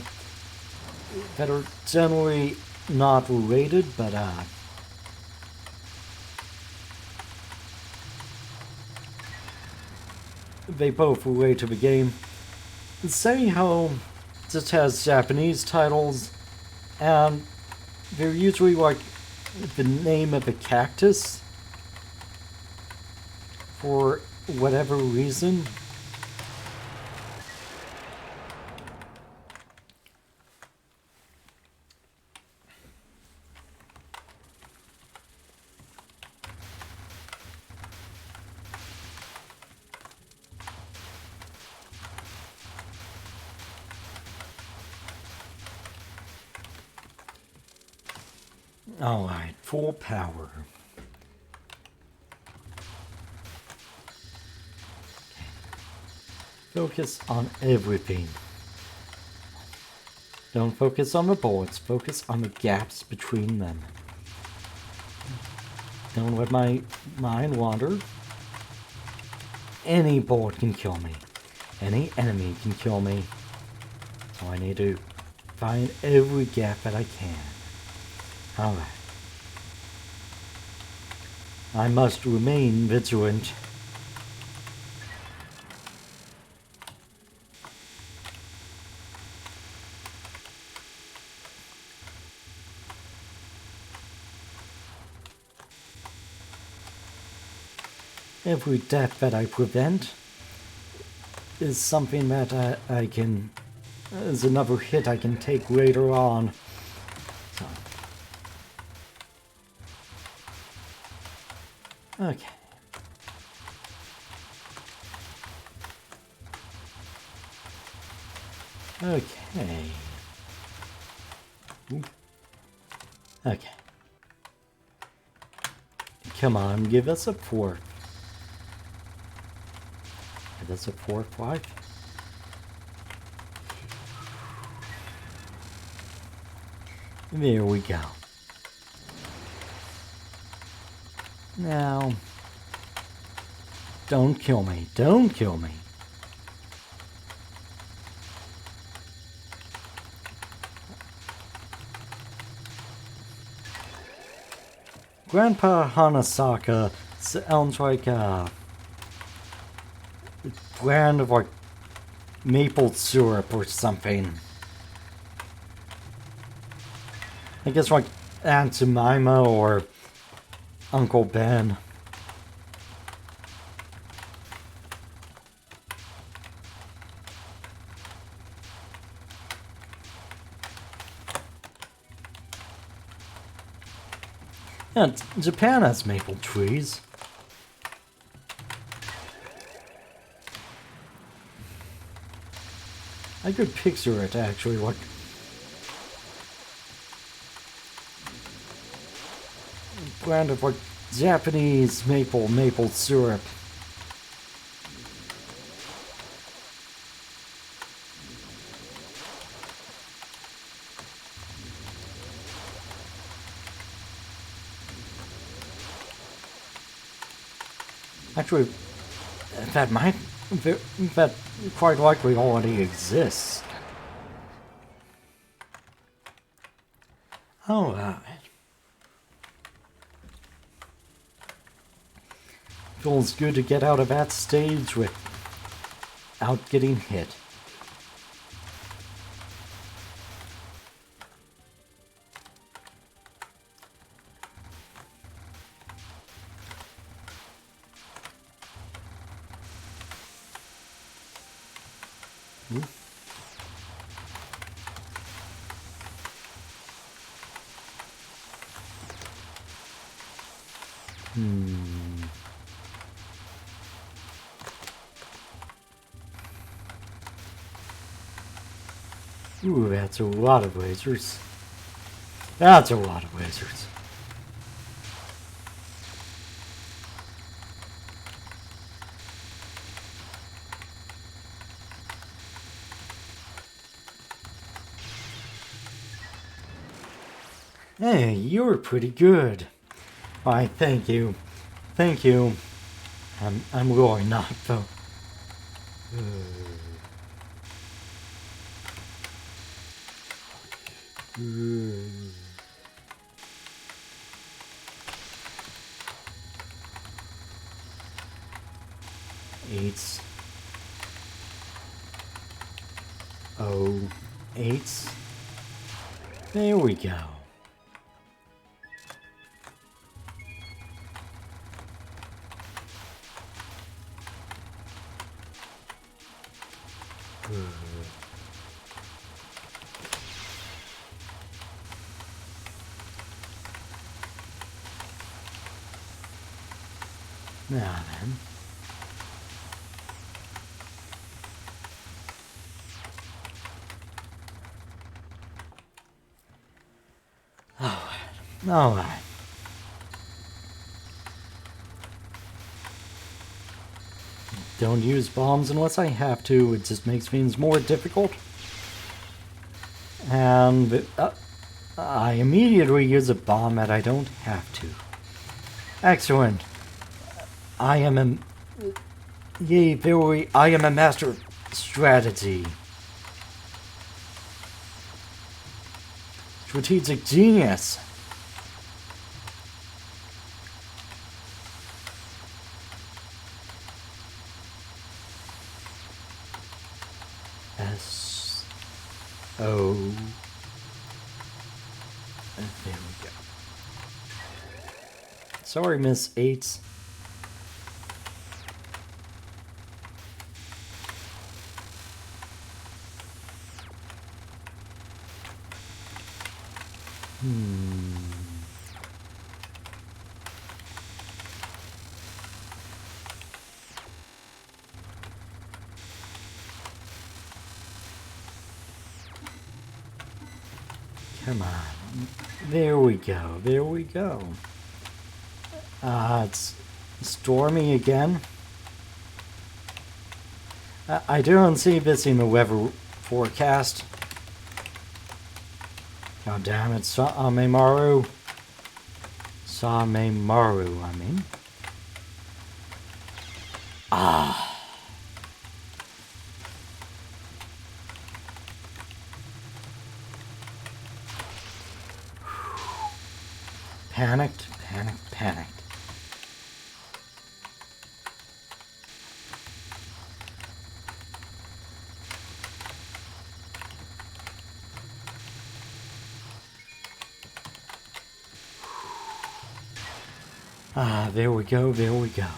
that are generally not rated, but they both relate to the game. Touhou just has Japanese titles, and they're usually like the name of a cactus for whatever reason. Alright, full power. Focus on everything. Don't focus on the bullets, focus on the gaps between them. Don't let my mind wander. Any bullet can kill me. Any enemy can kill me. So I need to find every gap that I can. Alright. I must remain vigilant. Every death that I prevent is something that I can... is another hit I can take later on. So. Okay. Okay. Ooh. Okay. Come on, give us a 4. Give us a 4-5. There we go. Now, don't kill me. Don't kill me. Grandpa Hanasaka sounds like a brand of like maple syrup or something. I guess like Aunt Jemima or Uncle Ben. Yeah, Japan has maple trees. I could picture it actually, like brand of like Japanese maple syrup. Actually, that quite likely already exists. Alright. Feels good to get out of that stage without getting hit. Ooh, that's a lot of lasers. That's a lot of lasers. Hey, you were pretty good. Why, thank you. Thank you. I'm really not, though. Eights. Oh, eights. There we go. Now then. Alright. Don't use bombs unless I have to. It just makes things more difficult. And I immediately use a bomb that I don't have to. Excellent. I am a master of strategy. Strategic genius. S-O. There we go. Sorry, Miss Eights. Come on. There we go. There we go. It's stormy again. I don't see this in the weather forecast. God damn it, Samemaru. Samemaru, I mean. Panicked. There we go.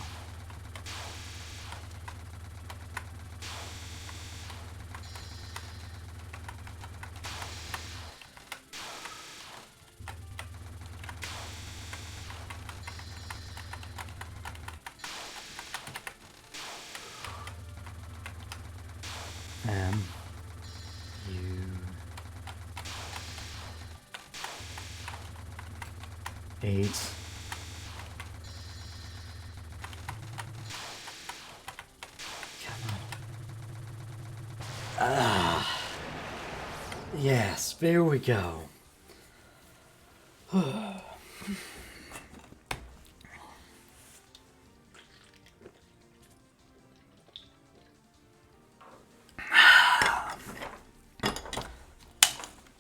Eight. Yes, there we go.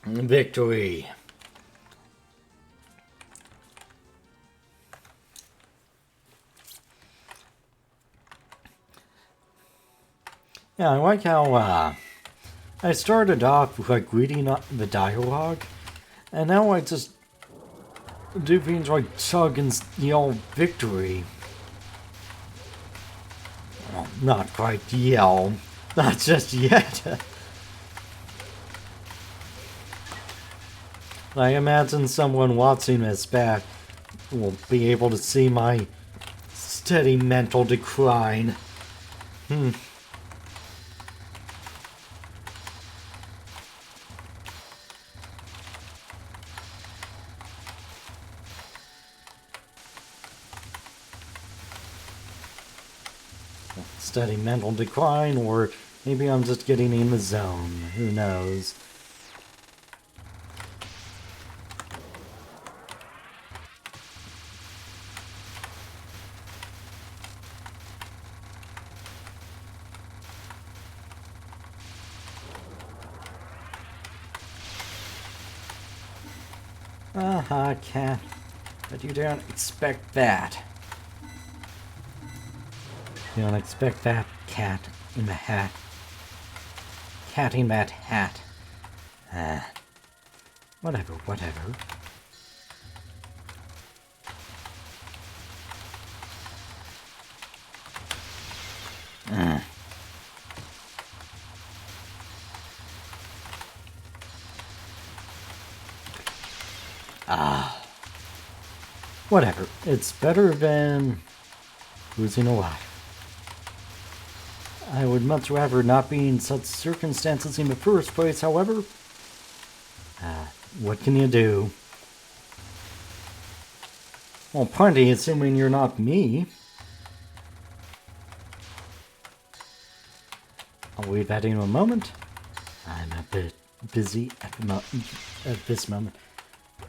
Victory. Yeah, I like how, I started off, like, reading the dialogue, and now I just do things like chug and yell victory. Well, not quite yell. Not just yet. I imagine someone watching this back will be able to see my steady mental decline. Steady mental decline, or maybe I'm just getting in the zone. Who knows? Aha, cat. But you don't expect that. You don't expect that cat in the hat. Cat in that hat. Whatever, whatever. Whatever. It's better than losing a life. I would much rather not be in such circumstances in the first place, however. What can you do? Well, plenty, assuming you're not me. I'll leave that in a moment. I'm a bit busy at this moment.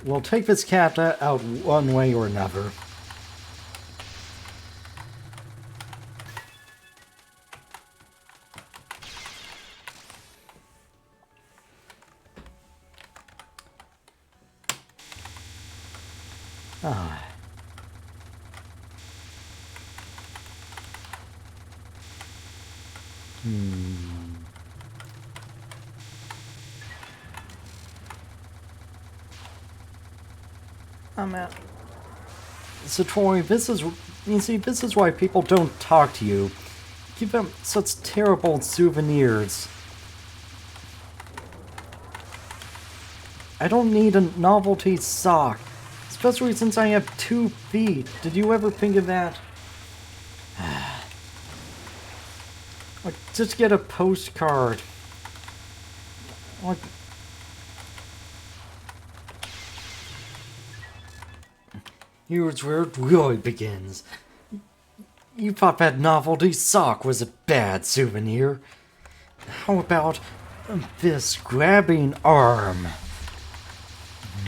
We'll take this cat out one way or another. Ah. I'm out. So Troy, this is why people don't talk to you. Give them such terrible souvenirs. I don't need a novelty sock, especially since I have 2 feet. Did you ever think of that? Like, just get a postcard. Like, here's where it really begins. You thought that novelty sock was a bad souvenir. How about this grabbing arm?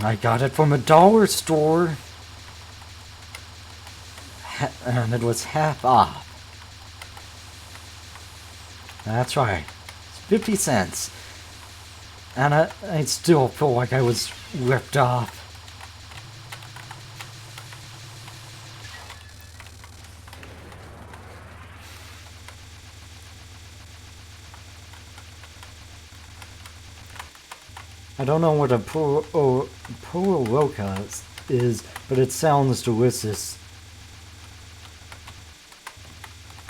I got it from a dollar store. And it was half off. That's right. It's 50 cents. And I still feel like I was ripped off. I don't know what a puro roca is, but it sounds delicious.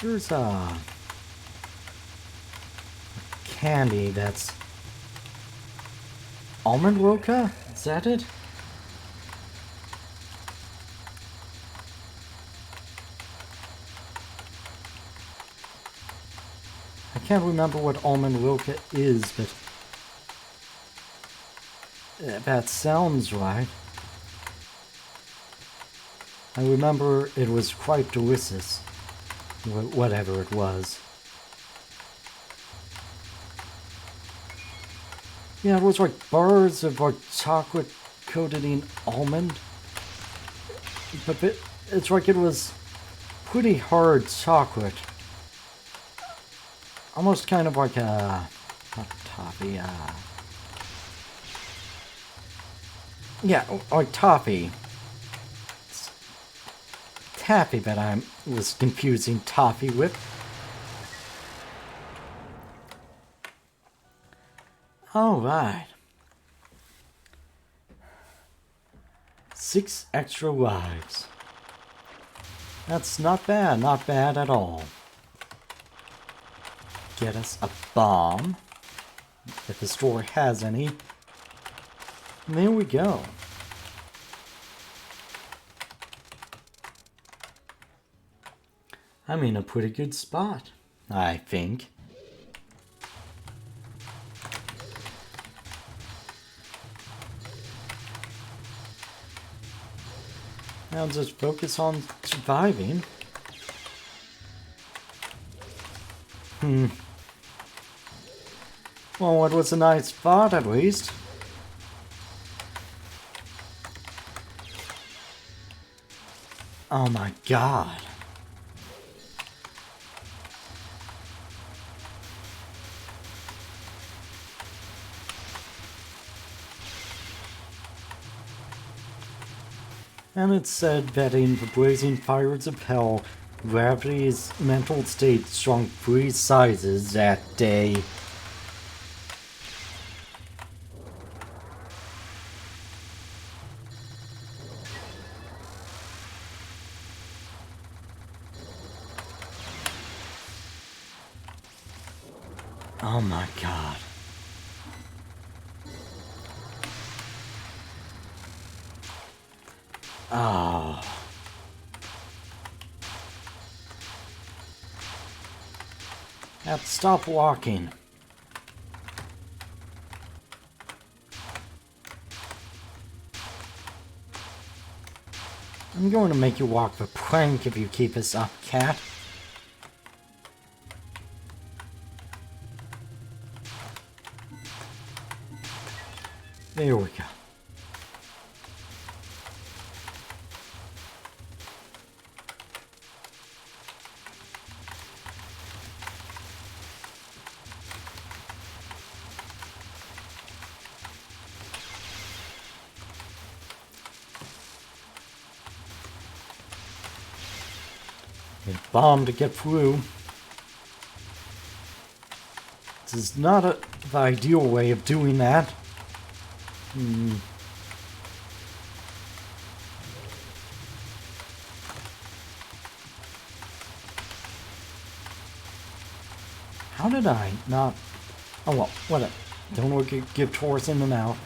Here's a candy that's almond roca? Is that it? I can't remember what almond roca is, but that sounds right. I remember it was quite delicious, whatever it was. Yeah, it was like bars of like chocolate coated in almond. But it's like it was pretty hard chocolate. Almost kind of like a, not toffee, yeah, like toffee. It's taffy that I was confusing toffee with. Alright. 6 extra lives. That's not bad at all. Get us a bomb, if the store has any. And there we go. I'm in a pretty good spot, I think. Now just focus on surviving. Well, it was a nice spot at least. Oh my god. And it's said that in the blazing fires of hell, gravity's mental state shrunk 3 sizes that day. Oh my god. Oh. Have to stop walking. I'm going to make you walk the plank if you keep us up, cat. There we go. A bomb to get through. This is not the ideal way of doing that. How did I not... Oh well, whatever. Don't look at give Taurus in the mouth.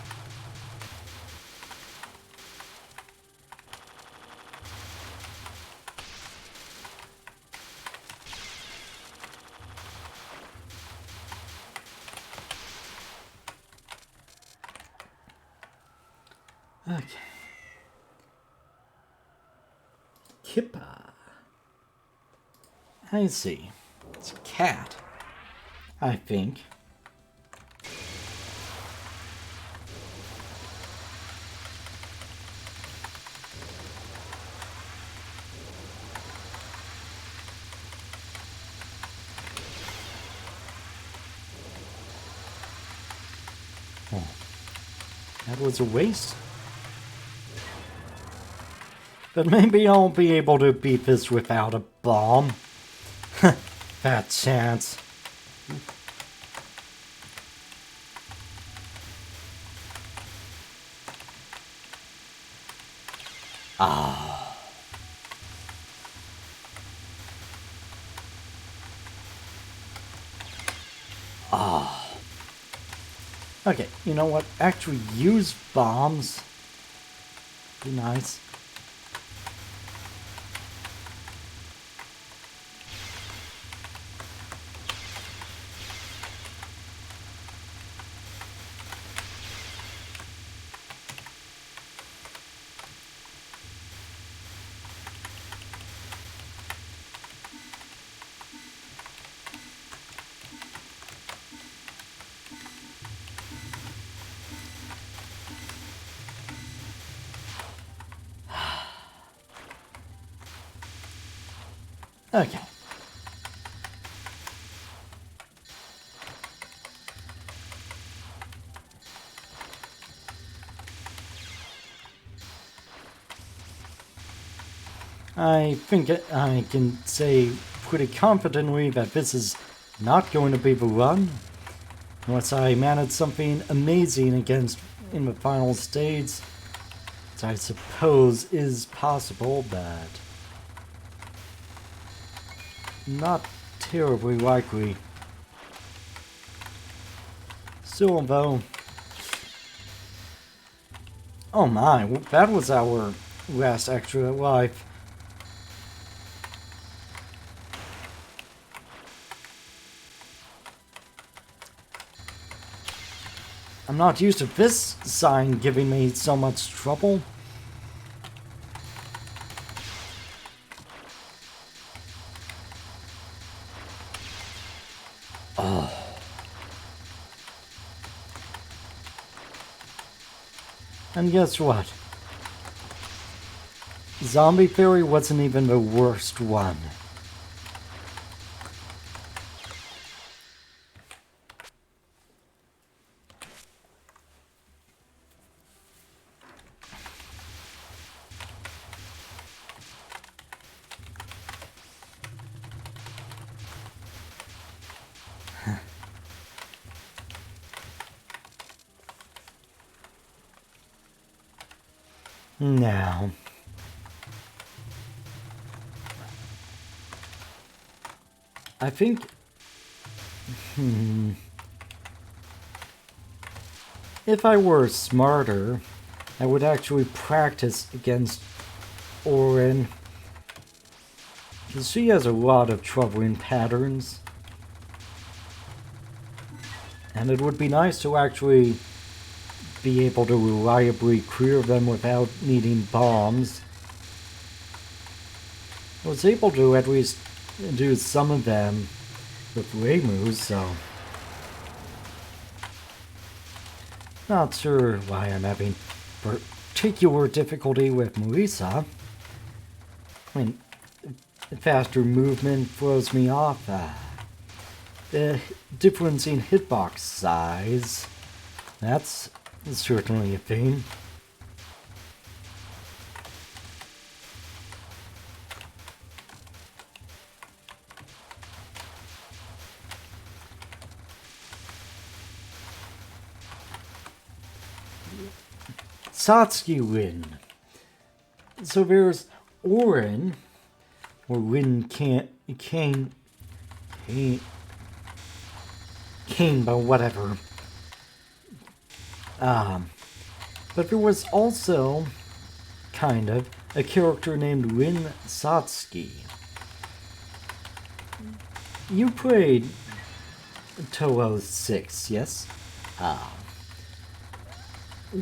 Okay. Kippa. I see. It's a cat. I think. Oh. That was a waste. But maybe I'll be able to beat this without a bomb. That chance. Ah. Ah. Okay, you know what? Actually use bombs. Be nice. Okay. I think I can say pretty confidently that this is not going to be the run. Unless I manage something amazing against in the final stage, which I suppose is possible, but not terribly likely. Still, though, oh my, that was our last extra life. I'm not used to this sign giving me so much trouble. Oh. And guess what? Zombie Fairy wasn't even the worst one. Now, I think, if I were smarter, I would actually practice against Orin, because she has a lot of troubling patterns, and it would be nice to actually be able to reliably clear them without needing bombs. I was able to at least do some of them with Reimu, so not sure why I'm having particular difficulty with Marisa. I mean, faster movement throws me off. The difference in hitbox size, that's certainly a thing. Satsuki win. So there's Orin, or Win Kane, but whatever. But there was also, kind of, a character named Rin Satsuki. You played Touhou 6, yes?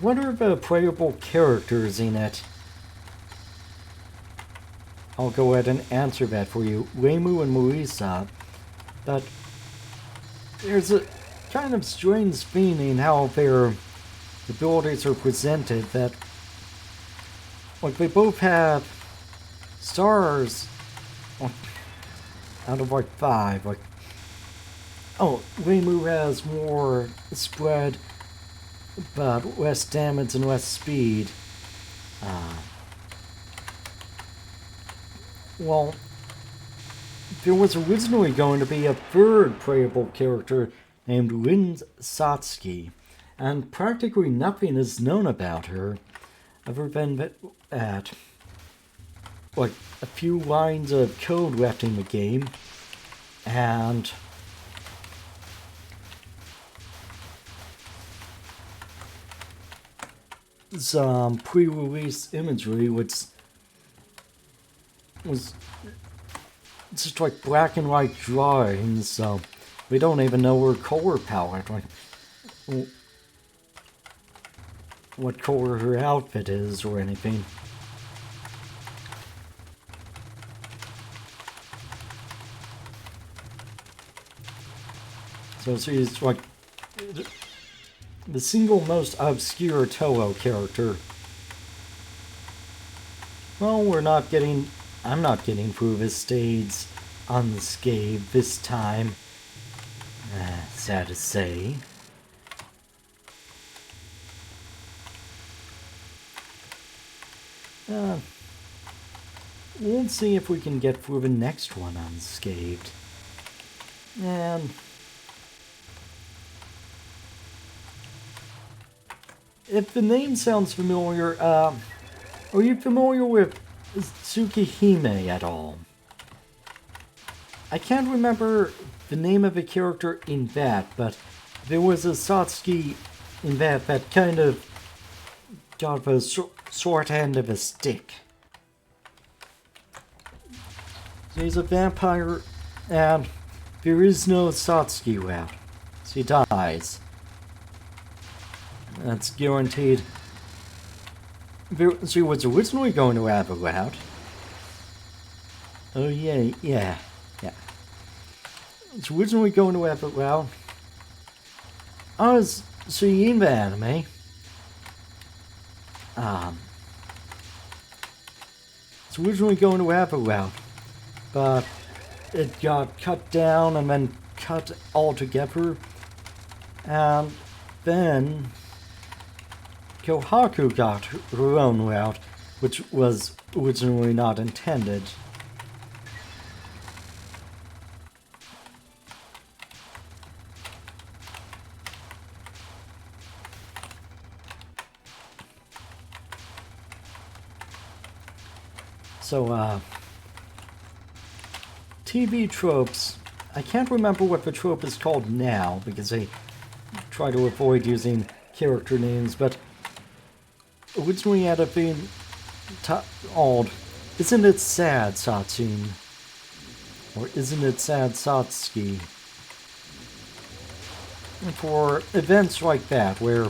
What are the playable characters in it? I'll go ahead and answer that for you. Reimu and Marisa. But there's a kind of strange theme in how their abilities are presented, that like they both have stars out of like 5. Like, oh, Reimu has more spread, but less damage and less speed. Well, there was originally going to be a third playable character named Rin Satsuki, and practically nothing is known about her, other than that, like, a few lines of code left in the game, and some pre-release imagery, which was just like black and white drawings, so we don't even know her color palette, like what color her outfit is or anything. So she's like the single most obscure Touhou character. Well, I'm not getting through this stage unscathed this time. Sad to say. We'll see if we can get through the next one unscathed. And if the name sounds familiar, are you familiar with Tsukihime at all? I can't remember the name of a character in that, but there was a Satsuki in that kind of got the short end of a stick. So he's a vampire, and there is no Satsuki route. So he dies. That's guaranteed. She was originally going to have a route. Oh yeah. It's originally going to have a route. I was seeing the anime. It's originally going to have a route, but it got cut down and then cut altogether. And then Kohaku got her own route, which was originally not intended. So, TV tropes. I can't remember what the trope is called now, because they try to avoid using character names, but originally had a been called, Isn't It Sad, Satsun? Or Isn't It Sad, Satsuki? For events like that, where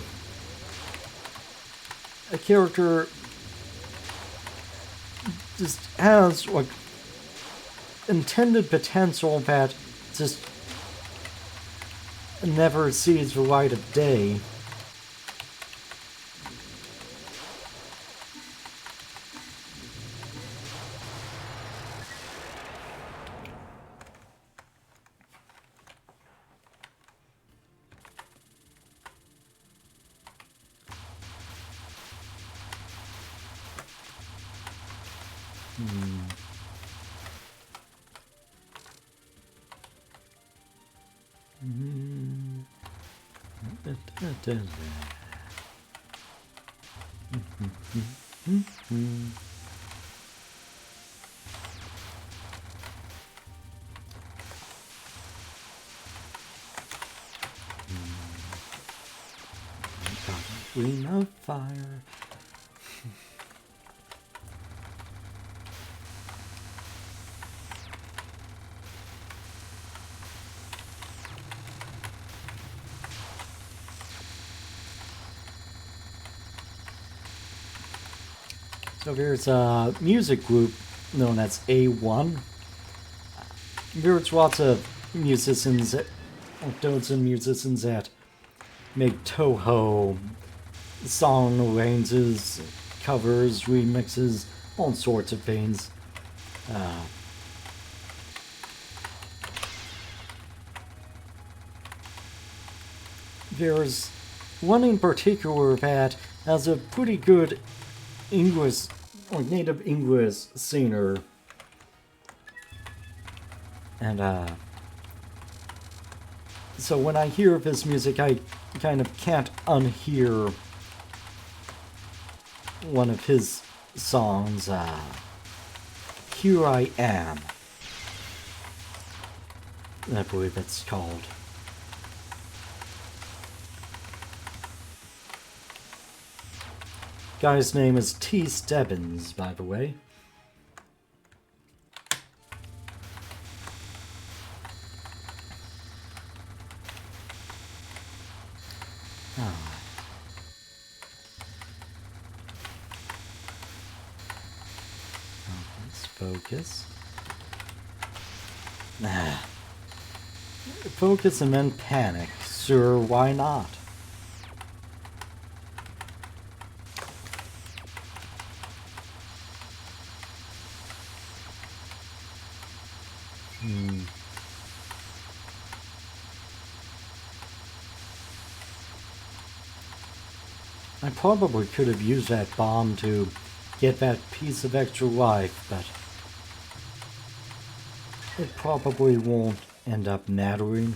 a character just has like intended potential that just never sees the light of day. Ring of fire. So there's a music group known as A1. There's lots of musicians, dozen musicians that make Touhou song arranges, covers, remixes, all sorts of things. There's one in particular that has a pretty good English or native English singer, and so when I hear this music, I kind of can't unhear one of his songs, Here I Am, I believe it's called. Guy's name is T. Stebbins, by the way. Let's focus. Focus and then panic. Sure, why not? I probably could have used that bomb to get that piece of extra life, but it probably won't end up mattering.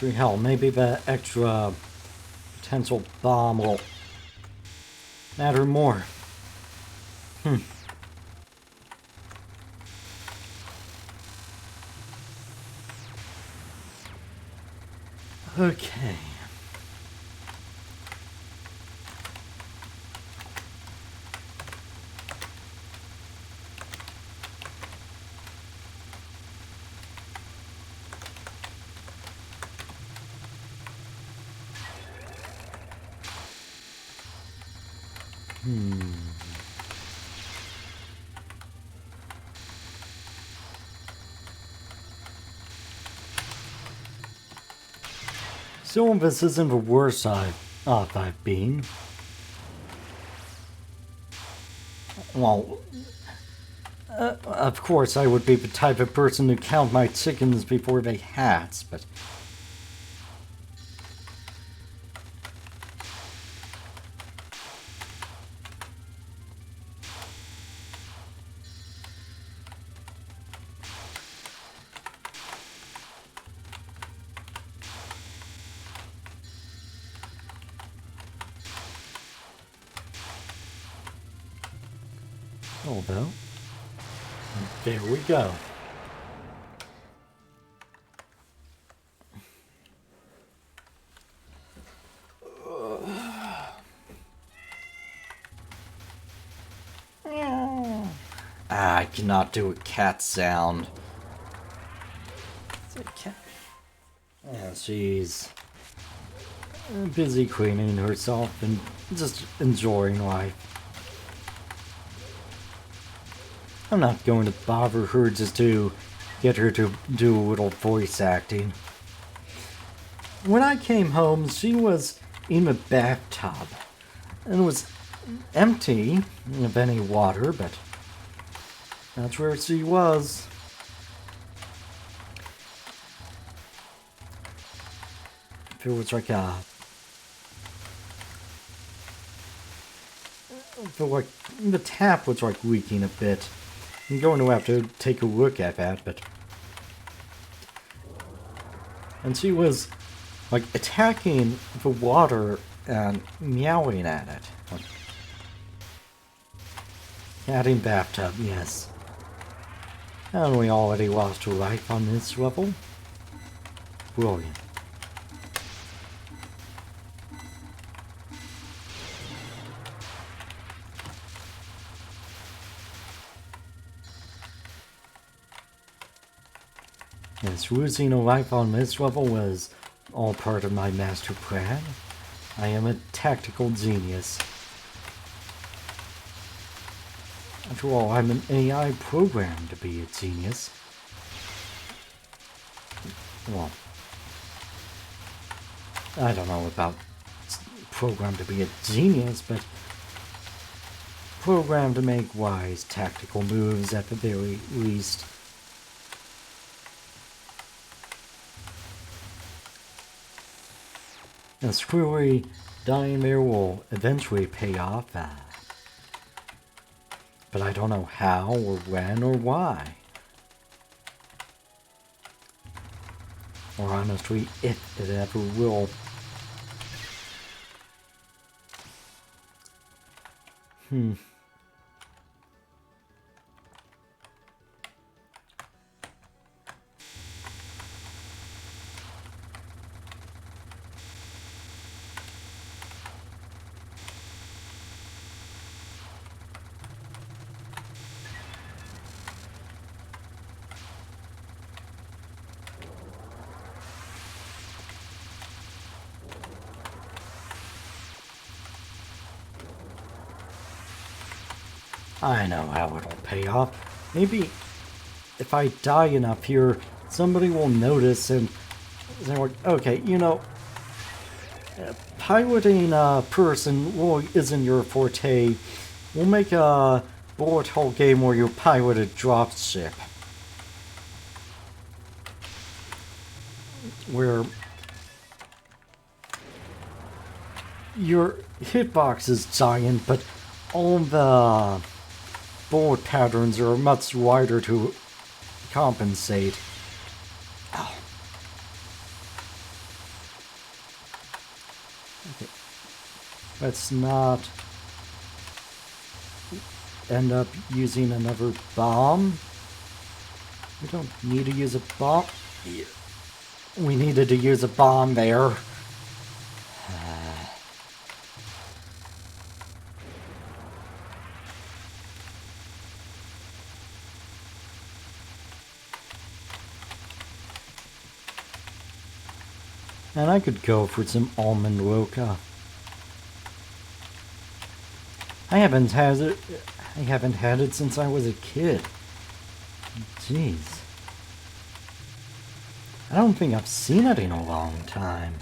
Hell, maybe the extra potential bomb will matter more. Okay. So this isn't the worst off I've been. Well, of course I would be the type of person to count my chickens before they hatch, but... Although, there we go. I cannot do a cat sound. It's a cat. Yeah, she's busy cleaning herself and just enjoying life. I'm not going to bother her just to get her to do a little voice acting. When I came home, she was in a bathtub. And it was empty of any water, but that's where she was. If it was like a... I feel like the tap was like leaking a bit. I'm going to have to take a look at that, but... And she was, like, attacking the water and meowing at it. Like, cat in bathtub, yes. And we already lost a life on this level. Brilliant. Yes, losing a life on this level was all part of my master plan. I am a tactical genius. After all, I'm an AI programmed to be a genius. Well, I don't know about programmed to be a genius, but programmed to make wise tactical moves at the very least. And screwy dying there will eventually pay off, but I don't know how or when or why. Or honestly, if it ever will. I know how it'll pay off. Maybe if I die enough here, somebody will notice and say, like, okay, you know, piloting a person really isn't your forte. We'll make a bullet hole game where you pilot a dropship. Where your hitbox is giant, but all the bullet patterns are much wider to compensate. Oh. Let's not end up using another bomb. We don't need to use a bomb. We needed to use a bomb there. And I could go for some almond roca. I haven't had it since I was a kid. Jeez. I don't think I've seen it in a long time.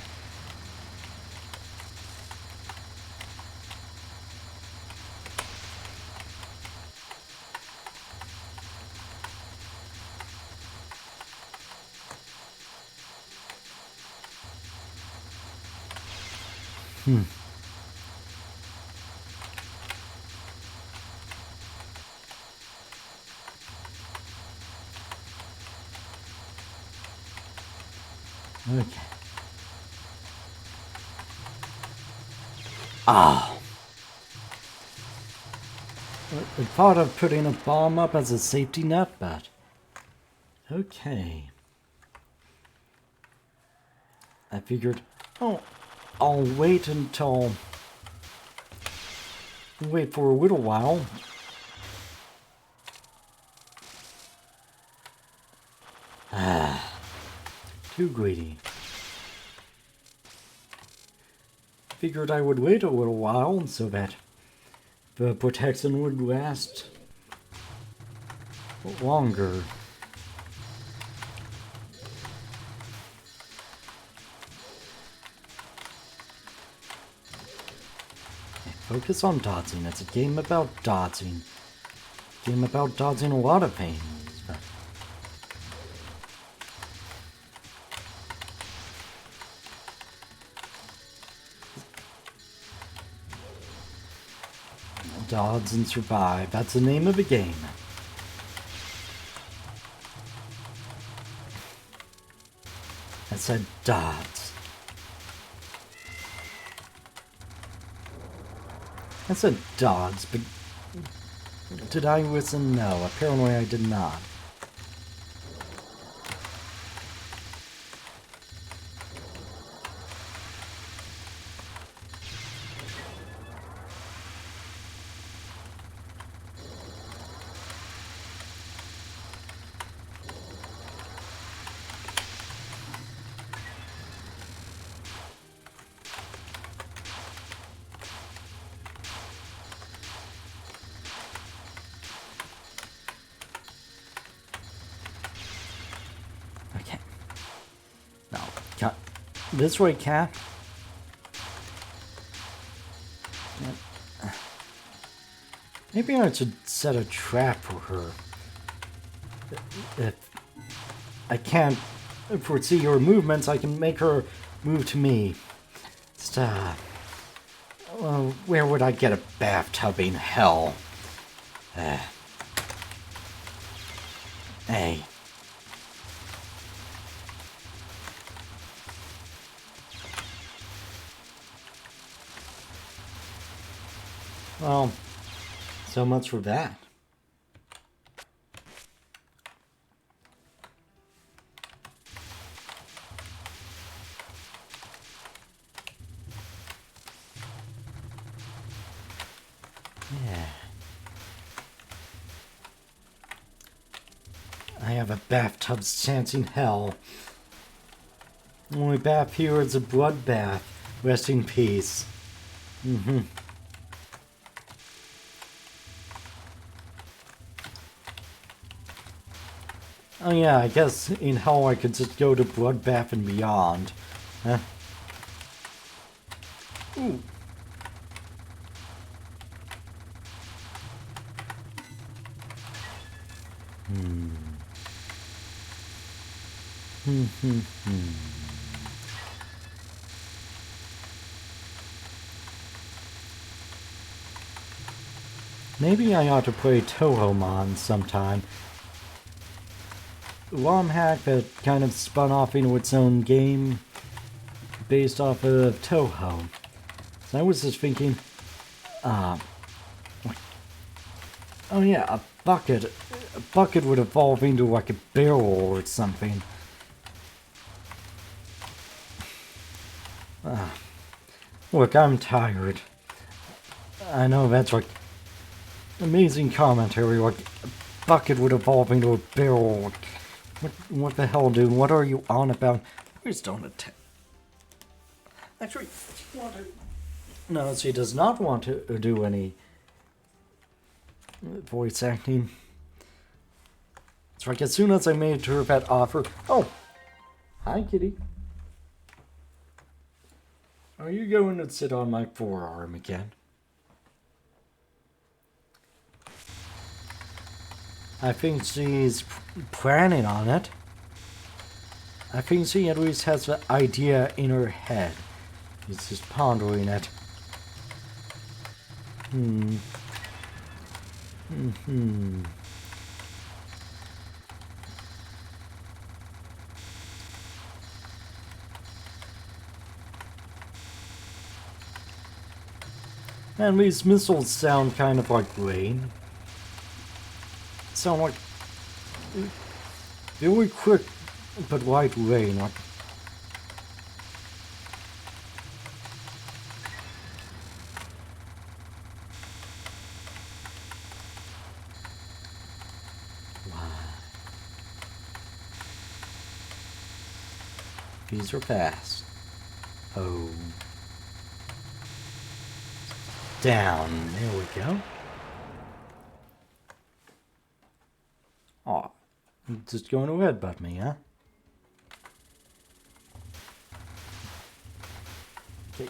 Okay. Ah. I thought of putting a bomb up as a safety net, but... Okay. I figured, oh, I'll wait until... Wait for a little while. Ah. Too greedy. Figured I would wait a little while so that the protection would last longer. Okay, focus on dodging. It's a game about dodging. Game about dodging a lot of things. But dodge and survive. That's the name of the game. I said dodge. I said dodge, but did I listen? No, apparently I did not. This way, cat. Maybe I should set a trap for her. If I can't foresee your movements, I can make her move to me. Stop. Where would I get a bathtub in hell? Hey. Well, so much for that. Yeah. I have a bathtub's chance in hell. Only bath here is a bloodbath. Rest in peace. Mm-hmm. Oh yeah, I guess in hell I could just go to Bloodbath and beyond. Huh? Ooh. Maybe I ought to play Touhou sometime. ROM hack that kind of spun off into its own game based off of Touhou. So I was just thinking, oh yeah, a bucket would evolve into like a barrel or something. Look, I'm tired. I know that's like amazing commentary, like a bucket would evolve into a barrel. What the hell, dude? What are you on about? Please don't attack. Actually, no, she does not want to do any voice acting. It's like as soon as I made her that offer. Oh, hi, kitty. Are you going to sit on my forearm again? I think she's planning on it. I think she at least has the idea in her head. She's just pondering it. And these missiles sound kind of like rain. Sound like really quick but light rain. Like these are fast. Oh. Down. There we go. Aw. Just going to headbutt me, huh? Okay.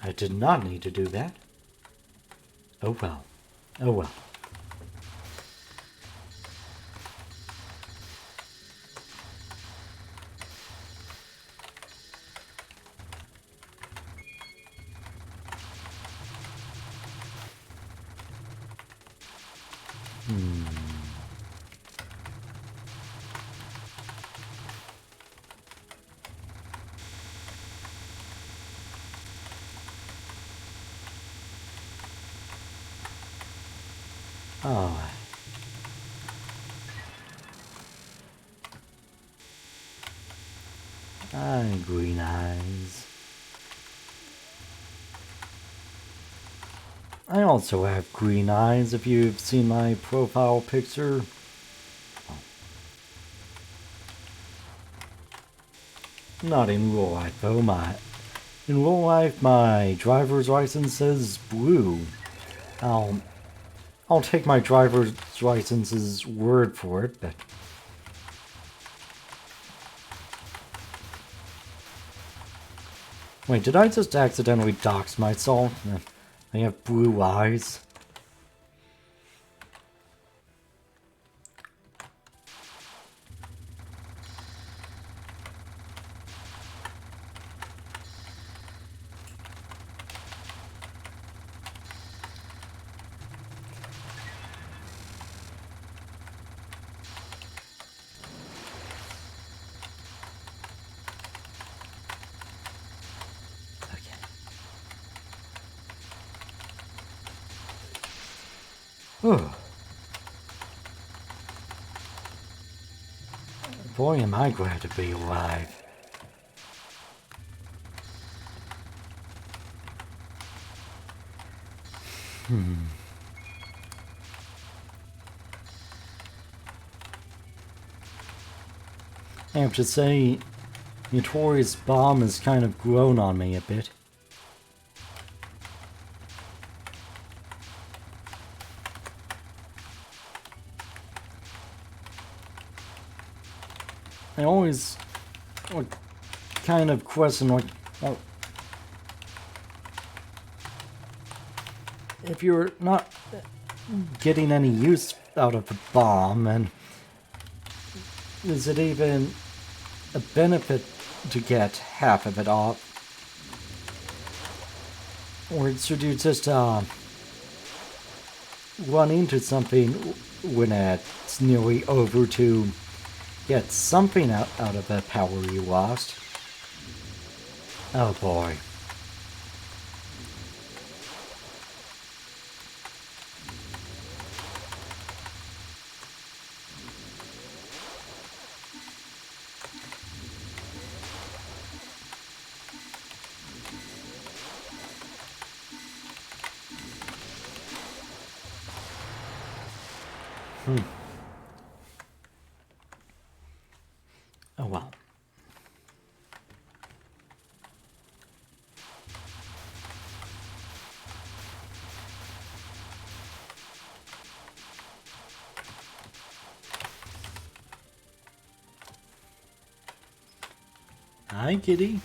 I did not need to do that. Oh well. Oh well. Oh. Green eyes. I also have green eyes, if you've seen my profile picture. Not in real life, though. In real life, my driver's license says blue. I'll take my driver's license's word for it, but... Wait, did I just accidentally dox myself? I have blue eyes. Oh. Boy, am I glad to be alive. I have to say, Notorious Bomb has kind of grown on me a bit. I always kind of question, well, if you're not getting any use out of the bomb, and is it even a benefit to get half of it off? Or should you just run into something when it's nearly over to get something out of the power you lost. Oh boy. Oh well. Hi, kitty.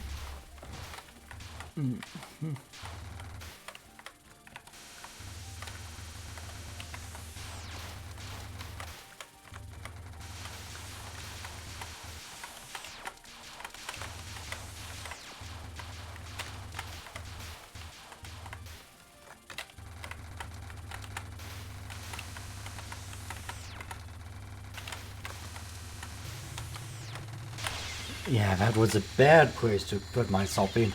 Yeah, that was a bad place to put myself in.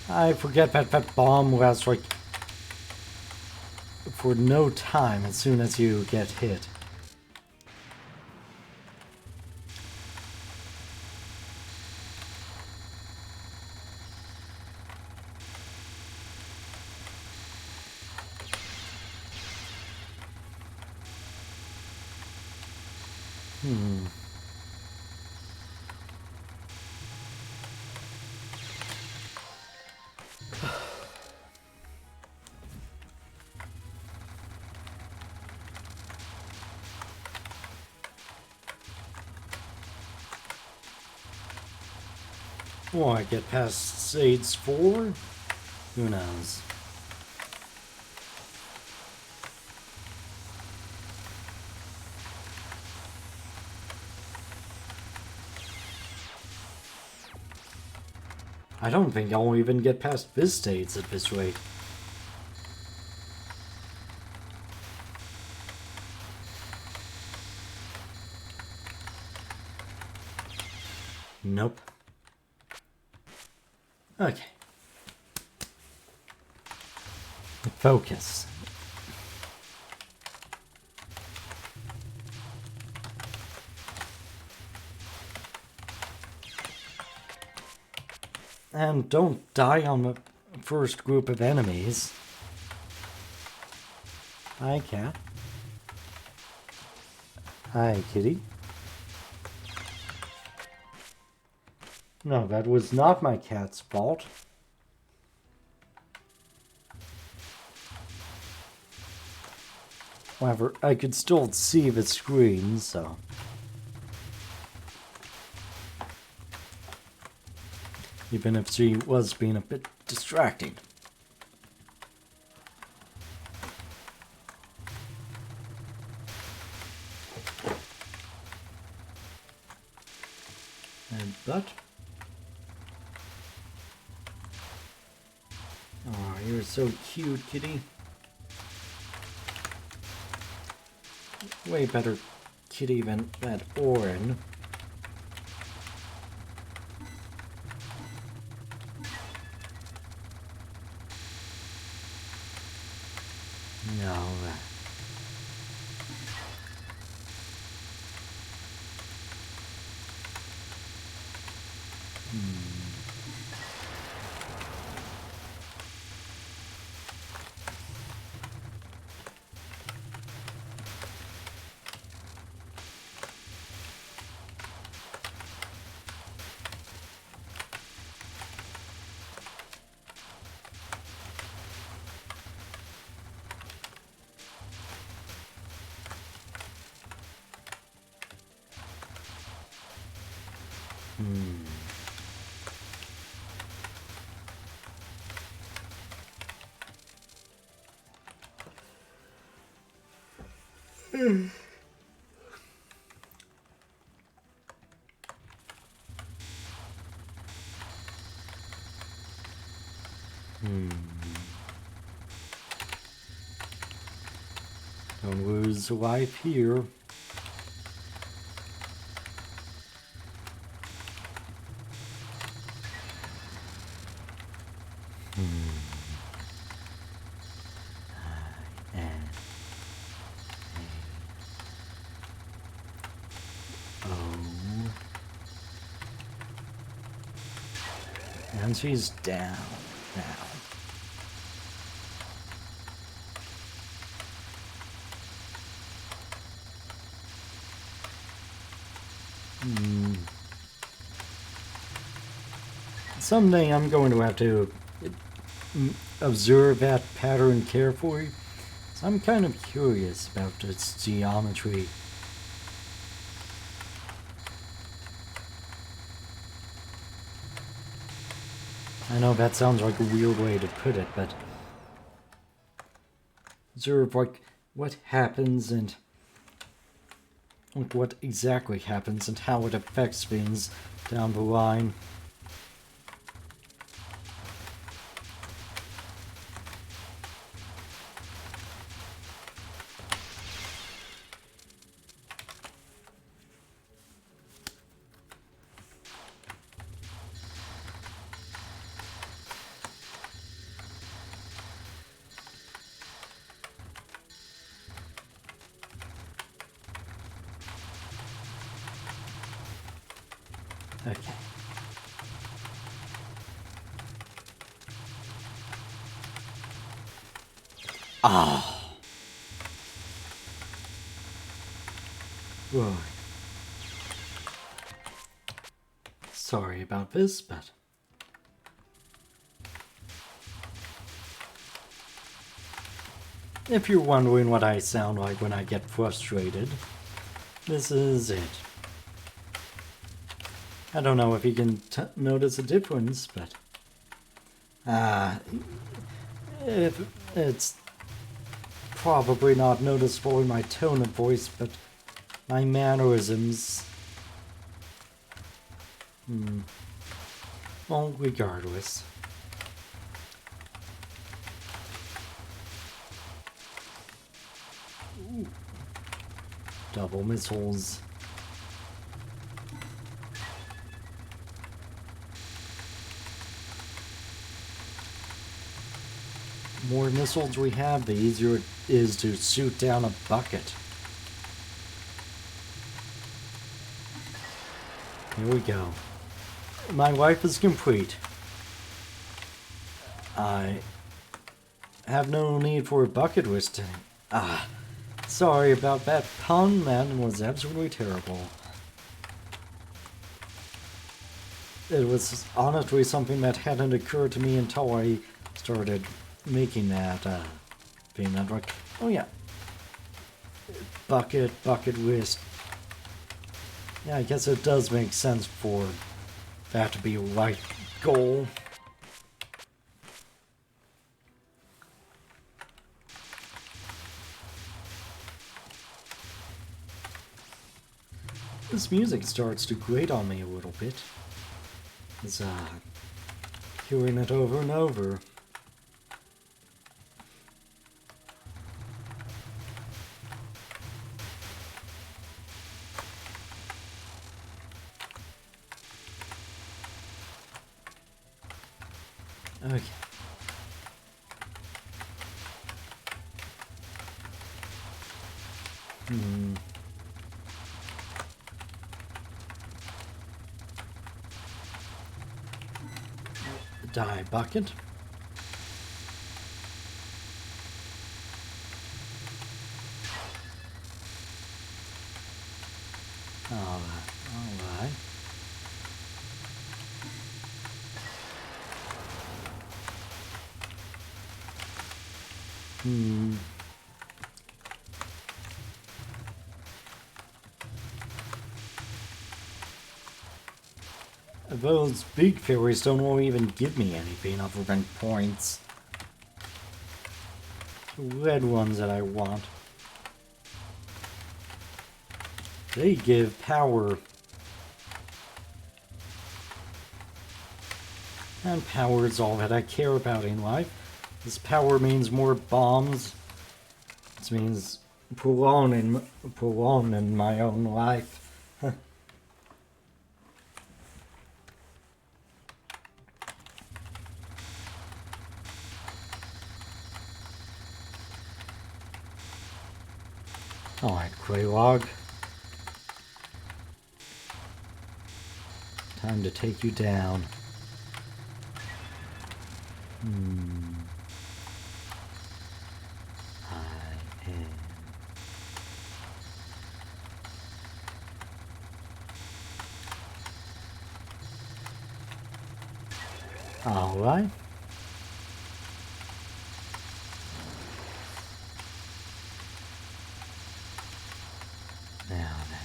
I forget that bomb lasts like for no time as soon as you get hit. Will I get past stage 4? Who knows? I don't think I'll even get past this stage at this rate. Nope. Okay. Focus. And don't die on the first group of enemies. Hi, cat. Hi, kitty. No, that was not my cat's fault. However, I could still see the screen, so... even if she was being a bit distracting. And but... oh, you're so cute, kitty. Way better kitty than that Orin. No. Don't lose a life here. And she's down now. Someday I'm going to have to observe that pattern carefully. So I'm kind of curious about its geometry. I know that sounds like a weird way to put it, but observe like what happens and like what exactly happens and how it affects things down the line. Okay. Ah. Whoa. Sorry about this, but if you're wondering what I sound like when I get frustrated, this is it. I don't know if you can notice a difference, but it's probably not noticeable in my tone of voice, but my mannerisms. Well, regardless. Ooh. Double missiles. The more missiles we have, the easier it is to shoot down a bucket. Here we go. My life is complete. I have no need for a bucket list. Sorry about that pun. That was absolutely terrible. It was honestly something that hadn't occurred to me until I started making that thing. I'm like, oh yeah, bucket list. Yeah, I guess it does make sense for that to be a right goal. This music starts to grate on me a little bit. It's hearing it over and over. Okay. Die bucket. Alright. Those big fairies don't even give me anything other than points. The red ones that I want. They give power. And power is all that I care about in life. This power means more bombs. This means prolonging my own life. Alright, Greylog. Time to take you down. I am. Alright. Now then.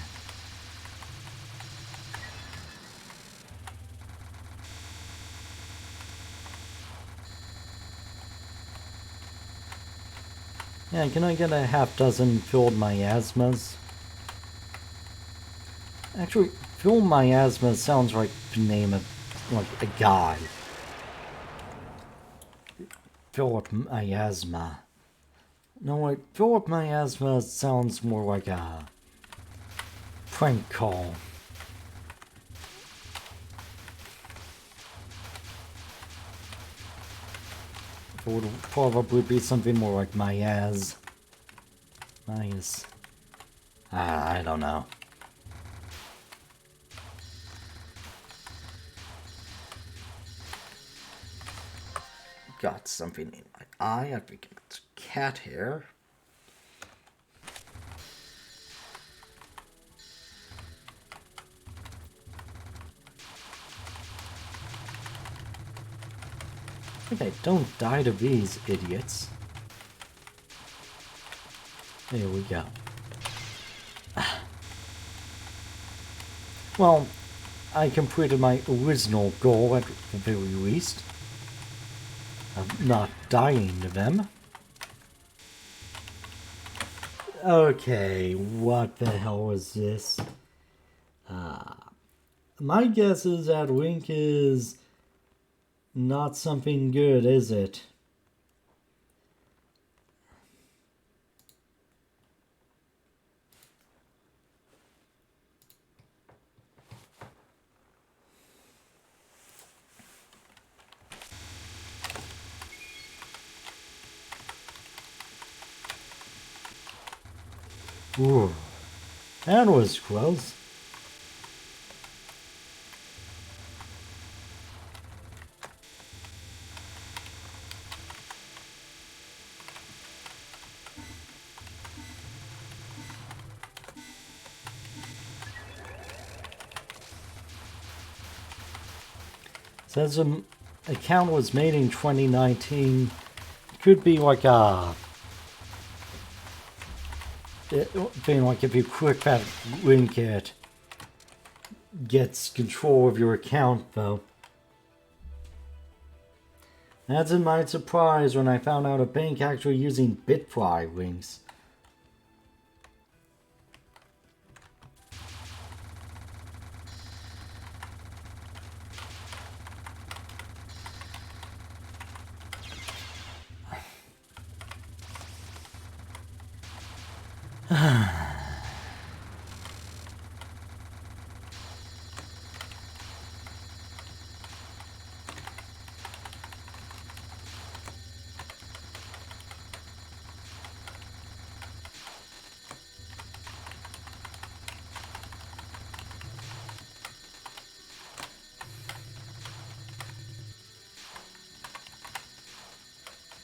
Yeah, can I get a half dozen filled miasmas? Actually, filled miasma sounds like the name of like a guy. Philip Miasma. No, wait, Philip Miasma sounds more like a prank call. It would probably be something more like Myaz. Myaz. I don't know. Got something in my eye. I think it's cat hair. Okay, don't die to these idiots. There we go. Well, I completed my original goal at the very least. Of not dying to them. Okay, what the hell is this? My guess is that Link is not something good, is it? Ooh, that was close. Says an account was made in 2019. Could be like a thing like if you click that link, it gets control of your account, though. That's in my surprise when I found out a bank actually using Bitfly links.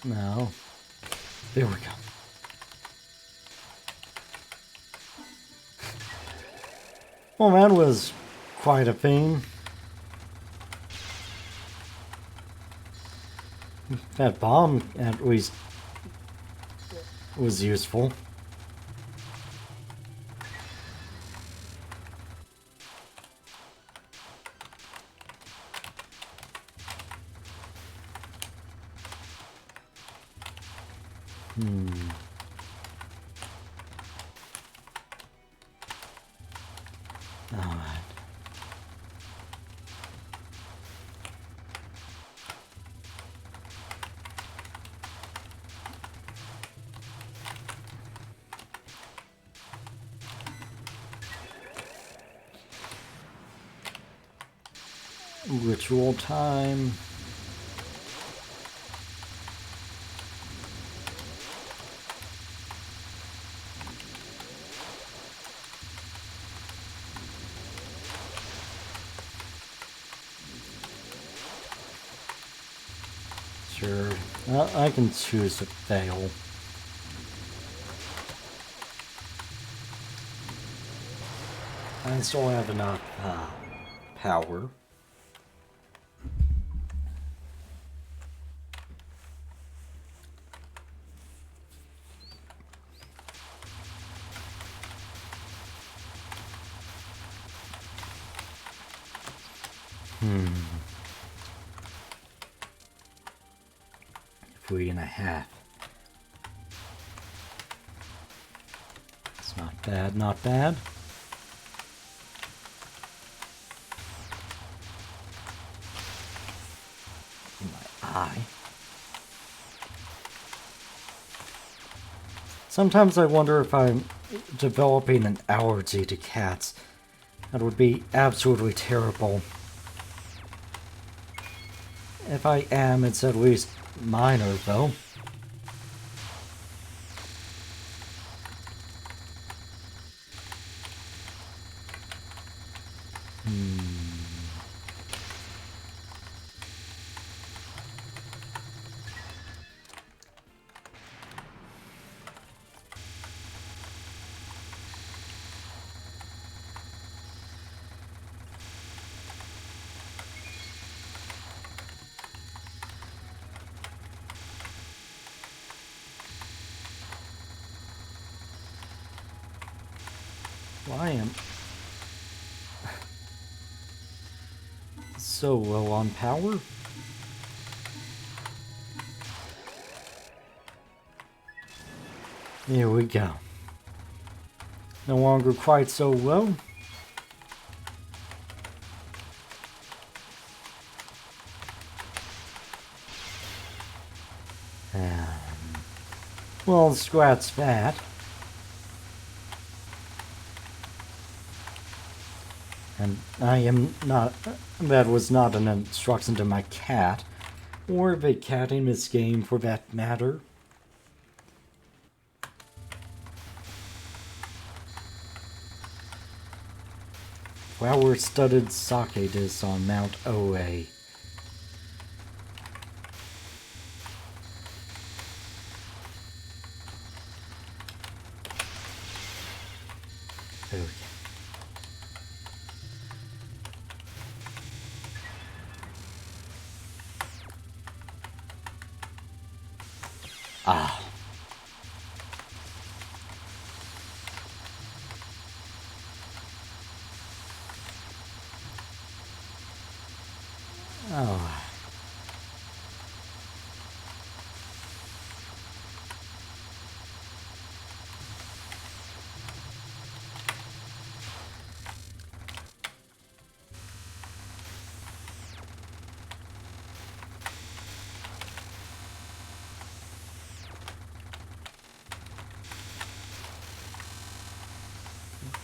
No. There we go. Well, that was quite a thing. That bomb, at least, was useful. Alright. Ritual time. Sure. I can choose to fail. I still have enough power. Three and a half. It's not bad, not bad. My eye. Sometimes I wonder if I'm developing an allergy to cats. That would be absolutely terrible. If I am, it's at least minor, though. Well, I am so low on power. Here we go. No longer quite so low. Well, scratch that. And I am not... That was not an instruction to my cat. Or the cat in this game, for that matter. Flower-studded sake dish on Mount Oe. Okay. Ah. Oh.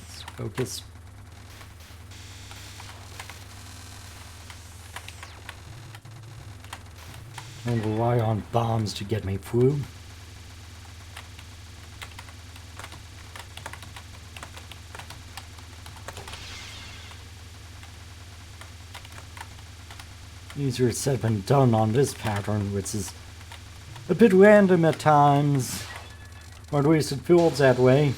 Let's focus. And rely on bombs to get me through. Easier said than done on this pattern, which is a bit random at times. Or at least it feels that way.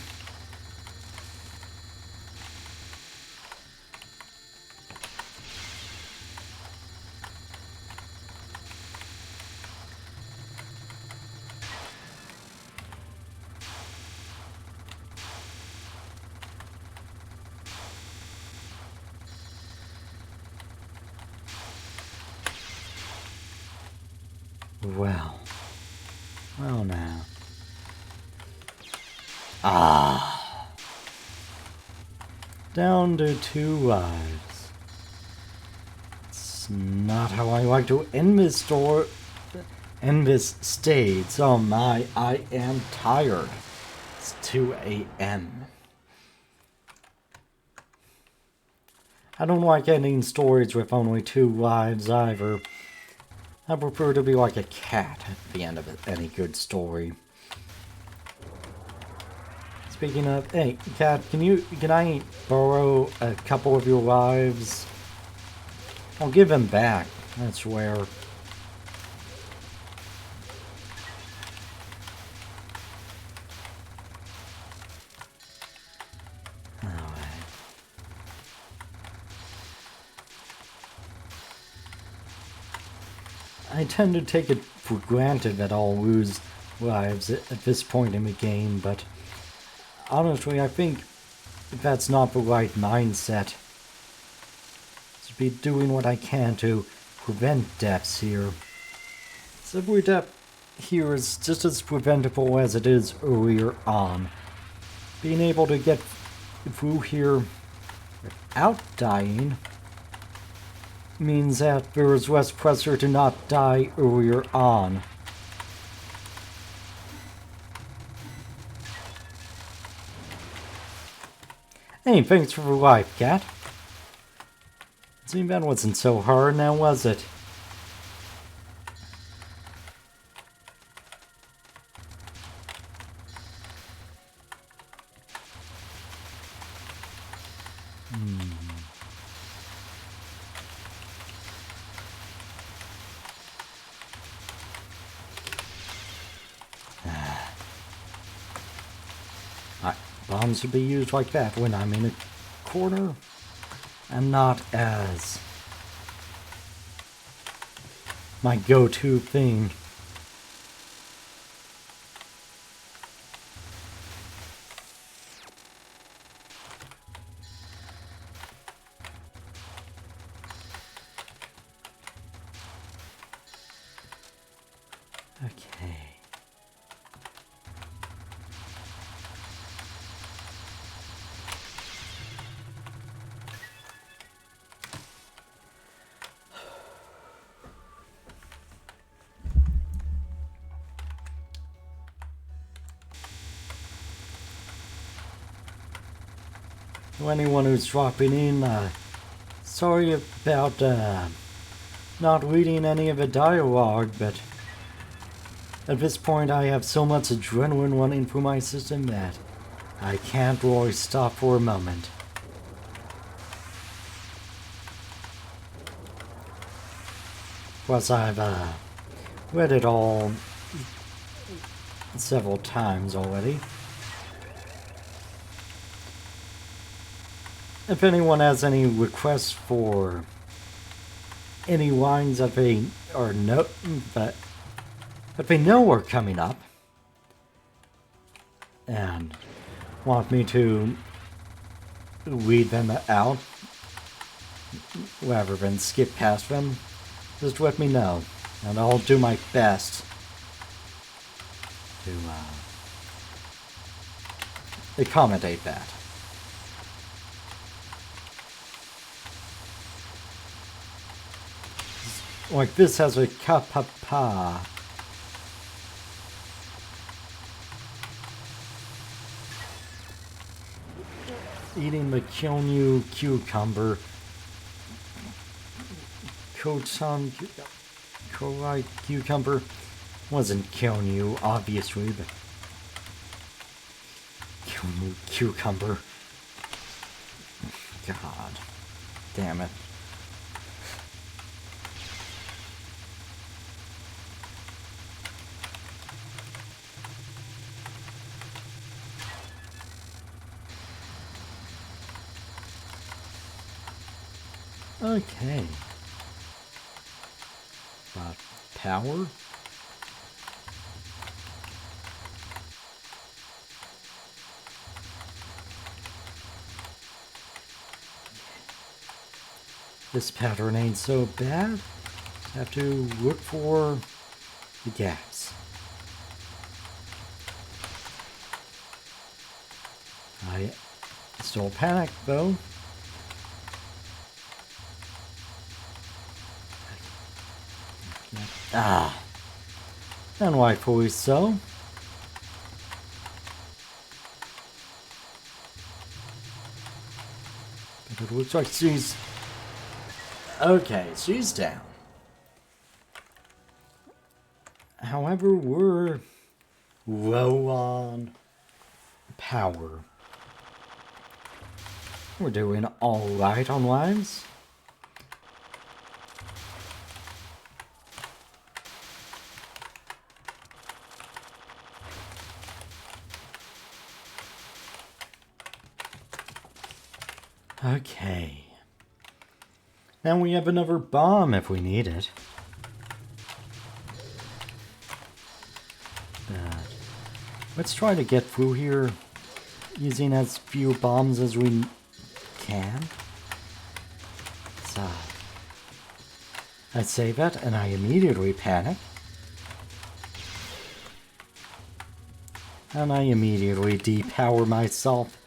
Well now. Ah. Down to 2 lives. It's not how I like to end this stage. Oh my, I am tired. It's 2 a.m. I don't like ending stories with only 2 lives either. I prefer to be like a cat at the end of any good story. Speaking of, hey, cat, can I borrow a couple of your lives? I'll give them back, I swear. I tend to take it for granted that I'll lose lives at this point in the game, but honestly, I think that's not the right mindset. To be doing what I can to prevent deaths here. So every death here is just as preventable as it is earlier on. Being able to get through here without dying means that there is less pressure to not die earlier on. Hey, thanks for the life, cat. See, that wasn't so hard now, was it? Bombs should be used like that when I'm in a corner, and not as my go-to thing. Okay. To anyone who's dropping in, sorry about not reading any of the dialogue, but at this point I have so much adrenaline running through my system that I can't really stop for a moment. Plus I've read it all several times already. If anyone has any requests for any lines that they know are coming up and want me to read them out rather than skip past them, just let me know and I'll do my best to accommodate that. Like this has a kapapa. Eating the Kyonyu cucumber. Kochan Korai cucumber. Wasn't Kyonyu, obviously, but Kyonyu cucumber. God damn it. Okay. Power? This pattern ain't so bad. Have to look for the gaps. I still panic though. And rightfully so. But it looks like she's Okay, she's down. However, we're low on power. We're doing alright on lives. Okay. Now we have another bomb if we need it. But let's try to get through here using as few bombs as we can. So I say that and I immediately panic. And I immediately depower myself.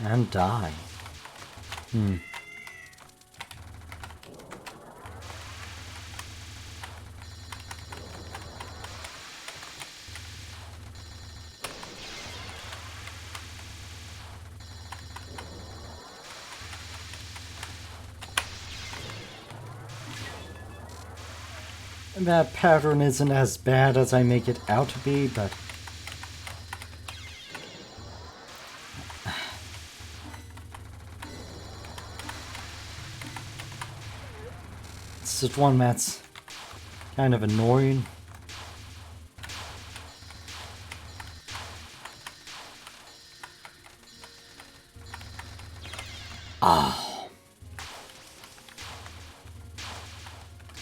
And die. That pattern isn't as bad as I make it out to be, but it's just one that's kind of annoying.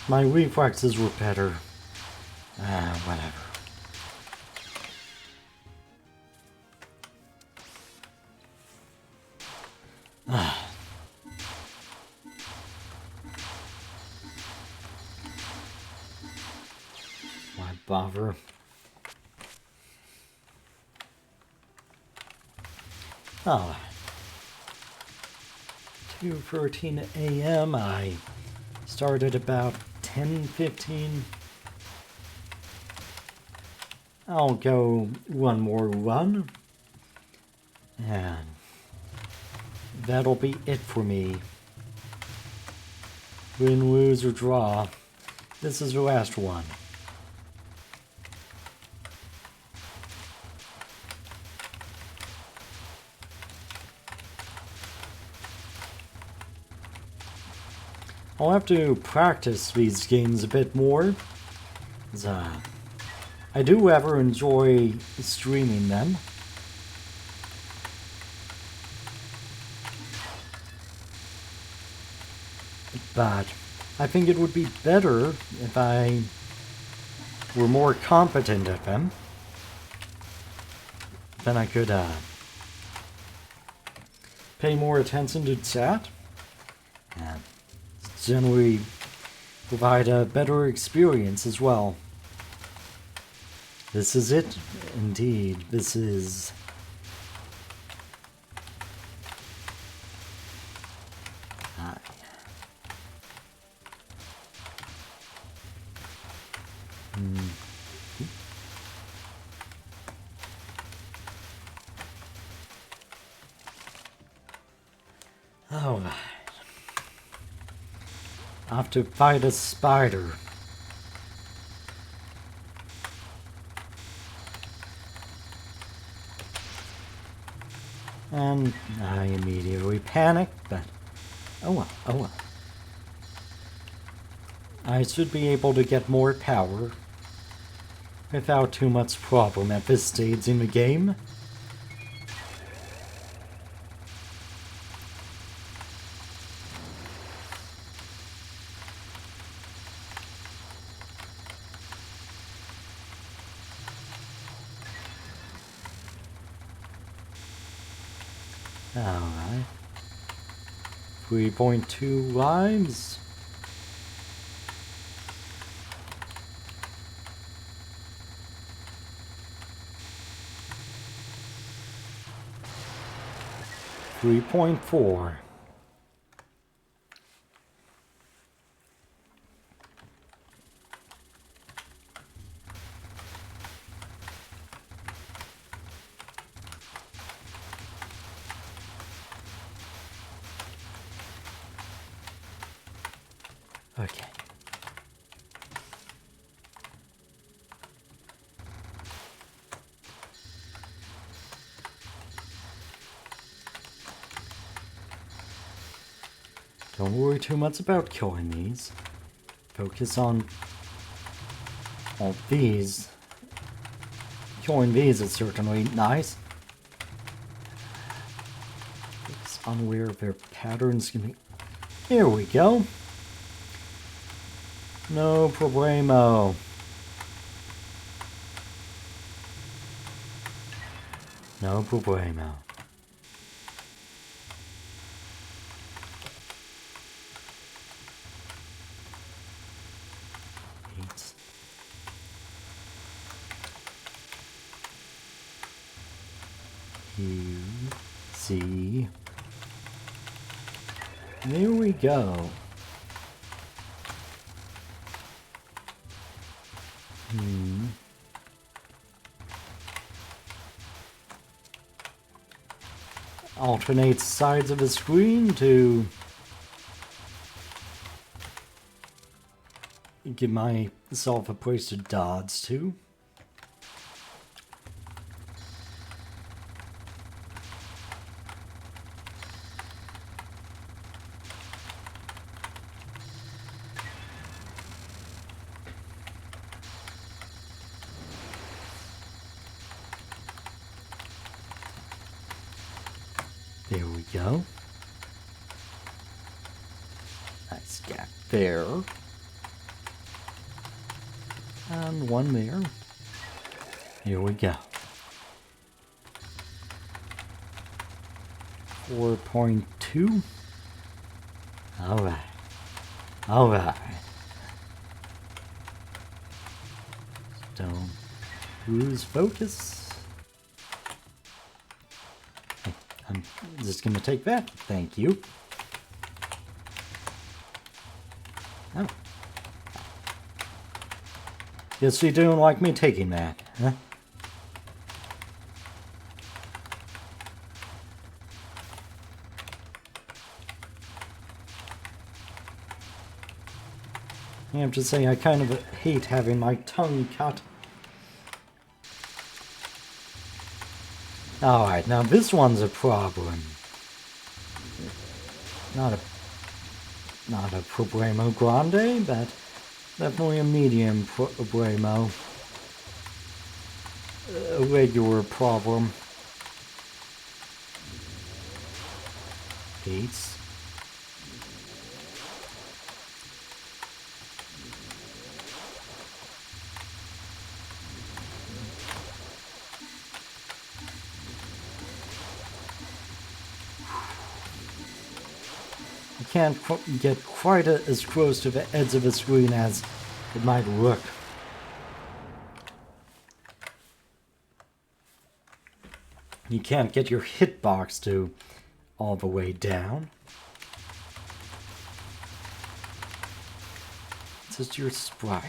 My reflexes were better. Whatever. Why bother? Oh. 2:13 a.m. I started about 10:15. I'll go one more run. And that'll be it for me. Win, lose, or draw. This is the last one. I'll have to practice these games a bit more. I do ever enjoy streaming them. But I think it would be better if I were more competent at them. Then I could pay more attention to chat and generally provide a better experience as well. This is it, indeed. This is... Alright. I have to fight a spider. And I immediately panic, but oh well, oh well. I should be able to get more power without too much problem at this stage in the game. Alright. 3.2 lives. .4. Okay. Don't worry too much about killing these. Focus on these. Killing these is certainly nice. Focus on where their patterns can be. Here we go. No problemo. No problemo. U, Z. There we go. Alternate sides of the screen to give myself a place to dodge to. There we go. Nice gap there. And one there. Here we go. 4.2. Alright. Alright. Don't lose focus. I'm just gonna take that. Thank you. Oh. Guess you don't like me taking that, huh? I have to say, I kind of hate having my tongue cut. Alright, now this one's a problem. Not a problemo grande, but definitely a medium problemo. A regular problem. Gates. Can't get quite as close to the edge of the screen as it might look. You can't get your hitbox to all the way down. It's just your sprite.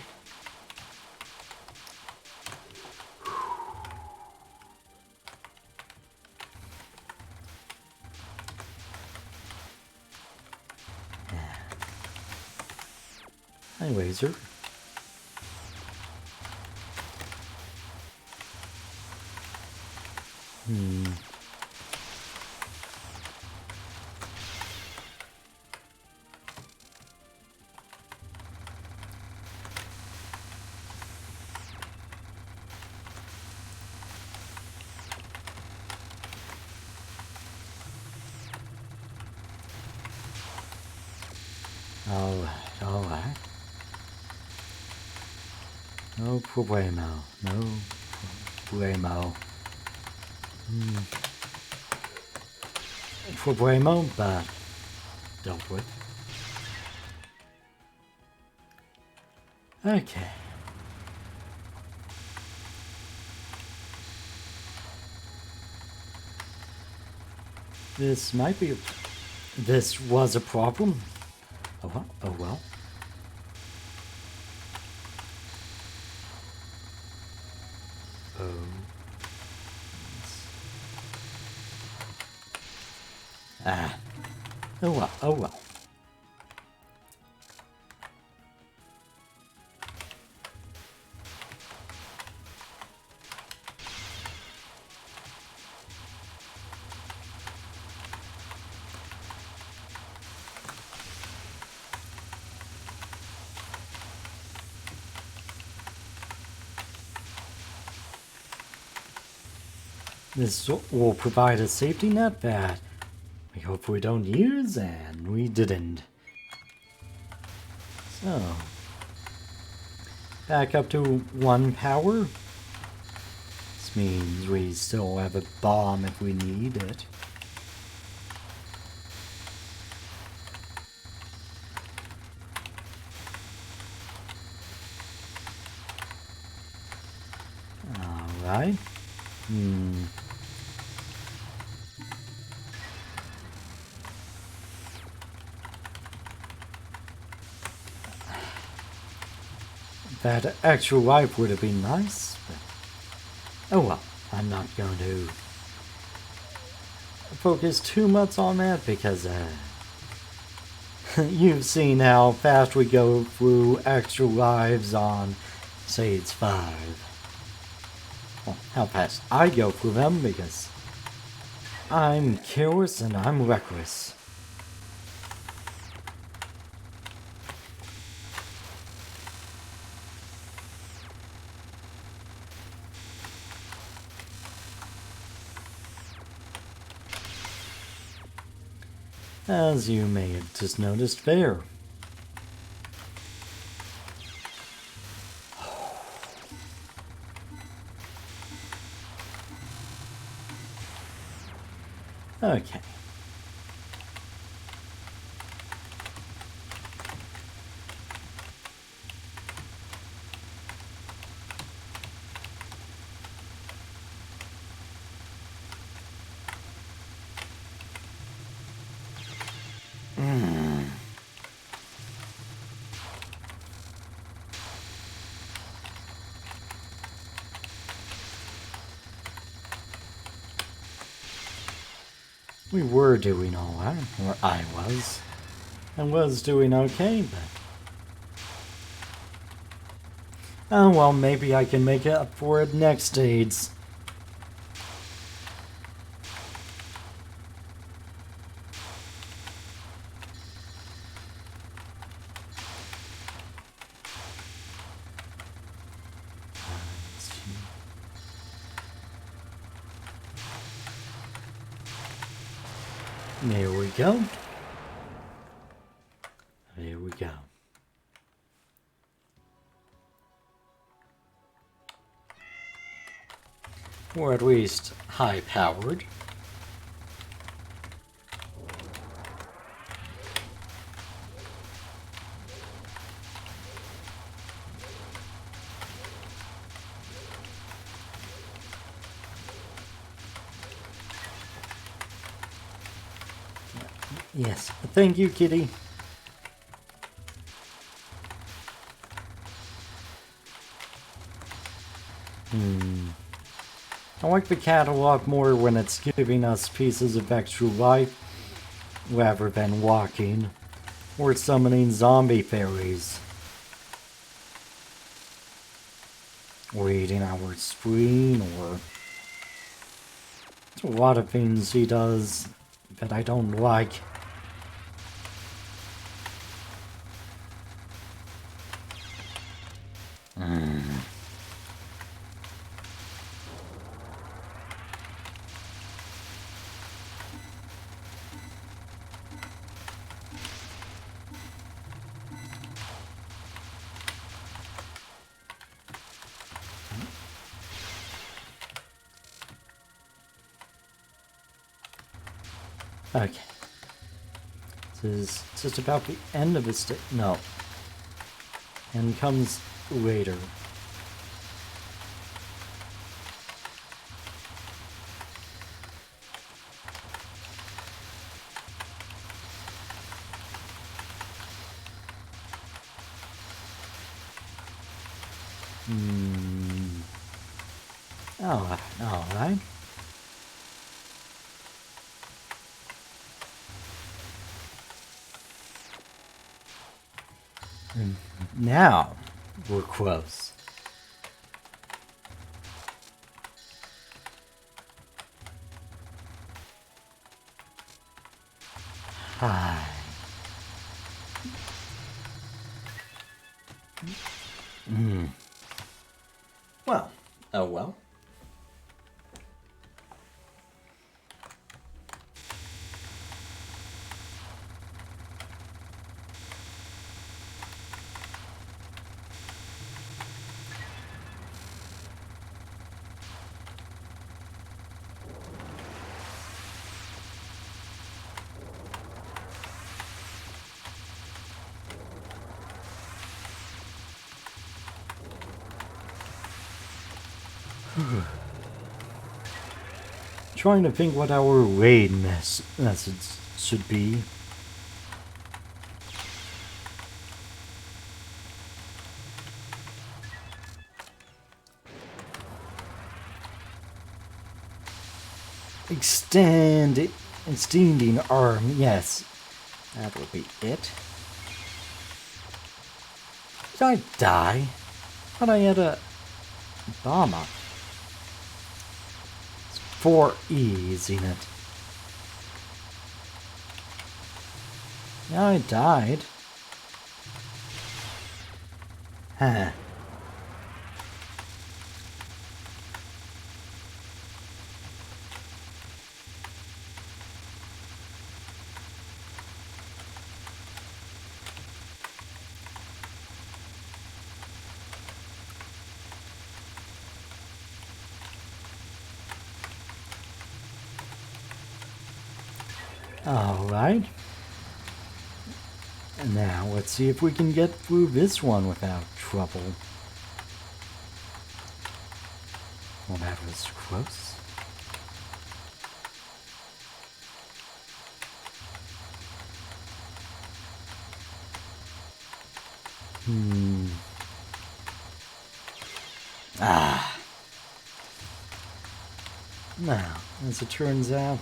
Hi, Laser. Alright. No problemo. No problemo. Problemo, but dealt with. Okay. This might be this was a problem. Oh well. Oh well. Oh well. Oh well. This will provide a safety net that we hope we don't use, and we didn't. So, back up to 1 power. This means we still have a bomb if we need it. Alright. That extra life would have been nice, but oh well, I'm not going to focus too much on that because you've seen how fast we go through extra lives on Stage 5. Well, how fast I go through them because I'm careless and I'm reckless. As you may have just noticed there. Okay. We were doing alright, or I was. I was doing okay, but... oh well, maybe I can make it up for it next stage. There we go. There we go. Or at least high-powered. Yes, thank you, kitty. I like the catalog more when it's giving us pieces of extra life rather than walking or summoning zombie fairies or eating our screen or there's a lot of things he does that I don't like. Okay. This is just about the end of the stage. No. And comes later. Oh, alright. Now, we're close. Hi. Well, oh well. Trying to think what our raid methods should be. Extending arm, yes. That would be it. Did I die? Thought I had a bomb up. It's 4 E's in it. Yeah, I died. Huh. Alright. And now let's see if we can get through this one without trouble. Well, that was close. Now, as it turns out,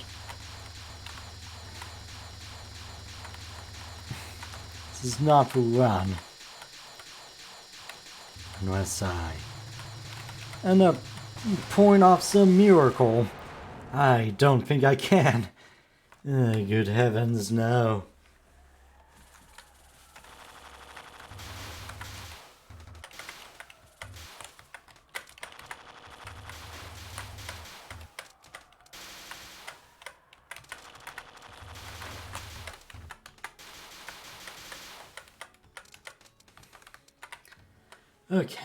this is not the run. Unless I end up pulling off some miracle. I don't think I can. Good heavens, no. Okay.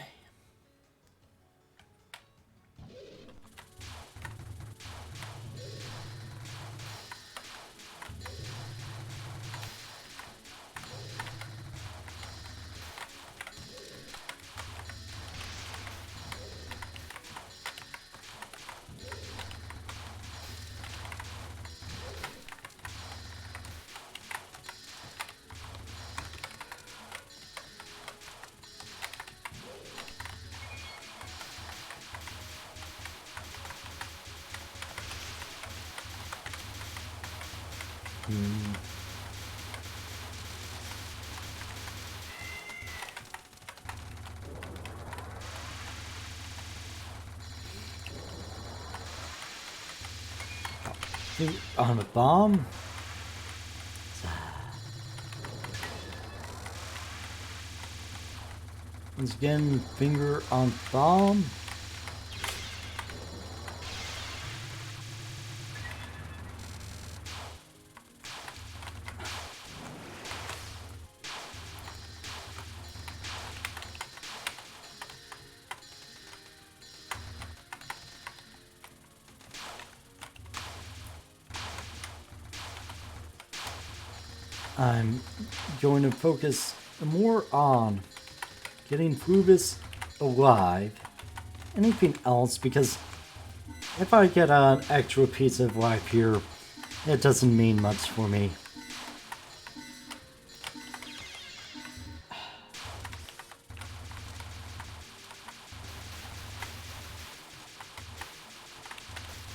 On a bomb? Once again, finger on bomb. I'm going to focus more on getting through this alive. Anything else, because if I get an extra piece of life here, it doesn't mean much for me.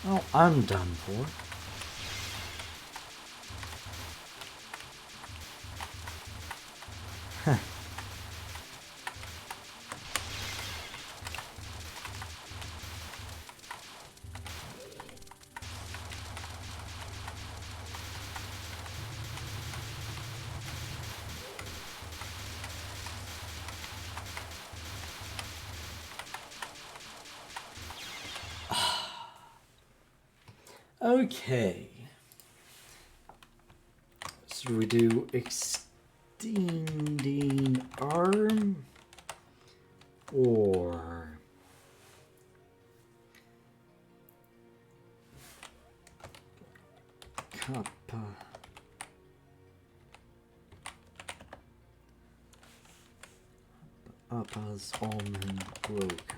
Oh, I'm done for. Okay. So we do extending arm or kappa. Appa's almond broca.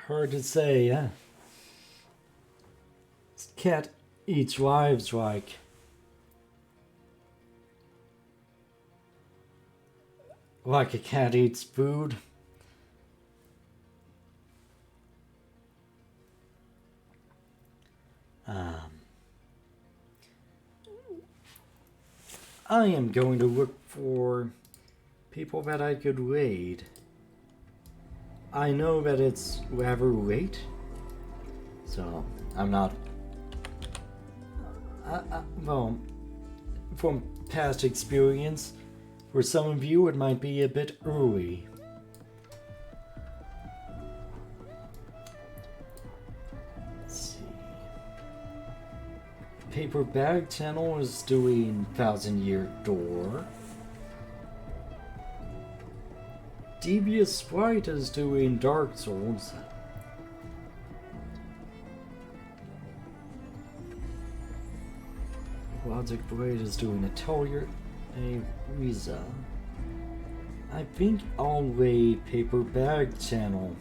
Hard to say, huh? Cat eats wives like a cat eats food. I am going to look for people that I could raid. I know that it's rather late, so I'm not. Well, from past experience, for some of you it might be a bit early. Let's see. Paper Bag Channel is doing 1,000-Year Door. Devious Sprite is doing Dark Souls. Logic Blade is doing Atelier a Riza. I think I'll raid Paper Bag Channel.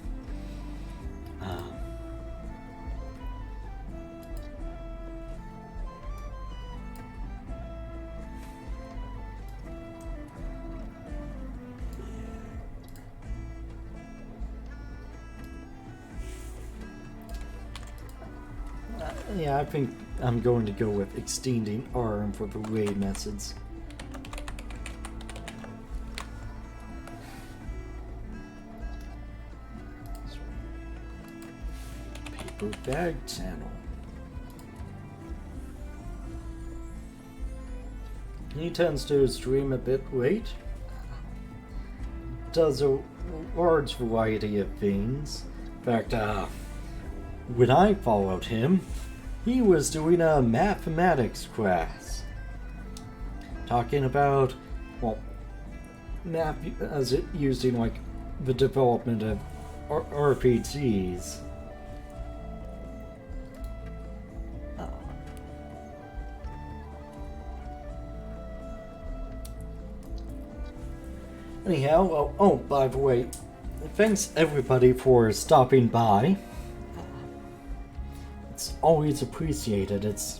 Yeah, I think I'm going to go with extending arm for the raid methods. Paper Bag Channel. He tends to stream a bit late. Does a large variety of things. In fact, when I followed him, he was doing a mathematics class. Talking about, well, math as it used in like the development of RPGs. Anyhow, oh, by the way, thanks everybody for stopping by. It's always appreciated. It's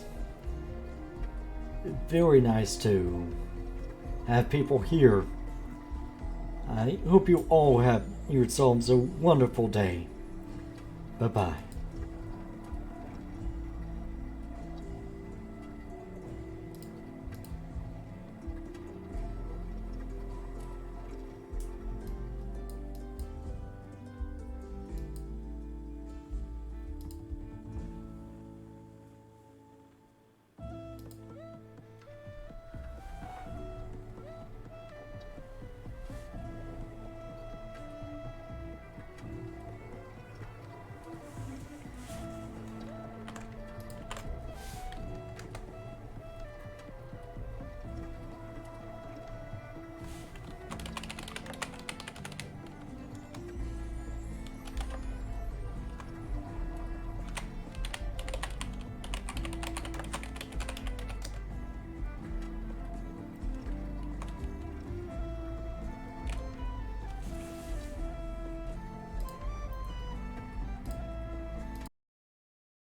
very nice to have people here. I hope you all have yourselves a wonderful day. Bye-bye.